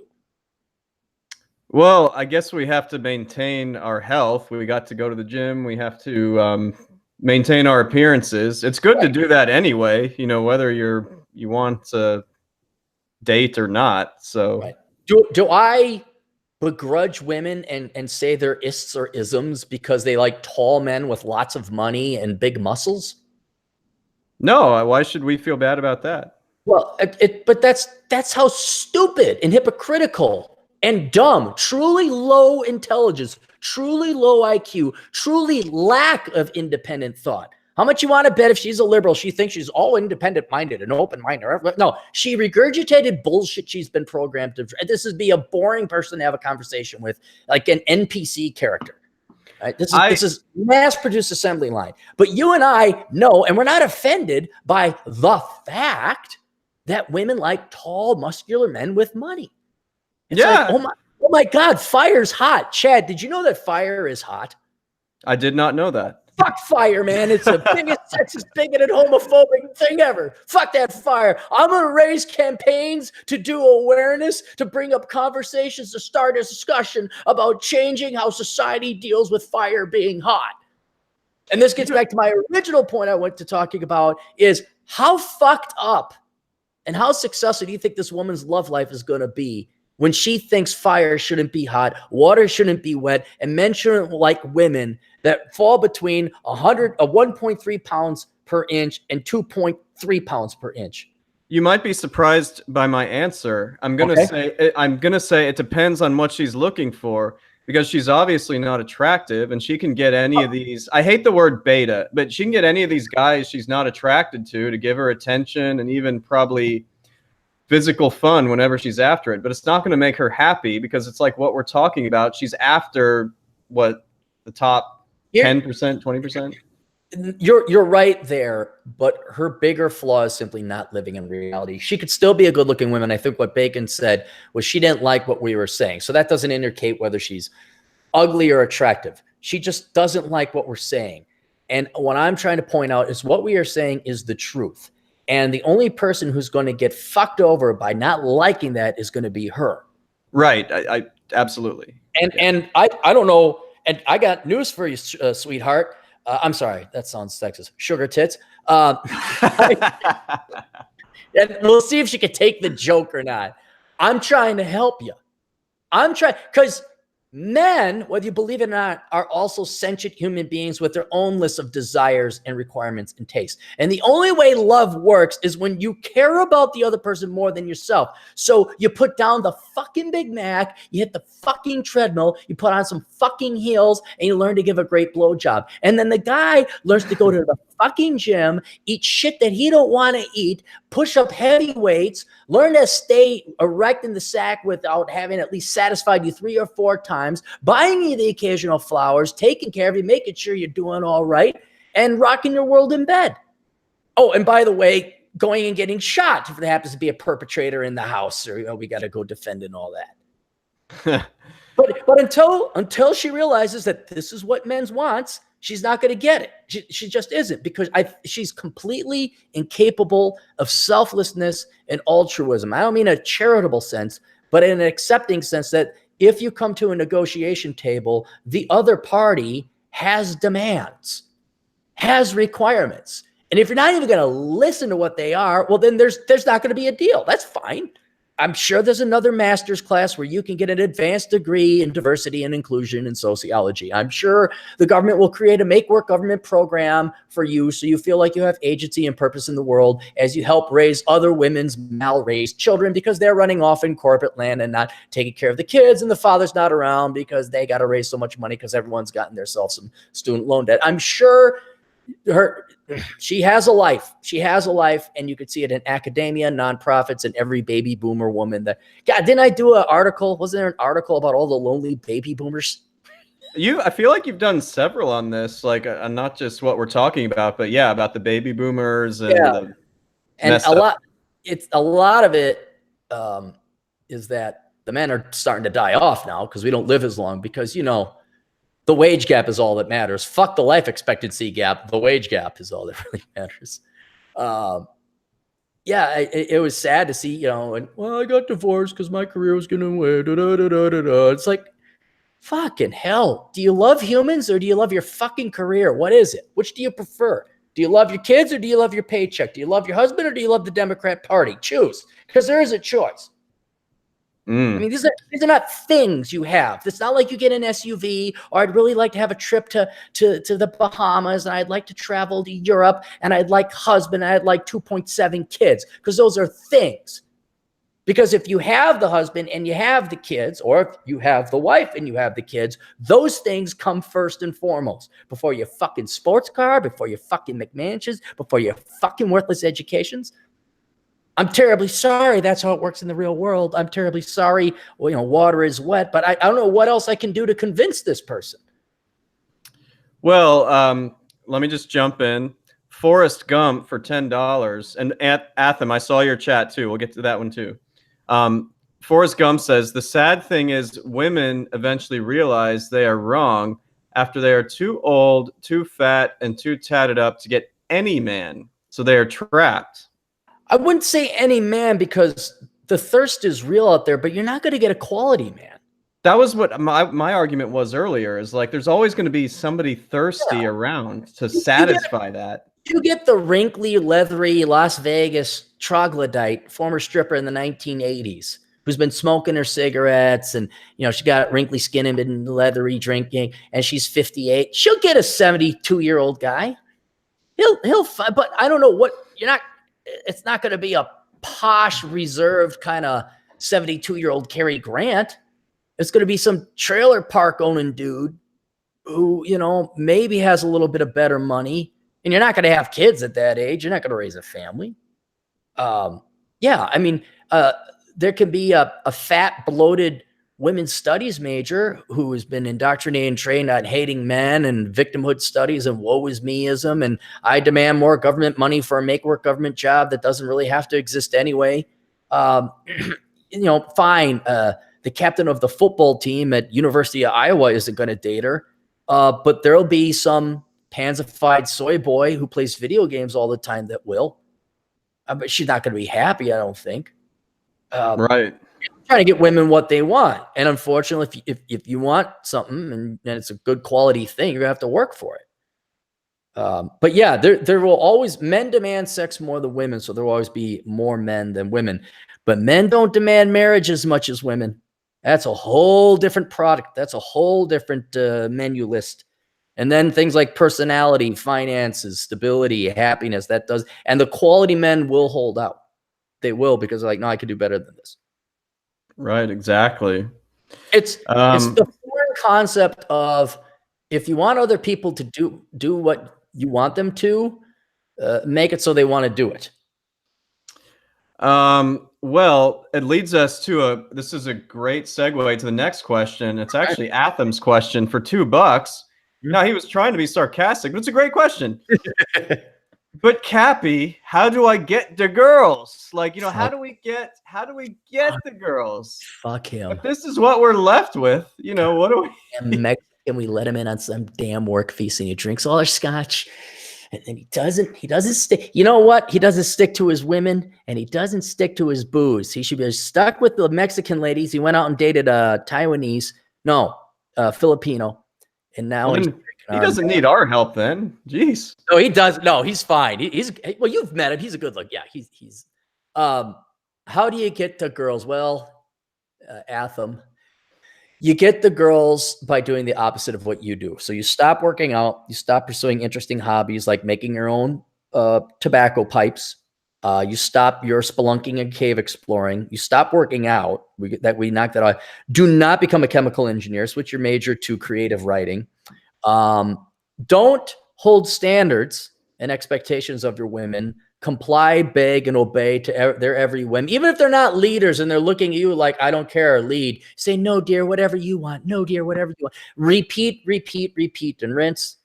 Well, I guess we have to maintain our health. We got to go to the gym. We have to maintain our appearances. It's good to do that anyway, whether you want to date or not. So do I begrudge women and say they're ists or isms because they like tall men with lots of money and big muscles? No, why should we feel bad about that? Well, but that's how stupid and hypocritical and dumb, truly low intelligence, truly low IQ, truly lack of independent thought. How much you want to bet if she's a liberal, she thinks she's all independent-minded and open-minded? No, she regurgitated bullshit she's been programmed to. This would be a boring person to have a conversation with, like an NPC character. Right? This is mass-produced assembly line. But you and I know, and we're not offended by the fact that women like tall, muscular men with money. It's like, oh my God, fire's hot. Chad, did you know that fire is hot? I did not know that. Fuck fire, man. It's the biggest sexist, bigoted, homophobic thing ever. Fuck that fire. I'm going to raise campaigns to do awareness, to bring up conversations, to start a discussion about changing how society deals with fire being hot. And this gets back to my original point I went to talking about is how fucked up and how successful do you think this woman's love life is going to be when she thinks fire shouldn't be hot, water shouldn't be wet, and men shouldn't like women that fall between 1.3 pounds per inch and 2.3 pounds per inch? You might be surprised by my answer. I'm gonna say it depends on what she's looking for, because she's obviously not attractive, and she can get any of these. I hate the word beta, but she can get any of these guys she's not attracted to give her attention and even probably physical fun whenever she's after it. But it's not going to make her happy, because it's like what we're talking about. She's after what, the top 10%, 20%. You're right there, but her bigger flaw is simply not living in reality. She could still be a good-looking woman. I think what Bacon said was she didn't like what we were saying. So that doesn't indicate whether she's ugly or attractive. She just doesn't like what we're saying. And what I'm trying to point out is what we are saying is the truth. And the only person who's going to get fucked over by not liking that is going to be her. Right. I absolutely. And I don't know. And I got news for you, sweetheart. I'm sorry, that sounds sexist. Sugar tits. And we'll see if she can take the joke or not. I'm trying to help you. I'm trying, because men, whether you believe it or not, are also sentient human beings with their own list of desires and requirements and tastes. And the only way love works is when you care about the other person more than yourself. So you put down the fucking Big Mac, you hit the fucking treadmill, you put on some fucking heels, and you learn to give a great blowjob. And then the guy learns to go to the fucking gym, eat shit that he don't want to eat, push up heavy weights, learn to stay erect in the sack without having at least satisfied you 3 or 4 times, buying you the occasional flowers, taking care of you, making sure you're doing all right, and rocking your world in bed. Oh, and by the way, going and getting shot if there happens to be a perpetrator in the house, or we got to go defend and all that. But until she realizes that this is what men's wants, she's not going to get it. She just isn't, because she's completely incapable of selflessness and altruism. I don't mean a charitable sense, but in an accepting sense that if you come to a negotiation table, the other party has demands, has requirements. And if you're not even going to listen to what they are, well, then there's not going to be a deal. That's fine. I'm sure there's another master's class where you can get an advanced degree in diversity and inclusion and sociology. I'm sure the government will create a make work government program for you so you feel like you have agency and purpose in the world as you help raise other women's mal-raised children because they're running off in corporate land and not taking care of the kids, and the father's not around because they got to raise so much money because everyone's gotten themselves some student loan debt. I'm sure she has a life. She has a life, and you could see it in academia, nonprofits, and every baby boomer woman. That God, didn't I do an article? Wasn't there an article about all the lonely baby boomers? I feel like you've done several on this, like not just what we're talking about, but yeah, about the baby boomers and the and a lot of it is that the men are starting to die off now because we don't live as long because the wage gap is all that matters. Fuck the life expectancy gap. The wage gap is all that really matters. It was sad to see, and I got divorced because my career was going away. It's like, fucking hell. Do you love humans or do you love your fucking career? What is it? Which do you prefer? Do you love your kids or do you love your paycheck? Do you love your husband or do you love the Democrat Party? Choose, because there is a choice. I mean, these are not things you have. It's not like you get an SUV, or I'd really like to have a trip to the Bahamas, and I'd like to travel to Europe, and I'd like husband, and I'd like 2.7 kids, because those are things. Because if you have the husband and you have the kids, or if you have the wife and you have the kids, those things come first and foremost. Before your fucking sports car, before your fucking McMansions, before your fucking worthless educations. I'm terribly sorry. That's how it works in the real world. I'm terribly sorry. Well, water is wet, but I don't know what else I can do to convince this person. Well, let me just jump in. Forrest Gump for $10. And Atham, I saw your chat too. We'll get to that one too. Forrest Gump says, the sad thing is women eventually realize they are wrong after they are too old, too fat, and too tatted up to get any man. So they are trapped. I wouldn't say any man because the thirst is real out there, but you're not going to get a quality man. That was what my argument was earlier, is like there's always going to be somebody thirsty around to satisfy that. You get the wrinkly, leathery Las Vegas troglodyte, former stripper in the 1980s, who's been smoking her cigarettes and, she got wrinkly skin and been leathery drinking, and she's 58. She'll get a 72-year-old guy. He'll find, but I don't know what it's not going to be a posh, reserved kind of 72-year-old Cary Grant. It's going to be some trailer park owning dude who, maybe has a little bit of better money. And you're not going to have kids at that age. You're not going to raise a family. There can be a fat, bloated women's studies major who has been indoctrinated and trained on hating men and victimhood studies and woe is meism, and I demand more government money for a make-work government job that doesn't really have to exist anyway. Fine. The captain of the football team at University of Iowa isn't going to date her, but there'll be some pansified soy boy who plays video games all the time that will. But she's not going to be happy, I don't think. Right. Trying to get women what they want, and unfortunately, if you want something and it's a good quality thing, you're gonna have to work for it. But yeah, there will always, men demand sex more than women, so there will always be more men than women. But men don't demand marriage as much as women. That's a whole different product. That's a whole different menu list. And then things like personality, finances, stability, happiness, and the quality men will hold out. They will, because they're like, no, I could do better than this. Right, exactly. It's the foreign concept of, if you want other people to do what you want them to, make it so they want to do it. Well, it leads us to this is a great segue to the next question. It's actually Atham's question for $2. Now, he was trying to be sarcastic, but it's a great question. But Cappy, how do I get the girls? Like, how do we get the girls? Fuck him. If this is what we're left with, what do we? Mexican, we let him in on some damn work feast, and he drinks all our scotch, and then he doesn't stick. You know what? He doesn't stick to his women, and he doesn't stick to his booze. He should be stuck with the Mexican ladies. He went out and dated a Filipino, and now he doesn't need our help then. Jeez. No, he does. No, he's fine. Well, you've met him. He's a good look. Yeah, he's. how do you get the girls? Well, Atham, you get the girls by doing the opposite of what you do. So you stop working out, you stop pursuing interesting hobbies like making your own tobacco pipes. You stop your spelunking and cave exploring. You stop working out. We knocked that out. Do not become a chemical engineer. Switch your major to creative writing. Don't hold standards and expectations of your women. Comply, beg, and obey to their every whim. Even if they're not leaders and they're looking at you like, I don't care, lead. Say, no, dear, whatever you want. No, dear, whatever you want. Repeat, repeat, repeat, and rinse.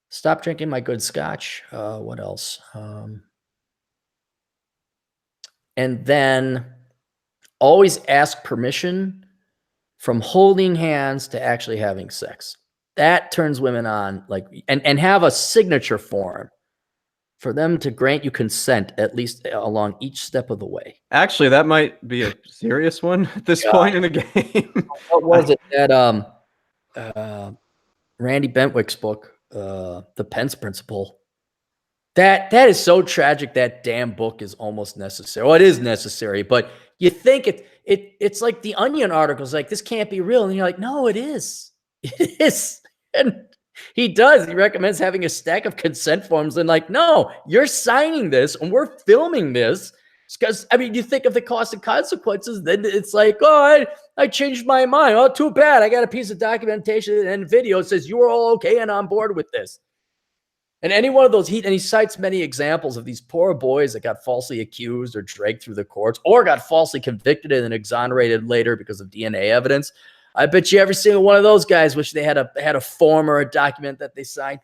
Stop drinking my good scotch. What else? And then always ask permission from holding hands to actually having sex. That turns women on, like, and have a signature form for them to grant you consent, at least along each step of the way. Actually, that might be a serious one at this point in the game. What was it? That Randy Bentwick's book, The Pence Principle. That is so tragic. That damn book is almost necessary. Well, it is necessary, but you think it's like the Onion articles, like, this can't be real, and you're like, no, it is. It is. And he does. He recommends having a stack of consent forms and like, no, you're signing this and we're filming this. Because, I mean, you think of the cost and consequences, then it's like, oh, I changed my mind. Oh, too bad. I got a piece of documentation and video that says you were all okay and on board with this. And any one of those, and he cites many examples of these poor boys that got falsely accused or dragged through the courts or got falsely convicted and exonerated later because of DNA evidence. I bet you every single one of those guys wish they had a form or a document that they signed.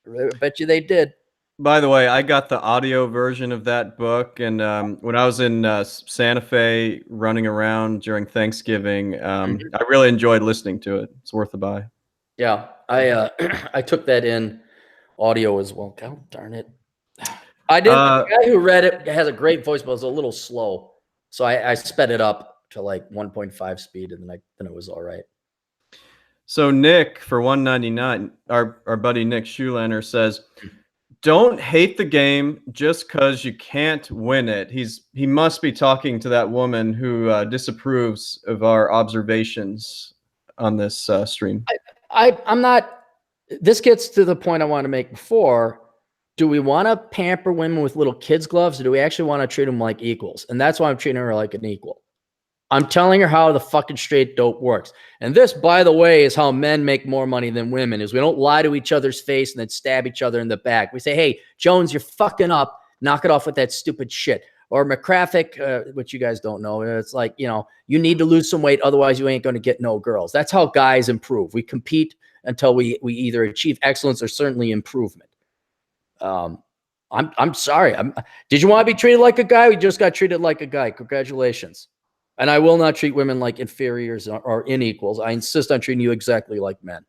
I bet you they did. By the way, I got the audio version of that book, and when I was in Santa Fe running around during Thanksgiving, I really enjoyed listening to it. It's worth a buy. Yeah, I took that in audio as well. God darn it. I did. The guy who read it has a great voice, but it was a little slow. So I sped it up to like 1.5 speed, and then it was all right. So Nick, for $1.99, our buddy Nick Schulander says, don't hate the game just because you can't win it. He must be talking to that woman who disapproves of our observations on this stream. I'm not. This gets to the point I want to make before. Do we want to pamper women with little kids' gloves, or do we actually want to treat them like equals? And that's why I'm treating her like an equal. I'm telling her how the fucking straight dope works. And this, by the way, is how men make more money than women, is we don't lie to each other's face and then stab each other in the back. We say, hey, Jones, you're fucking up. Knock it off with that stupid shit. Or McCraffick, which you guys don't know, it's like, you need to lose some weight, otherwise you ain't going to get no girls. That's how guys improve. We compete until we either achieve excellence or certainly improvement. I'm sorry. Did you want to be treated like a guy? We just got treated like a guy. Congratulations. And I will not treat women like inferiors or unequals. I insist on treating you exactly like men.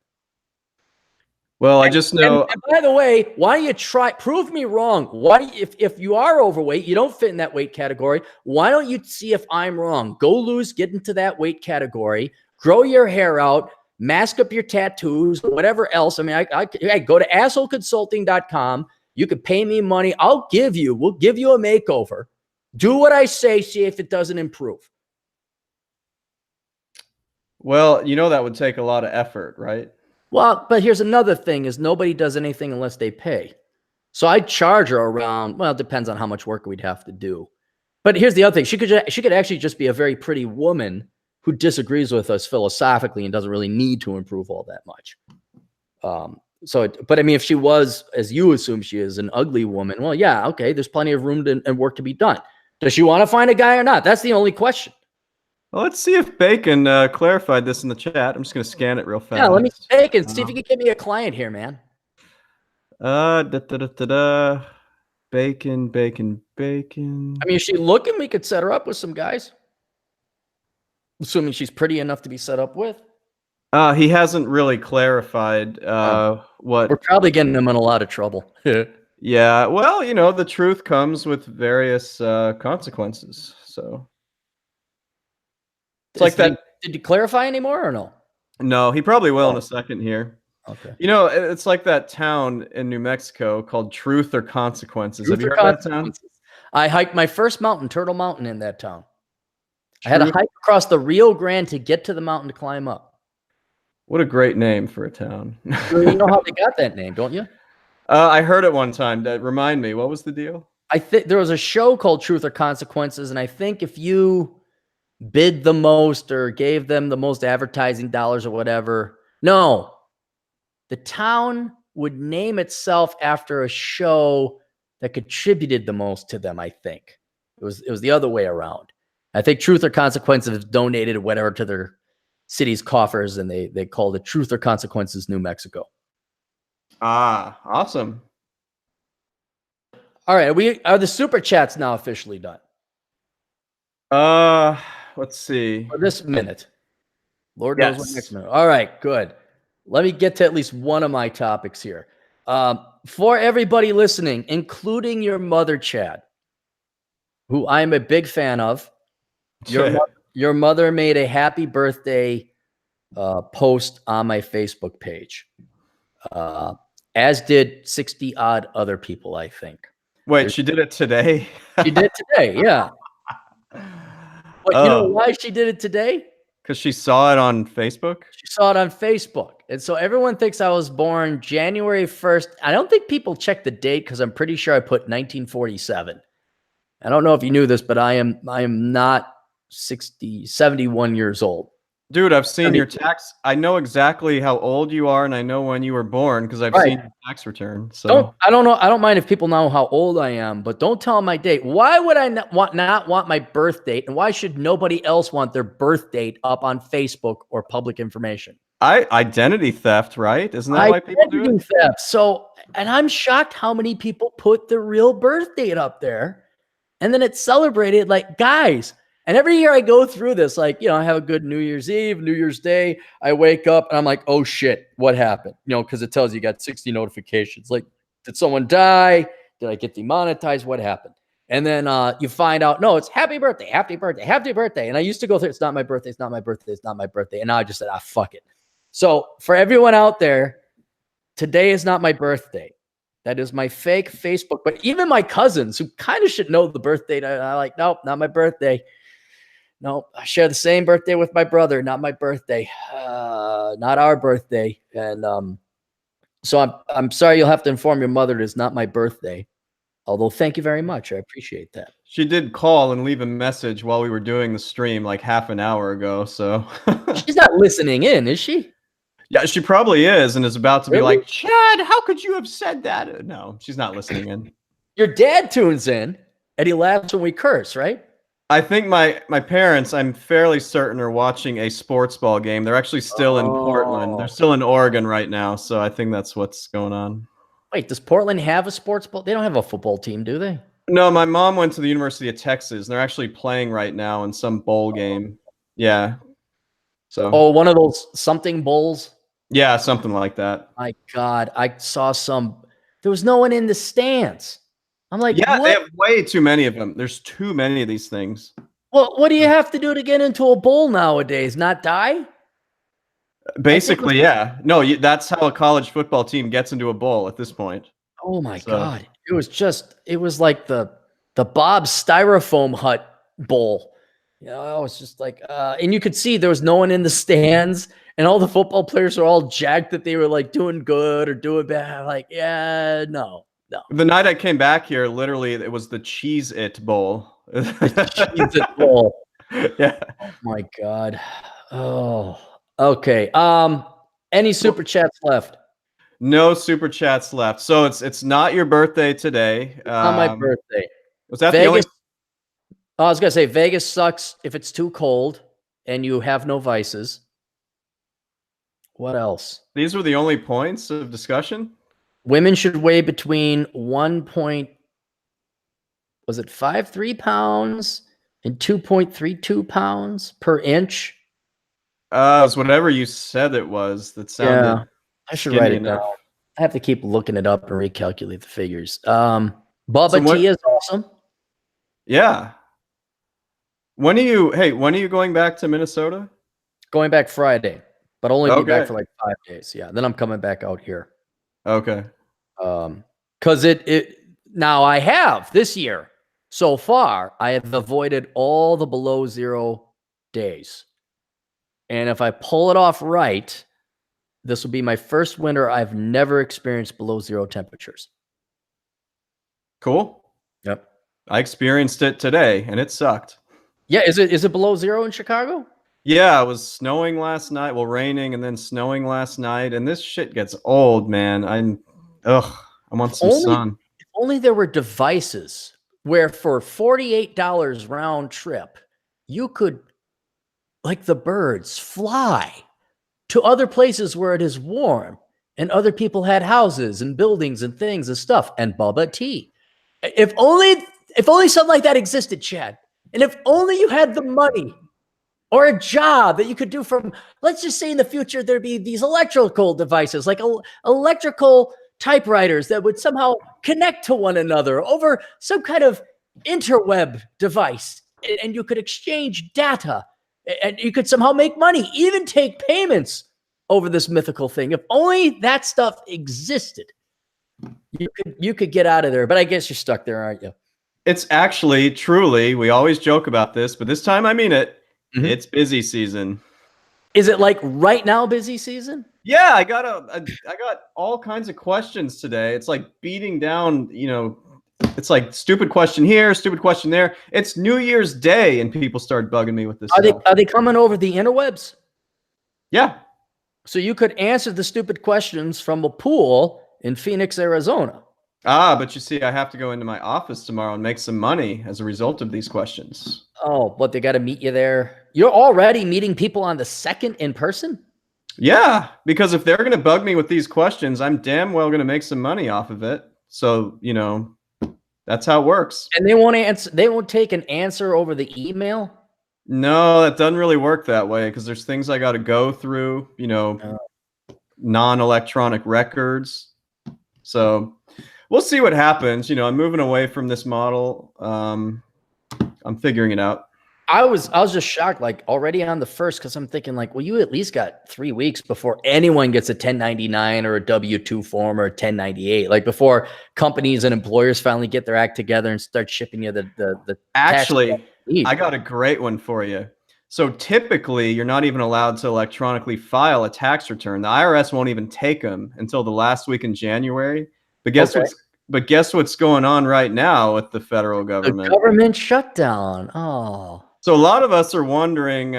Well, I just know. And by the way, why don't you prove me wrong? If you are overweight, you don't fit in that weight category. Why don't you see if I'm wrong? Go lose, get into that weight category, grow your hair out, mask up your tattoos, whatever else. I mean, I go to assholeconsulting.com. You could pay me money. We'll give you a makeover. Do what I say. See if it doesn't improve. Well, that would take a lot of effort, right? Well, but here's another thing is nobody does anything unless they pay. So I charge her around, well, it depends on how much work we'd have to do. But here's the other thing. She could actually just be a very pretty woman who disagrees with us philosophically and doesn't really need to improve all that much. But I mean, if she was, as you assume she is, an ugly woman, well, yeah, okay, there's plenty of room and work to be done. Does she want to find a guy or not? That's the only question. Well, let's see if Bacon clarified this in the chat. I'm just going to scan it real fast. Yeah, let me Bacon. See if you can get me a client here, man. Bacon. I mean, is she looking? We could set her up with some guys. Assuming she's pretty enough to be set up with. He hasn't really clarified what. We're probably getting him in a lot of trouble. Yeah, well, the truth comes with various consequences. So it's like that. Did you clarify anymore or no? No, he probably will in a second here. Okay. It's like that town in New Mexico called Truth or Consequences. Have you heard of that town? I hiked my first mountain, Turtle Mountain, in that town. I had to Truth. hike across the Rio Grande to get to the mountain to climb up. What a great name for a town. You know how they got that name, don't you? I heard it one time. Remind me, what was the deal? I think there was a show called Truth or Consequences, and I think if you bid the most or gave them the most advertising dollars or whatever, no, the town would name itself after a show that contributed the most to them. I think it was the other way around. I think Truth or Consequences donated whatever to their city's coffers, and they called it Truth or Consequences New Mexico. Ah, awesome. All right, are the super chats now officially done Let's see. for this minute? Lord knows what Yes. next minute. All right, good. Let me get to at least one of my topics here. For everybody listening, including your mother, Chad, who I'm a big fan of, your mother made a happy birthday post on my Facebook page, as did 60 odd other people, I think. Wait, she did it today? She did today, yeah. But you know why she did it today? Because she saw it on Facebook? She saw it on Facebook. And so everyone thinks I was born January 1st. I don't think people check the date because I'm pretty sure I put 1947. I don't know if you knew this, but I am not 71 years old. Dude, I've seen your tax. I know exactly how old you are, and I know when you were born because I've seen your tax return. So I don't know. I don't mind if people know how old I am, but don't tell them my date. Why would I not want my birth date, and why should nobody else want their birth date up on Facebook or public information? Identity theft, right? Isn't that why people do it? Identity theft. So, and I'm shocked how many people put the real birth date up there, and then it's celebrated. Like, guys. And every year I go through this, like, I have a good New Year's Eve, New Year's Day. I wake up and I'm like, oh shit, what happened? Because it tells you got 60 notifications. Like, did someone die? Did I get demonetized? What happened? And then you find out, no, it's happy birthday, happy birthday, happy birthday. And I used to go through, it's not my birthday, it's not my birthday, it's not my birthday. And now I just said, fuck it. So for everyone out there, today is not my birthday. That is my fake Facebook. But even my cousins who kind of should know the birthday, I'm like, nope, not my birthday. No, I share the same birthday with my brother, not my birthday, not our birthday. And so I'm sorry you'll have to inform your mother it is not my birthday. Although, thank you very much. I appreciate that. She did call and leave a message while we were doing the stream like half an hour ago. So she's not listening in, is she? Yeah, she probably is and is about to be like, Chad, how could you have said that? No, she's not listening in. Your dad tunes in and he laughs when we curse, right? I think my parents, I'm fairly certain, are watching a sports ball game. They're actually still in Portland. They're still in Oregon right now, so I think that's what's going on. Wait, does Portland have a sports ball? They don't have a football team, do they? No, my mom went to the University of Texas, and they're actually playing right now in some bowl game. Yeah. So. One of those something bowls? Yeah, something like that. My God, I saw some. There was no one in the stands. I'm like, yeah, what? They have way too many of them. There's too many of these things. Well, what do you have to do to get into a bowl nowadays? Not die? Basically, yeah. No, that's how a college football team gets into a bowl at this point. Oh my God. It was like the Bob's Styrofoam Hut bowl. I was just like, and you could see there was no one in the stands, and all the football players are all jacked that they were like doing good or doing bad. I'm like, yeah, no. The night I came back here, literally, it was the Cheez-It Bowl. Cheez-It Bowl. Yeah. Oh my God. Oh, okay. Any super chats left? No super chats left. So it's not your birthday today. Not my birthday. Was that Vegas, the only? I was gonna say Vegas sucks if it's too cold and you have no vices. What else? These were the only points of discussion. Women should weigh between 1.53 pounds and 2.32 pounds per inch. It was whatever you said it was. That sounded. Yeah, I should write it down. I have to keep looking it up and recalculate the figures. Bubba Tea is awesome. Yeah. When are you going back to Minnesota? Going back Friday, but only be back for like 5 days. Yeah, then I'm coming back out here. Okay. Because it now I have this year So far, I have avoided all the below zero days. And if I pull it off right, this will be my first winter I've never experienced below zero temperatures. Cool. Yep. I experienced it today and it sucked. Yeah, is it below zero in Chicago? Yeah, it was snowing last night. Well, raining and then snowing last night. And this shit gets old, man. I want some sun. If only there were devices where for $48 round trip, you could, like the birds, fly to other places where it is warm and other people had houses and buildings and things and stuff and bubba tea. If only something like that existed, Chad. And if only you had the money or a job that you could do from, let's just say in the future, there'd be these electrical devices, like electrical typewriters that would somehow connect to one another over some kind of interweb device. And you could exchange data and you could somehow make money, even take payments over this mythical thing. If only that stuff existed, you could get out of there. But I guess you're stuck there, aren't you? It's actually, truly, we always joke about this, but this time I mean it. Mm-hmm. It's busy season. Is it like right now busy season? Yeah, I got all kinds of questions today. It's like beating down, it's like stupid question here, stupid question there. It's New Year's Day and people start bugging me with this. Are they coming over the interwebs? Yeah. So you could answer the stupid questions from a pool in Phoenix, Arizona. But you see, I have to go into my office tomorrow and make some money as a result of these questions. Oh, but they got to meet you there. You're already meeting people on the 2nd in person? Yeah, because if they're going to bug me with these questions, I'm damn well going to make some money off of it. So, that's how it works. And they won't answer. They won't take an answer over the email? No, that doesn't really work that way because there's things I got to go through, non-electronic records. So we'll see what happens. I'm moving away from this model. I'm figuring it out. I was just shocked, like already on the 1st, because I'm thinking like, well, you at least got 3 weeks before anyone gets a 1099 or a W-2 form or a 1098, like before companies and employers finally get their act together and start shipping you the Actually, I got a great one for you. So typically, you're not even allowed to electronically file a tax return. The IRS won't even take them until the last week in January. But guess what's going on right now with the federal government? The government shutdown. Oh. So a lot of us are wondering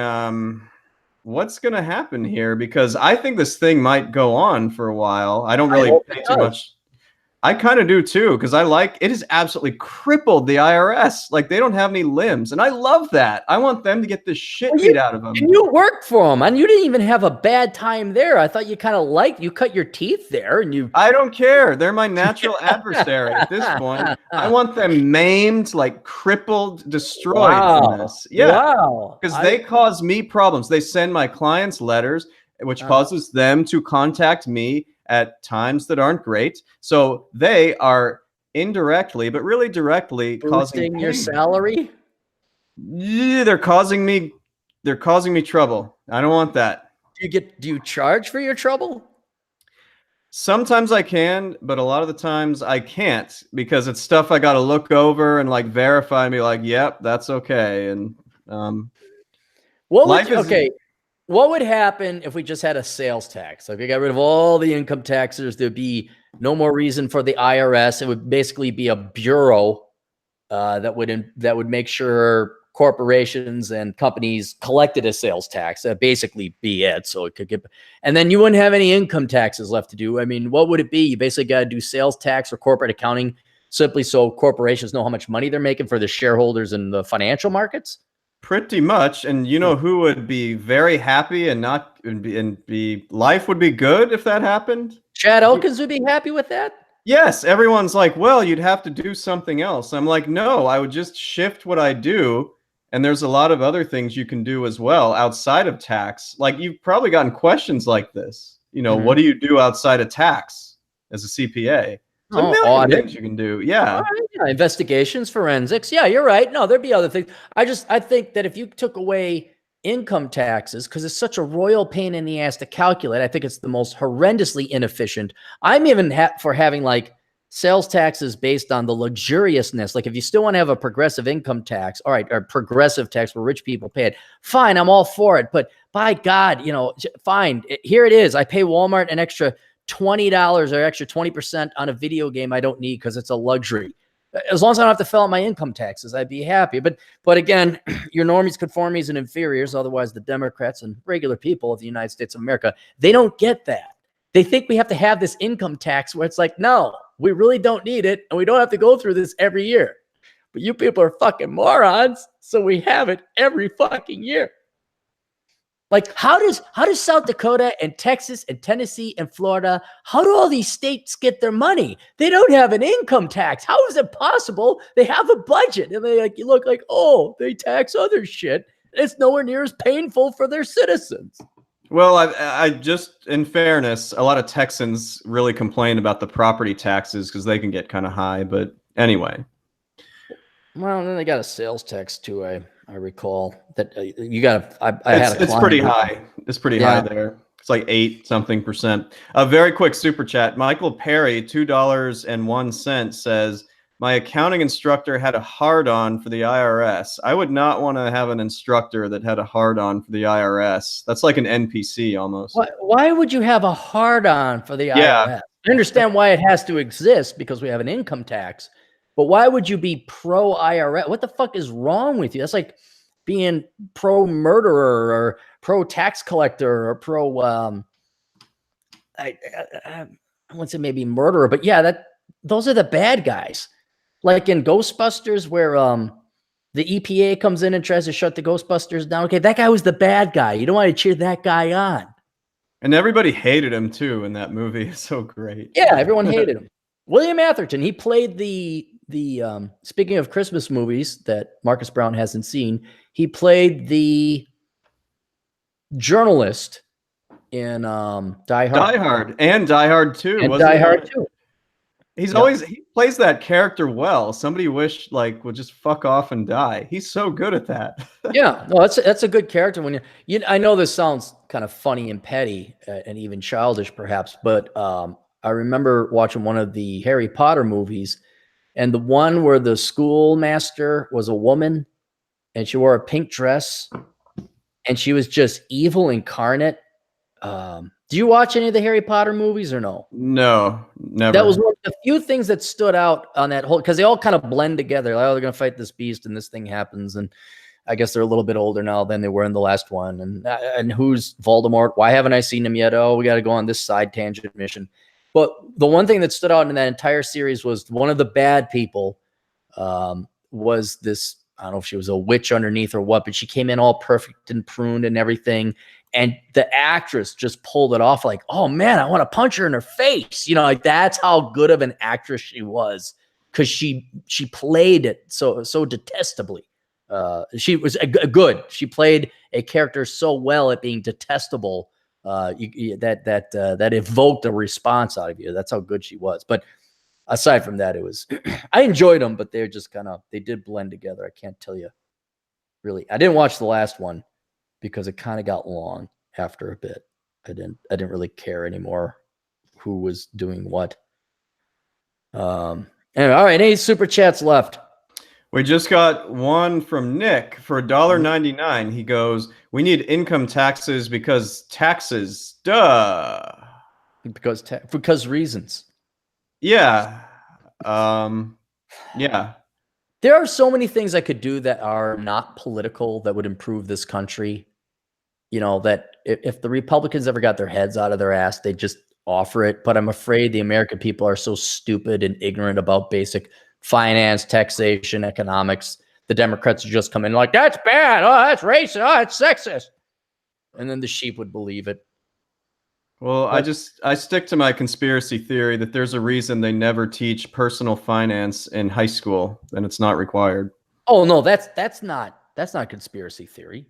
what's going to happen here, because I think this thing might go on for a while. I don't really pay too much. I kind of do too, because it has absolutely crippled the IRS. Like they don't have any limbs. And I love that. I want them to get this shit beat out of them. And you worked for them and you didn't even have a bad time there. I thought you kind of you cut your teeth there and I don't care. They're my natural adversary at this point. I want them maimed, like crippled, destroyed from this. Yeah. Wow. Because they cause me problems. They send my clients letters, which causes them to contact me at times that aren't great. So they are indirectly, but really directly causing your salary. Yeah, they're causing me trouble. I don't want that. Do you charge for your trouble? Sometimes I can, but a lot of the times I can't, because it's stuff I got to look over and like verify and be like, yep, that's okay. And what would happen if we just had a sales tax? Like we got rid of all the income taxes, there'd be no more reason for the IRS. It would basically be a bureau that would make sure corporations and companies collected a sales tax. That basically be it. So it could get, and then you wouldn't have any income taxes left to do. I mean, what would it be? You basically got to do sales tax or corporate accounting simply so corporations know how much money they're making for the shareholders in the financial markets. Pretty much. And you know who would be very happy and life would be good if that happened? Chad Elkins would be happy with that? Yes. Everyone's like, well, you'd have to do something else. I'm like, no, I would just shift what I do. And there's a lot of other things you can do as well outside of tax. Like you've probably gotten questions like this. What do you do outside of tax as a CPA? A million things you can do. Yeah. Right, yeah. Investigations, forensics. Yeah, you're right. No, there'd be other things. I think that if you took away income taxes, because it's such a royal pain in the ass to calculate, I think it's the most horrendously inefficient. I'm even for having like sales tax is based on the luxuriousness. Like if you still want to have a progressive income tax, all right, or progressive tax where rich people pay it, fine, I'm all for it. But by God, fine, here it is. I pay Walmart an extra $20 or extra 20% on a video game I don't need because it's a luxury. As long as I don't have to fill out my income taxes, I'd be happy. But again, your normies, conformies, and inferiors, otherwise the Democrats and regular people of the United States of America, they don't get that. They think we have to have this income tax where it's like, no, we really don't need it, and we don't have to go through this every year. But you people are fucking morons, so we have it every fucking year. Like, how does South Dakota and Texas and Tennessee and Florida, how do all these states get their money? They don't have an income tax. How is it possible? They have a budget, and you look like, oh, they tax other shit. It's nowhere near as painful for their citizens. Well, I just, in fairness, a lot of Texans really complain about the property taxes because they can get kind of high. But anyway. Well, then they got a sales tax too. I recall that you got. I had a. It's pretty high. It's pretty high there. It's like 8-something%. A very quick super chat. Michael Perry, $2.01 says, my accounting instructor had a hard-on for the IRS. I would not want to have an instructor that had a hard-on for the IRS. That's like an NPC almost. Why would you have a hard-on for the IRS? I understand why it has to exist because we have an income tax, but why would you be pro-IRS? What the fuck is wrong with you? That's like being pro-murderer or pro-tax collector or pro, I wouldn't say maybe murderer, but yeah, those are the bad guys. Like in Ghostbusters where the EPA comes in and tries to shut the Ghostbusters down. Okay, that guy was the bad guy. You don't want to cheer that guy on. And everybody hated him too in that movie. It's so great. Yeah, everyone hated him. William Atherton, he played the speaking of Christmas movies that Marcus Brown hasn't seen, he played the journalist in Die Hard. Die Hard and Die Hard 2. And Die Hard 2. He's always, he plays that character well. Somebody wish would just fuck off and die. He's so good at that. Yeah, no, that's a good character. When I know this sounds kind of funny and petty and even childish perhaps, but I remember watching one of the Harry Potter movies, and the one where the schoolmaster was a woman and she wore a pink dress and she was just evil incarnate. Do you watch any of the Harry Potter movies or no? No, never. That was one of the few things that stood out on that whole, because they all kind of blend together. Like, oh, they're going to fight this beast and this thing happens. And I guess they're a little bit older now than they were in the last one. And who's Voldemort? Why haven't I seen him yet? Oh, we got to go on this side tangent mission. But the one thing that stood out in that entire series was one of the bad people was this, I don't know if she was a witch underneath or what, but she came in all perfect and pruned and everything. And the actress just pulled it off like, oh man, I want to punch her in her face. Like that's how good of an actress she was, because she played it so detestably. She was good. She played a character so well at being detestable that evoked a response out of you. That's how good she was. But aside from that, it was I enjoyed them, but they're just they did blend together. I can't tell you really. I didn't watch the last one because it kind of got long after a bit. I didn't really care anymore who was doing what. Anyway, all right, any super chats left? We just got one from Nick for $1.99. He goes, we need income taxes because taxes, duh. Because reasons. Yeah. Yeah. There are so many things I could do that are not political that would improve this country. That if the Republicans ever got their heads out of their ass, they'd just offer it. But I'm afraid the American people are so stupid and ignorant about basic finance, taxation, economics. The Democrats would just come in like, that's bad. Oh, that's racist. Oh, that's sexist. And then the sheep would believe it. Well, I stick to my conspiracy theory that there's a reason they never teach personal finance in high school, and it's not required. Oh no, that's not conspiracy theory.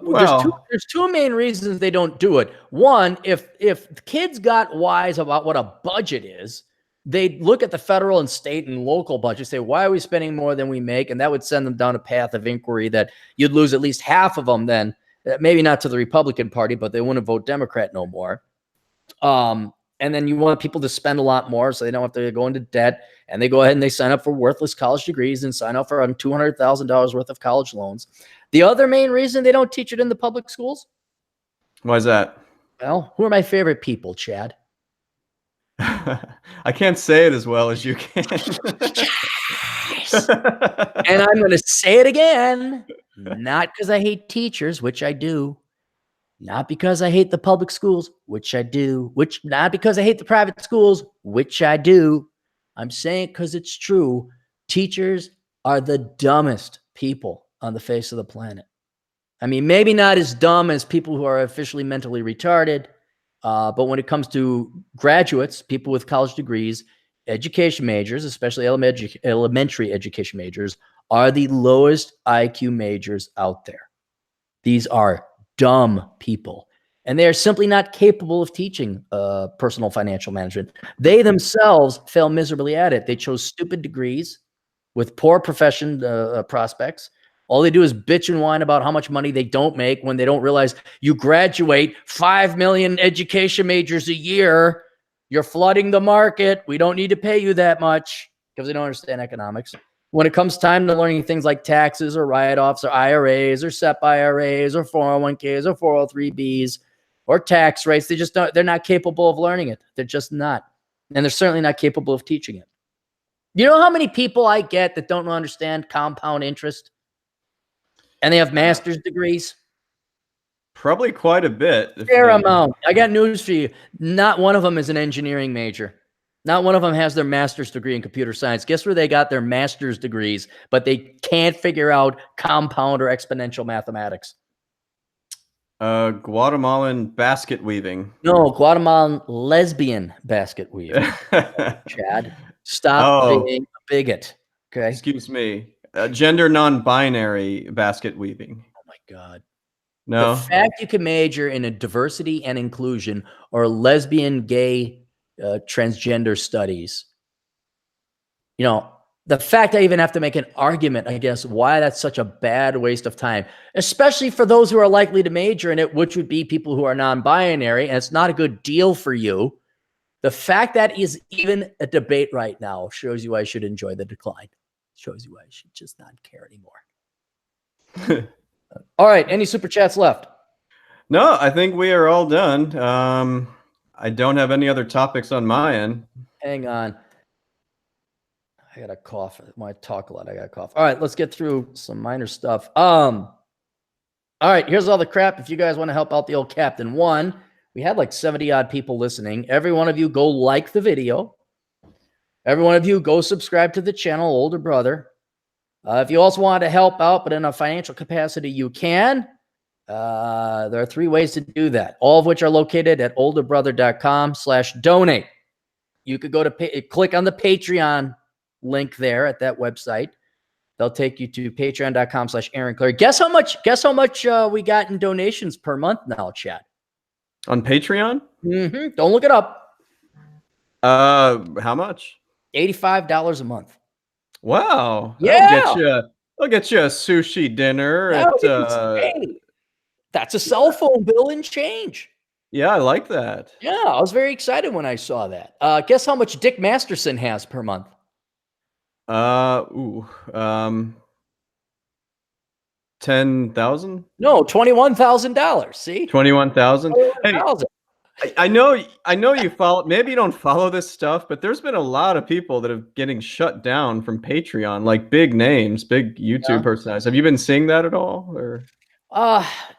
Well, there's two main reasons they don't do it. One, if kids got wise about what a budget is, they'd look at the federal and state and local budget, say, why are we spending more than we make? And that would send them down a path of inquiry that you'd lose at least half of them then. Maybe not to the Republican Party, but they wouldn't vote Democrat no more. And And then you want people to spend a lot more so they don't have to go into debt. And they go ahead and they sign up for worthless college degrees and sign up for $200,000 worth of college loans. The other main reason they don't teach it in the public schools? Why is that? Well, who are my favorite people, Chad? I can't say it as well as you can. Yes! And I'm going to say it again. Not because I hate teachers, which I do. Not because I hate the public schools, which I do. Not because I hate the private schools, which I do. I'm saying it because it's true. Teachers are the dumbest people on the face of the planet. I mean, maybe not as dumb as people who are officially mentally retarded, but when it comes to graduates, people with college degrees, education majors, especially elementary education majors, are the lowest IQ majors out there. These are dumb people, and they are simply not capable of teaching personal financial management. They themselves fail miserably at it. They chose stupid degrees with poor profession prospects. All they do is bitch and whine about how much money they don't make when they don't realize you graduate 5 million education majors a year. You're flooding the market. We don't need to pay you that much because they don't understand economics. When it comes time to learning things like taxes or write-offs or IRAs or SEP IRAs or 401ks or 403bs or tax rates, they're not capable of learning it. They're just not. And they're certainly not capable of teaching it. You know how many people I get that don't understand compound interest? And they have master's degrees? Probably quite a bit. Fair amount. I got news for you. Not one of them is an engineering major. Not one of them has their master's degree in computer science. Guess where they got their master's degrees, but they can't figure out compound or exponential mathematics? Guatemalan basket weaving. No, Guatemalan lesbian basket weaving. Chad, stop being a bigot. Okay. Excuse me. Gender non-binary basket weaving. Oh my God. No. The fact you can major in a diversity and inclusion or lesbian, gay, transgender studies, you know, the fact I even have to make an argument against why that's such a bad waste of time, especially for those who are likely to major in it, which would be people who are non-binary, and it's not a good deal for you. The fact that is even a debate right now shows you I should enjoy the decline. Shows you I should just not care anymore. All right. Any super chats left? No, I think we are all done. I don't have any other topics on my end. Hang on. I got a cough. When I talk a lot, I got a cough. All right, let's get through some minor stuff. All right, here's all the crap. If you guys want to help out the old captain, one, we had like 70 odd people listening. Every one of you go like the video. Every one of you go subscribe to the channel, Older Brother. If you also want to help out, but in a financial capacity, you can. There are 3 ways to do that, all of which are located at olderbrother.com/donate. You could go to click on the Patreon link there at that website. They'll take you to patreon.com/Aaron Clary. Guess how much we got in donations per month now, Chad? On Patreon? Don't look it up. How much? $85 a month. Wow. Yeah. I'll get you a sushi dinner That's a cell phone bill and change. Yeah, I like that. Yeah, I was very excited when I saw that. Guess how much Dick Masterson has per month? 10,000? No, $21,000. See? 21,000. Hey, I know you follow, maybe you don't follow this stuff, but there's been a lot of people that are getting shut down from Patreon, like big names, big YouTube personalities. Have you been seeing that at all? Or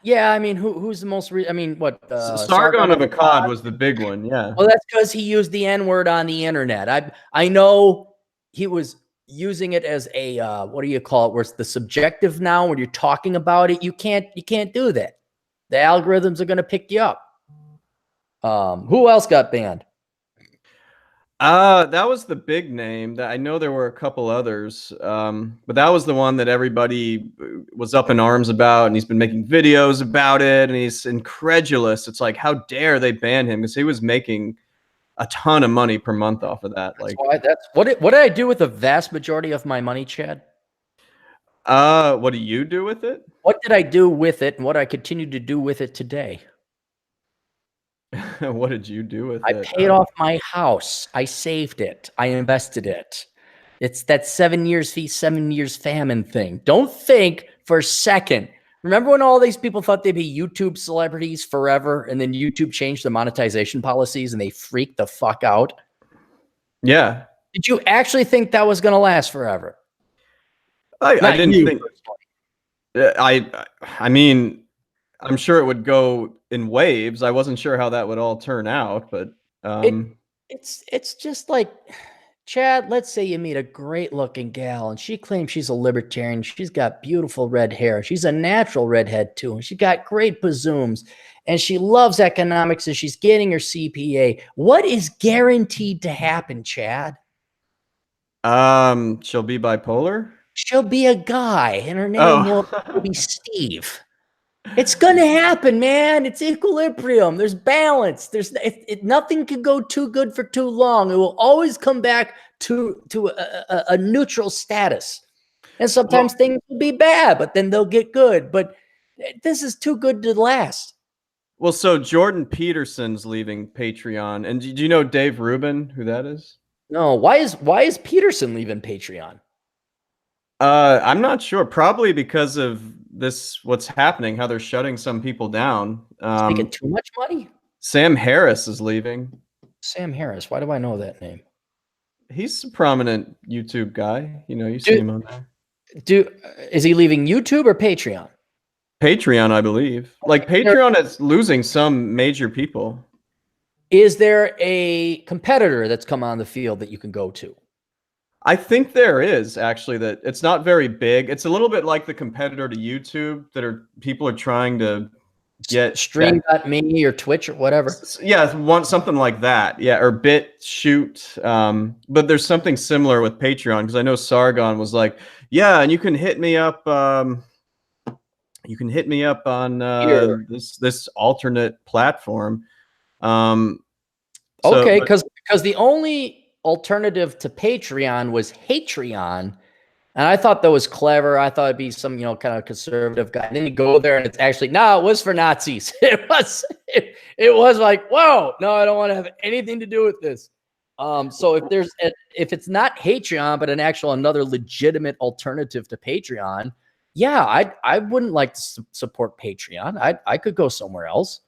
yeah, I mean, who's the most Sargon of Akkad was the big one, yeah. Well, that's because he used the N-word on the internet. I know he was using it as a what do you call it, where it's the subjective now when you're talking about it. You can't do that. The algorithms are going to pick you up. Who else got banned? That was the big name. That I know there were a couple others, but that was the one that everybody was up in arms about, and he's been making videos about it, and he's incredulous. It's like, how dare they ban him? Because he was making a ton of money per month off of that. Like, what did I do with the vast majority of my money, Chad? What do you do with it? What did I do with it, and what I continue to do with it today? What did you do with I it? paid off my house. I saved it. I invested it. It's that 7 years feast, 7 years famine thing. Don't think for a second. Remember when all these people thought they'd be YouTube celebrities forever, and then YouTube changed the monetization policies and they freaked the fuck out? Yeah. Did you actually think that was going to last forever? I Not didn't you think personally. I mean, I'm sure it would go in waves. I wasn't sure how that would all turn out, but It it's just like, Chad, let's say you meet a great looking gal and she claims she's a libertarian. She's got beautiful red hair. She's a natural redhead too. And she got great bazooms and she loves economics and she's getting her CPA. What is guaranteed to happen, Chad? she'll be bipolar? She'll be a guy and her name will Oh. be Steve. It's going to happen, man. It's equilibrium. There's balance. Nothing can go too good for too long. It will always come back to a neutral status. And Well, sometimes things will be bad, but then they'll get good. But this is too good to last. well, so Jordan Peterson's leaving Patreon, and do you know Dave Rubin, who that is? No, why is Peterson leaving Patreon? I'm not sure. Probably because of this, what's happening, how they're shutting some people down. He's making too much money. Sam Harris is leaving. Sam Harris. Why do I know that name? He's a prominent YouTube guy. You know, you see him on there. Is he leaving YouTube or Patreon? Patreon, I believe. Like Patreon is losing some major people. Is there a competitor that's come on the field that you can go to? I think there is actually that it's not very big. It's a little bit like the competitor to YouTube that people are trying to get Stream.me or Twitch or whatever. Yeah, want something like that. Yeah, or BitChute. But there's something similar with Patreon because I know Sargon was like, yeah, and you can hit me up. You can hit me up on this alternate platform. Okay, because the only alternative to Patreon was Hatreon, and I thought that was clever. I thought it'd be some kind of conservative guy. And then you go there, and it's actually it was for Nazis. It was like, whoa, no, I don't want to have anything to do with this. So if it's not Patreon but another legitimate alternative to Patreon, yeah, I wouldn't like to support Patreon. I could go somewhere else.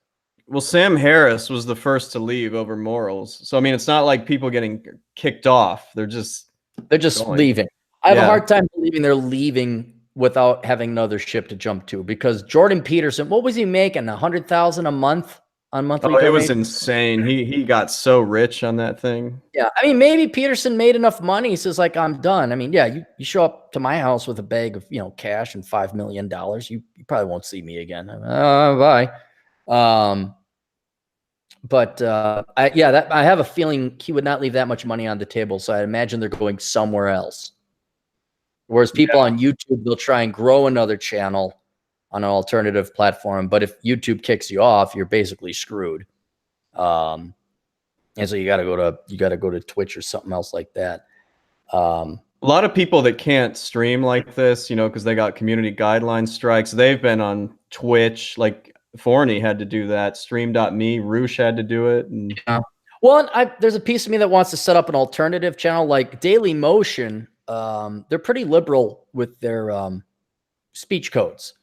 Well, Sam Harris was the first to leave over morals. So I mean, it's not like people getting kicked off. They're just leaving. I have a hard time believing they're leaving without having another ship to jump to, because Jordan Peterson, what was he making? $100,000 a month on monthly? Oh, it was insane. He got so rich on that thing. Yeah, I mean, maybe Peterson made enough money. He says, like, I'm done. I mean, yeah, you show up to my house with a bag of cash and $5 million, you probably won't see me again. Bye. But I have a feeling he would not leave that much money on the table. So I imagine they're going somewhere else. Whereas people on YouTube, they'll try and grow another channel on an alternative platform. But if YouTube kicks you off, you're basically screwed. And so you got to go to Twitch or something else like that. A lot of people that can't stream like this, because they got community guideline strikes, they've been on Twitch. Like Forney had to do that. Stream.me, Roosh had to do it. And well, there's a piece of me that wants to set up an alternative channel like Daily Motion. They're pretty liberal with their speech codes,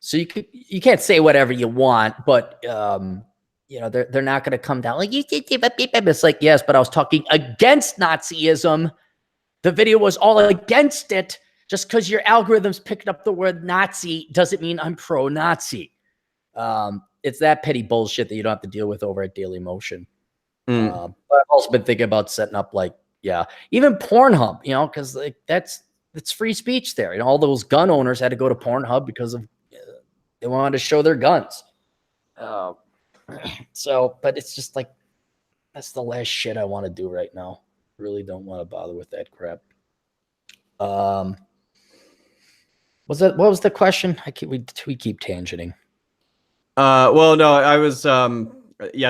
so you can't say whatever you want, but they're not going to come down like it's like, yes, but I was talking against Nazism. The video was all against it. Just because your algorithms picked up the word Nazi doesn't mean I'm pro-Nazi. It's that petty bullshit that you don't have to deal with over at Daily Motion. But I've also been thinking about setting up even Pornhub, because it's free speech there. All those gun owners had to go to Pornhub because of they wanted to show their guns. So, but it's just like, that's the last shit I want to do right now. Really don't want to bother with that crap. What was the question? We keep tangenting. Well, no, I was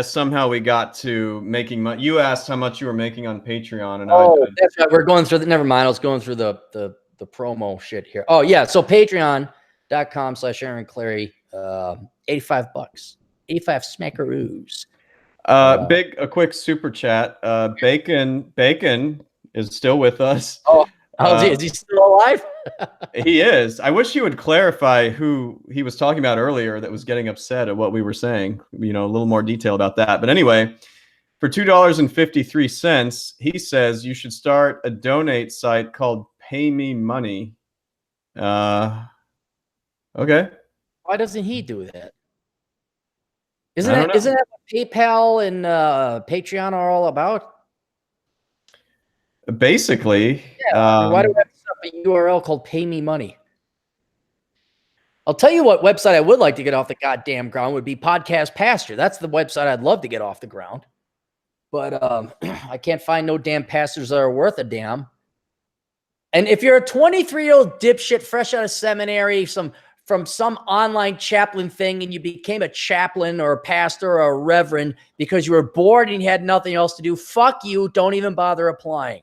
somehow we got to making money. You asked how much you were making on Patreon, and that's right. We're going through never mind. I was going through the promo shit here. Oh yeah, so patreon.com/Aaron Clary, $85, 85 smackaroos. A quick super chat. Bacon is still with us. Is he still alive? He is. I wish you would clarify who he was talking about earlier that was getting upset at what we were saying. A little more detail about that. But anyway, for $2.53, he says you should start a donate site called Pay Me Money. Okay. Why doesn't he do that? Isn't that what PayPal and Patreon are all about? Basically. Yeah. Why do we have a URL called Pay Me Money? I'll tell you what website I would like to get off the goddamn ground would be Podcast Pastor. That's the website I'd love to get off the ground. But I can't find no damn pastors that are worth a damn. And if you're a 23-year-old dipshit fresh out of seminary, from some online chaplain thing, and you became a chaplain or a pastor or a reverend because you were bored and you had nothing else to do, fuck you. Don't even bother applying.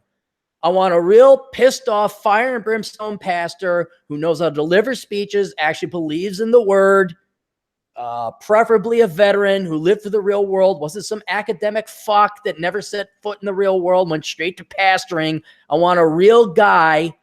I want a real pissed off fire and brimstone pastor who knows how to deliver speeches, actually believes in the word, preferably a veteran who lived through the real world, wasn't some academic fuck that never set foot in the real world, went straight to pastoring. I want a real guy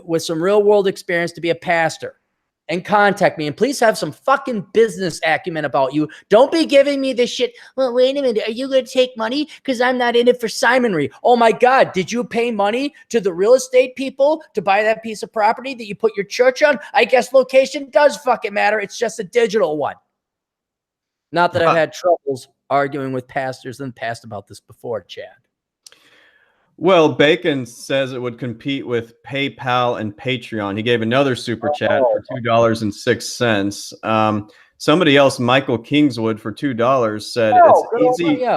with some real world experience to be a pastor. And contact me, and please have some fucking business acumen about you. Don't be giving me this shit. Well, wait a minute. Are you going to take money? Because I'm not in it for Simonry. Oh my God. Did you pay money to the real estate people to buy that piece of property that you put your church on? I guess location does fucking matter. It's just a digital one. Not that I've had troubles arguing with pastors in the past about this before, Chad. Well, Bacon says it would compete with PayPal and Patreon. He gave another super chat for $2.06. Somebody else, Michael Kingswood, for $2 said it's easy.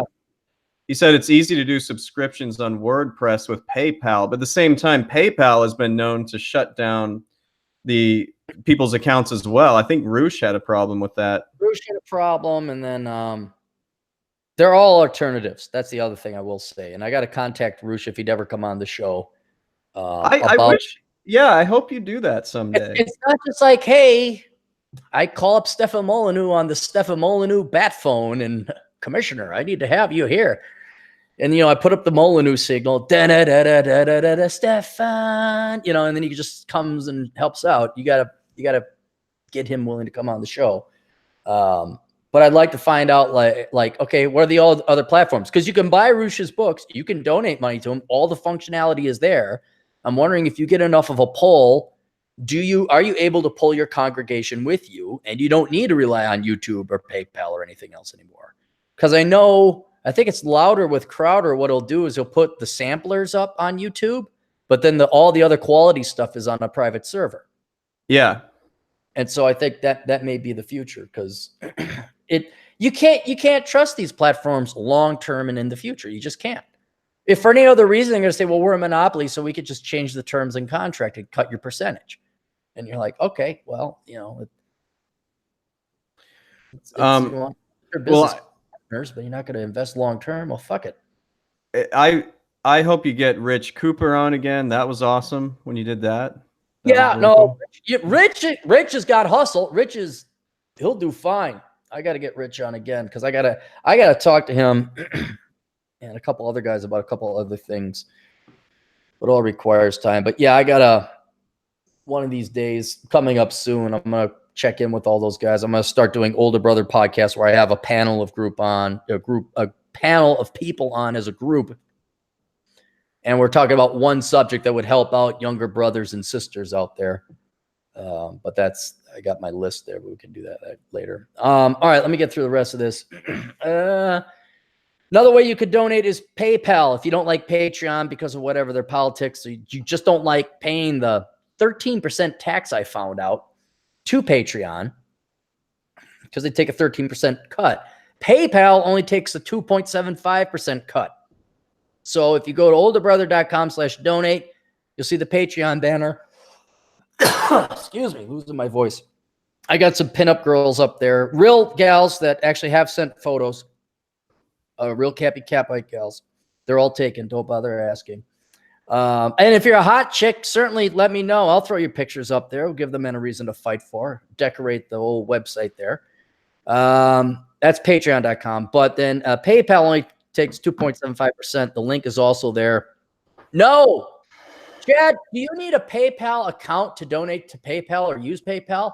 He said it's easy to do subscriptions on WordPress with PayPal, but at the same time, PayPal has been known to shut down the people's accounts as well. I think Roosh had a problem with that. Roosh had a problem, and then they're all alternatives. That's the other thing I will say. And I got to contact Roosh if he'd ever come on the show. I wish. Yeah, I hope you do that someday. It's not just like, hey, I call up Stefan Molyneux on the Stefan Molyneux bat phone, and Commissioner, I need to have you here. And, I put up the Molyneux signal, da-da-da-da-da-da-da, Stefan, and then he just comes and helps out. You gotta get him willing to come on the show. But I'd like to find out, like, okay, what are the other platforms? Because you can buy Roosh's books, you can donate money to him, all the functionality is there. I'm wondering if you get enough of a pull, are you able to pull your congregation with you, and you don't need to rely on YouTube or PayPal or anything else anymore? Because I think it's Louder with Crowder. What he'll do is he'll put the samplers up on YouTube, but then all the other quality stuff is on a private server. Yeah. And so I think that may be the future, because you can't trust these platforms long term and in the future. You just can't. If for any other reason they're going to say, well, we're a monopoly, so we could just change the terms and contract and cut your percentage. And you're like, okay, well, it's your business partners, but you're not going to invest long term. Well, fuck it. I hope you get Rich Cooper on again. That was awesome when you did that. Cool. Rich has got hustle. He'll do fine. I got to get Rich on again, because I gotta talk to him and a couple other guys about a couple other things. It all requires time. But yeah, I gotta, one of these days coming up soon, I'm gonna check in with all those guys. I'm gonna start doing older brother podcasts where I have a panel of panel of people on as a group. And we're talking about one subject that would help out younger brothers and sisters out there. But I got my list there, but we can do that later. All right, let me get through the rest of this. Another way you could donate is PayPal. If you don't like Patreon because of whatever their politics, or you just don't like paying the 13% tax I found out to Patreon, because they take a 13% cut. PayPal only takes a 2.75% cut. So if you go to olderbrother.com/donate, you'll see the Patreon banner. Excuse me, losing my voice. I got some pinup girls up there, real gals that actually have sent photos. Real Cappy Capite gals. They're all taken. Don't bother asking. And if you're a hot chick, certainly let me know. I'll throw your pictures up there. We'll give the men a reason to fight for. Decorate the whole website there. That's patreon.com. But then PayPal only takes 2.75%. The link is also there. No, Chad, do you need a PayPal account to donate to PayPal or use PayPal?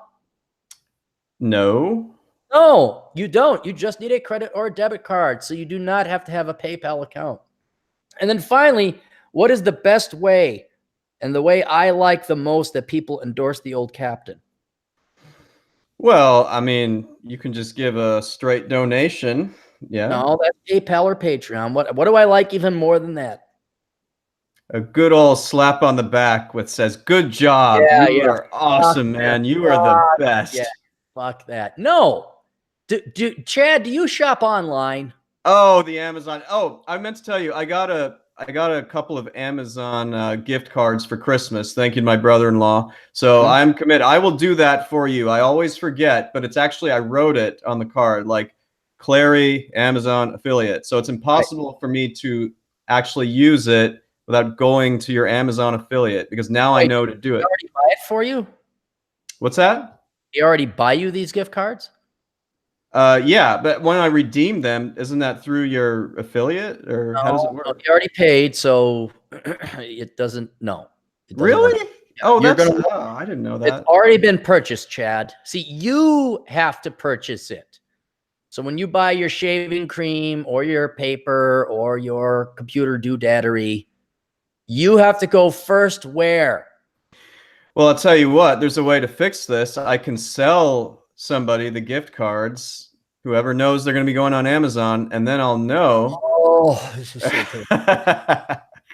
No. No, you don't. You just need a credit or a debit card. So you do not have to have a PayPal account. And then finally, what is the best way and the way I like the most that people endorse the old captain? Well, I mean, you can just give a straight donation. Yeah. No, that's PayPal or Patreon. What do I like even more than that? A good old slap on the back with says, "Good job. Yeah, You yeah. are awesome, man. You are the best." Yeah, fuck that. No. Chad, do you shop online? Oh, the Amazon. Oh, I meant to tell you, I got a couple of Amazon gift cards for Christmas. Thank you to my brother-in-law. So I'm committed. I will do that for you. I always forget, but it's actually I wrote it on the card, like Clary Amazon affiliate. So it's impossible for me to actually use it without going to your Amazon affiliate because now I know to do it. They already buy it for you? What's that? They already buy you these gift cards? Yeah, but when I redeem them, isn't that through your affiliate or how does it work? No, you already paid, so it doesn't. No, it doesn't Really? work. Oh, You're that's. gonna. Oh, I didn't know that. It's already been purchased, Chad. See, you have to purchase it. So when you buy your shaving cream or your paper or your computer doodaddery, you have to go first where? Well, I'll tell you what. There's a way to fix this. I can sell somebody the gift cards. Whoever knows they're going to be going on Amazon, and then I'll know. Oh, this is so good.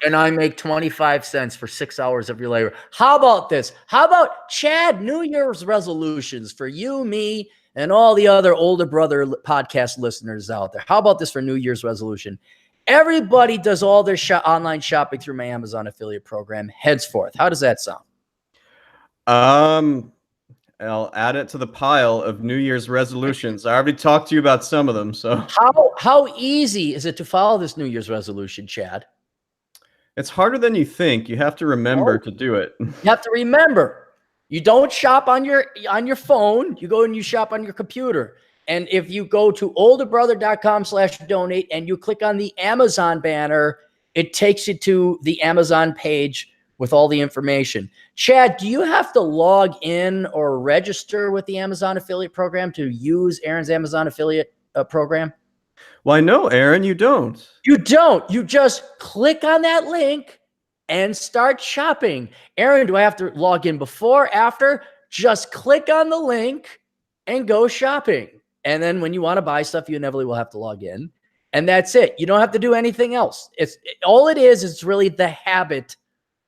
And I make 25 cents for 6 hours of your labor. How about this? How about Chad New Year's resolutions for you, me, and all the other older brother podcast listeners out there? How about this for New Year's resolution? Everybody does all their online shopping through my Amazon affiliate program henceforth. How does that sound? I'll add it to the pile of New Year's resolutions. I already talked to you about some of them. So how easy is it to follow this New Year's resolution, Chad? It's harder than you think. You have to remember to do it. You have to remember. You don't shop on your phone. You go and you shop on your computer. And if you go to olderbrother.com/donate and you click on the Amazon banner, it takes you to the Amazon page with all the information. Chad, do you have to log in or register with the Amazon affiliate program to use Aaron's Amazon affiliate program? Why, no, Aaron, you don't. You don't. You just click on that link and start shopping. Aaron, do I have to log in before, after? Just click on the link and go shopping. And then when you want to buy stuff, you inevitably will have to log in. And that's it. You don't have to do anything else. All it is, it's really the habit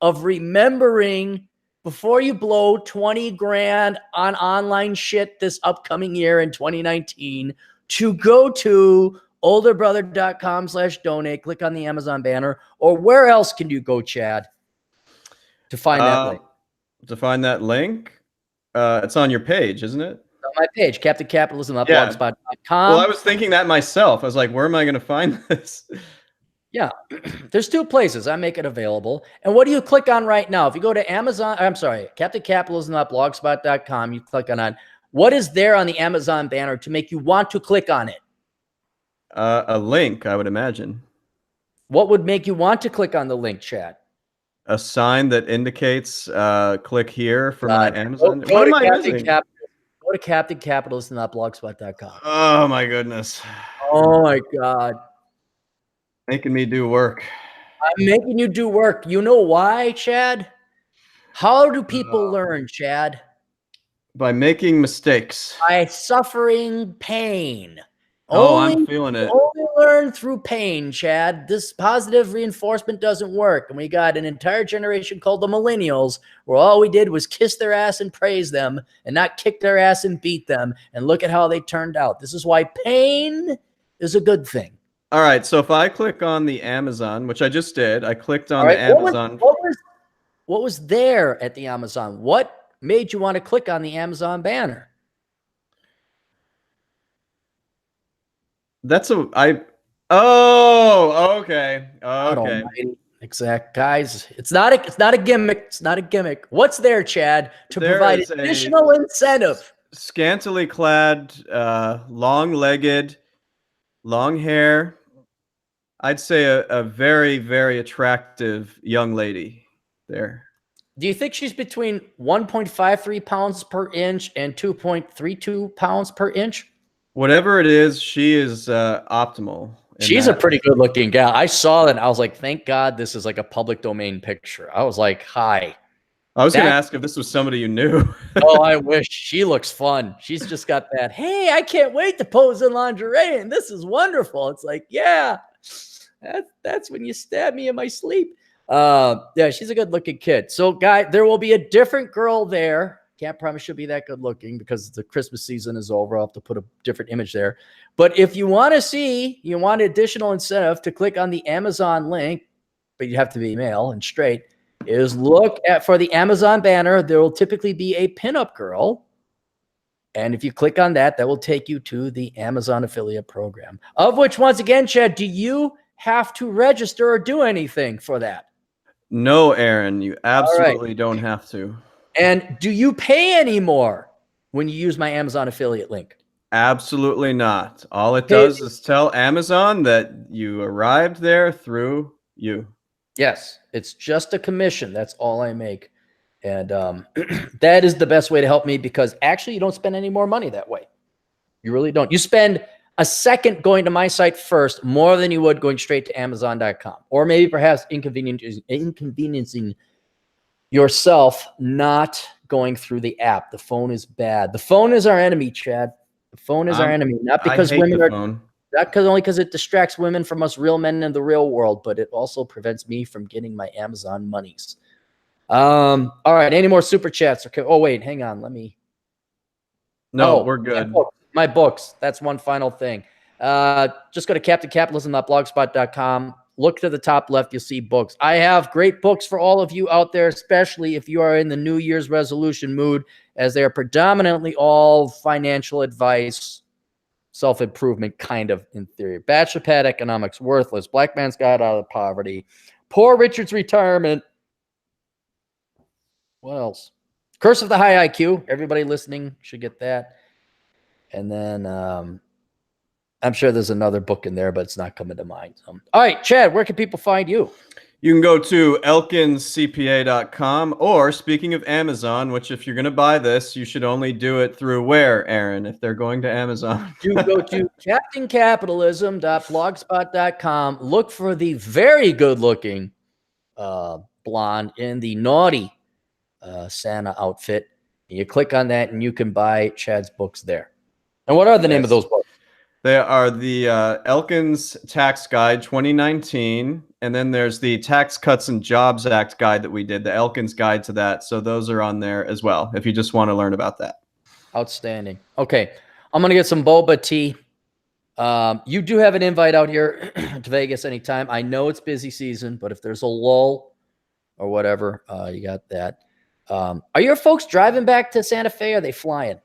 of remembering before you blow 20 grand on online shit this upcoming year in 2019 to go to olderbrother.com/donate, click on the Amazon banner, or where else can you go, Chad, to find that link? To find that link? It's on your page, isn't it? It's on my page, CaptainCapitalism.blogspot.com. Well, I was thinking that myself. I was like, where am I going to find this? Yeah, there's two places I make it available. And what do you click on right now? If you go to CaptainCapitalism.blogspot.com, you click on that. What is there on the Amazon banner to make you want to click on it? A link, I would imagine. What would make you want to click on the link, Chad? A sign that indicates click here for my Amazon. Go to CaptainCapitalist.blogspot.com. Oh, my goodness. Oh, my God. Making me do work. I'm making you do work. You know why, Chad? How do people learn, Chad? By making mistakes. By suffering pain. I'm feeling it. Only learn through pain, Chad. This positive reinforcement doesn't work. And we got an entire generation called the millennials where all we did was kiss their ass and praise them and not kick their ass and beat them. And look at how they turned out. This is why pain is a good thing. All right. So if I click on the Amazon, which I just did, I clicked on the Amazon. What was there at the Amazon? What made you want to click on the Amazon banner? Okay. Exact, guys. It's not a gimmick. It's not a gimmick. What's there, Chad, to provide additional incentive scantily clad, long-legged, long hair. I'd say a very, very attractive young lady there. Do you think she's between 1.53 pounds per inch and 2.32 pounds per inch? Whatever it is, she is optimal in She's a that. pretty good looking gal. I saw it and I was like, thank God this is like a public domain picture. I was like, hi. I was going to That, ask if this was somebody you knew. oh, I wish. She looks fun. She's just got that, hey, I can't wait to pose in lingerie and this is wonderful. It's like, yeah, that's when you stab me in my sleep. Yeah, she's a good looking kid. So, guy, there will be a different girl there. Can't promise she'll be that good looking because the Christmas season is over. I'll have to put a different image there. But if you want to see, you want additional incentive to click on the Amazon link, but you have to be male and straight, is look at for the Amazon banner. There will typically be a pinup girl. And if you click on that, that will take you to the Amazon affiliate program, of which, once again, Chad, do you have to register or do anything for that? No, Aaron, you absolutely right. don't have to. And do you pay any more when you use my Amazon affiliate link? Absolutely not. All it does is tell Amazon that you arrived there through you. Yes, it's just a commission. That's all I make. And that is the best way to help me because actually you don't spend any more money that way. You really don't. You spend a second going to my site first more than you would going straight to Amazon.com, or maybe perhaps inconveniencing yourself not going through the app. The phone is bad. The phone is our enemy, Chad. The phone is our enemy, not because women are not because it distracts women from us real men in the real world, but it also prevents me from getting my Amazon monies. All right. Any more super chats? Okay. Oh, wait, hang on. Let me. No, we're good. My books. That's one final thing. Just go to captaincapitalism.blogspot.com. Look to the top left. You'll see books. I have great books for all of you out there, especially if you are in the New Year's resolution mood, as they are predominantly all financial advice, self-improvement kind of in theory. Bachelor Pad Economics, Worthless, Black Man's Guide Out of Poverty, Poor Richard's Retirement. What else? Curse of the High IQ. Everybody listening should get that. And then I'm sure there's another book in there, but it's not coming to mind. All right, Chad, where can people find you? You can go to elkinscpa.com, or speaking of Amazon, which if you're going to buy this, you should only do it through where, Aaron, if they're going to Amazon? You go to captaincapitalism.blogspot.com. Look for the very good-looking blonde in the naughty Santa outfit. And you click on that, and you can buy Chad's books there. And what are the name of those books? They are the Elkins Tax Guide 2019, and then there's the Tax Cuts and Jobs Act guide that we did, the Elkins guide to that. So those are on there as well, if you just want to learn about that. Outstanding. Okay, I'm going to get some boba tea. You do have an invite out here to Vegas anytime. I know it's busy season, but if there's a lull or whatever, you got that. Are your folks driving back to Santa Fe, or are they flying?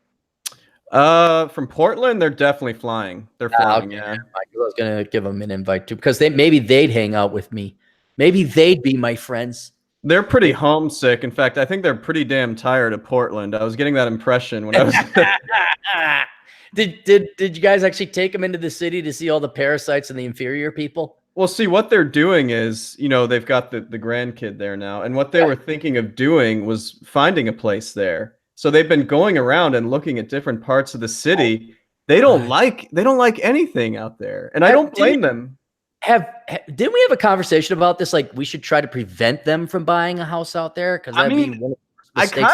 From Portland, they're definitely flying. They're flying, okay. yeah. I was going to give them an invite too, because maybe they'd hang out with me. Maybe they'd be my friends. They're pretty homesick. In fact, I think they're pretty damn tired of Portland. I was getting that impression when I was. Did you guys actually take them into the city to see all the parasites and the inferior people? Well, see, what they're doing is, they've got the grandkid there now, and what they were thinking of doing was finding a place there. So they've been going around and looking at different parts of the city. They don't like anything out there, and I don't blame them. Didn't we have a conversation about this? Like, we should try to prevent them from buying a house out there, because that'd be one of the mistakes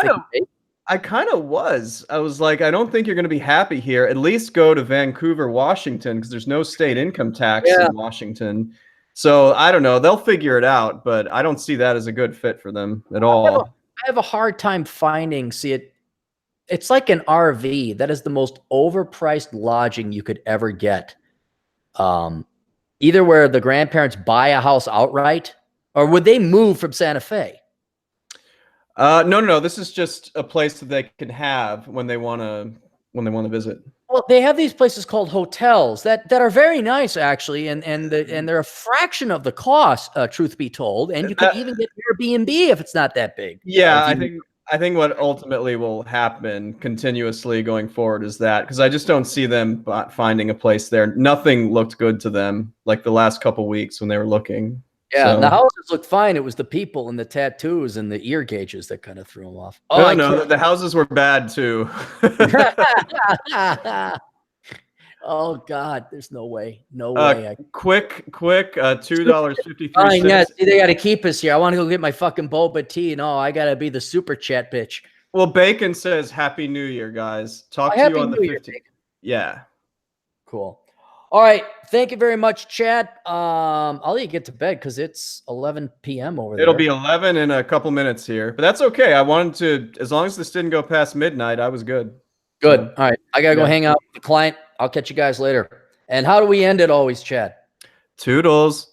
I kind of was. I was like, I don't think you're going to be happy here. At least go to Vancouver, Washington, because there's no state income tax in Washington. So I don't know. They'll figure it out, but I don't see that as a good fit for them at all. I have a hard time finding. It's like an RV. That is the most overpriced lodging you could ever get. Either where the grandparents buy a house outright, or would they move from Santa Fe? No. This is just a place that they can have when they want to visit. Well, they have these places called hotels that are very nice, actually, and they're a fraction of the cost, truth be told. And you can even get Airbnb if it's not that big. Yeah, I think I think what ultimately will happen continuously going forward is that, because I just don't see them finding a place there. Nothing looked good to them like the last couple weeks when they were looking. Yeah, and the So houses looked fine. It was the people and the tattoos and the ear gauges that kind of threw them off. Oh, no, no, the houses were bad too. Oh God, there's no way. No way. Quick, $2.53. Fine, yeah. See, they got to keep us here. I want to go get my fucking boba tea. No, I got to be the super chat bitch. Well, Bacon says Happy New Year, guys. Talk to you on the 15th. Yeah. Cool. All right. Thank you very much, Chad. I'll let you get to bed because it's 11 p.m. over there. It'll be 11 in a couple minutes here, but that's okay. I wanted to, as long as this didn't go past midnight, I was good. Good. So, all right. I got to go hang out with the client. I'll catch you guys later. And how do we end it always, Chad? Toodles.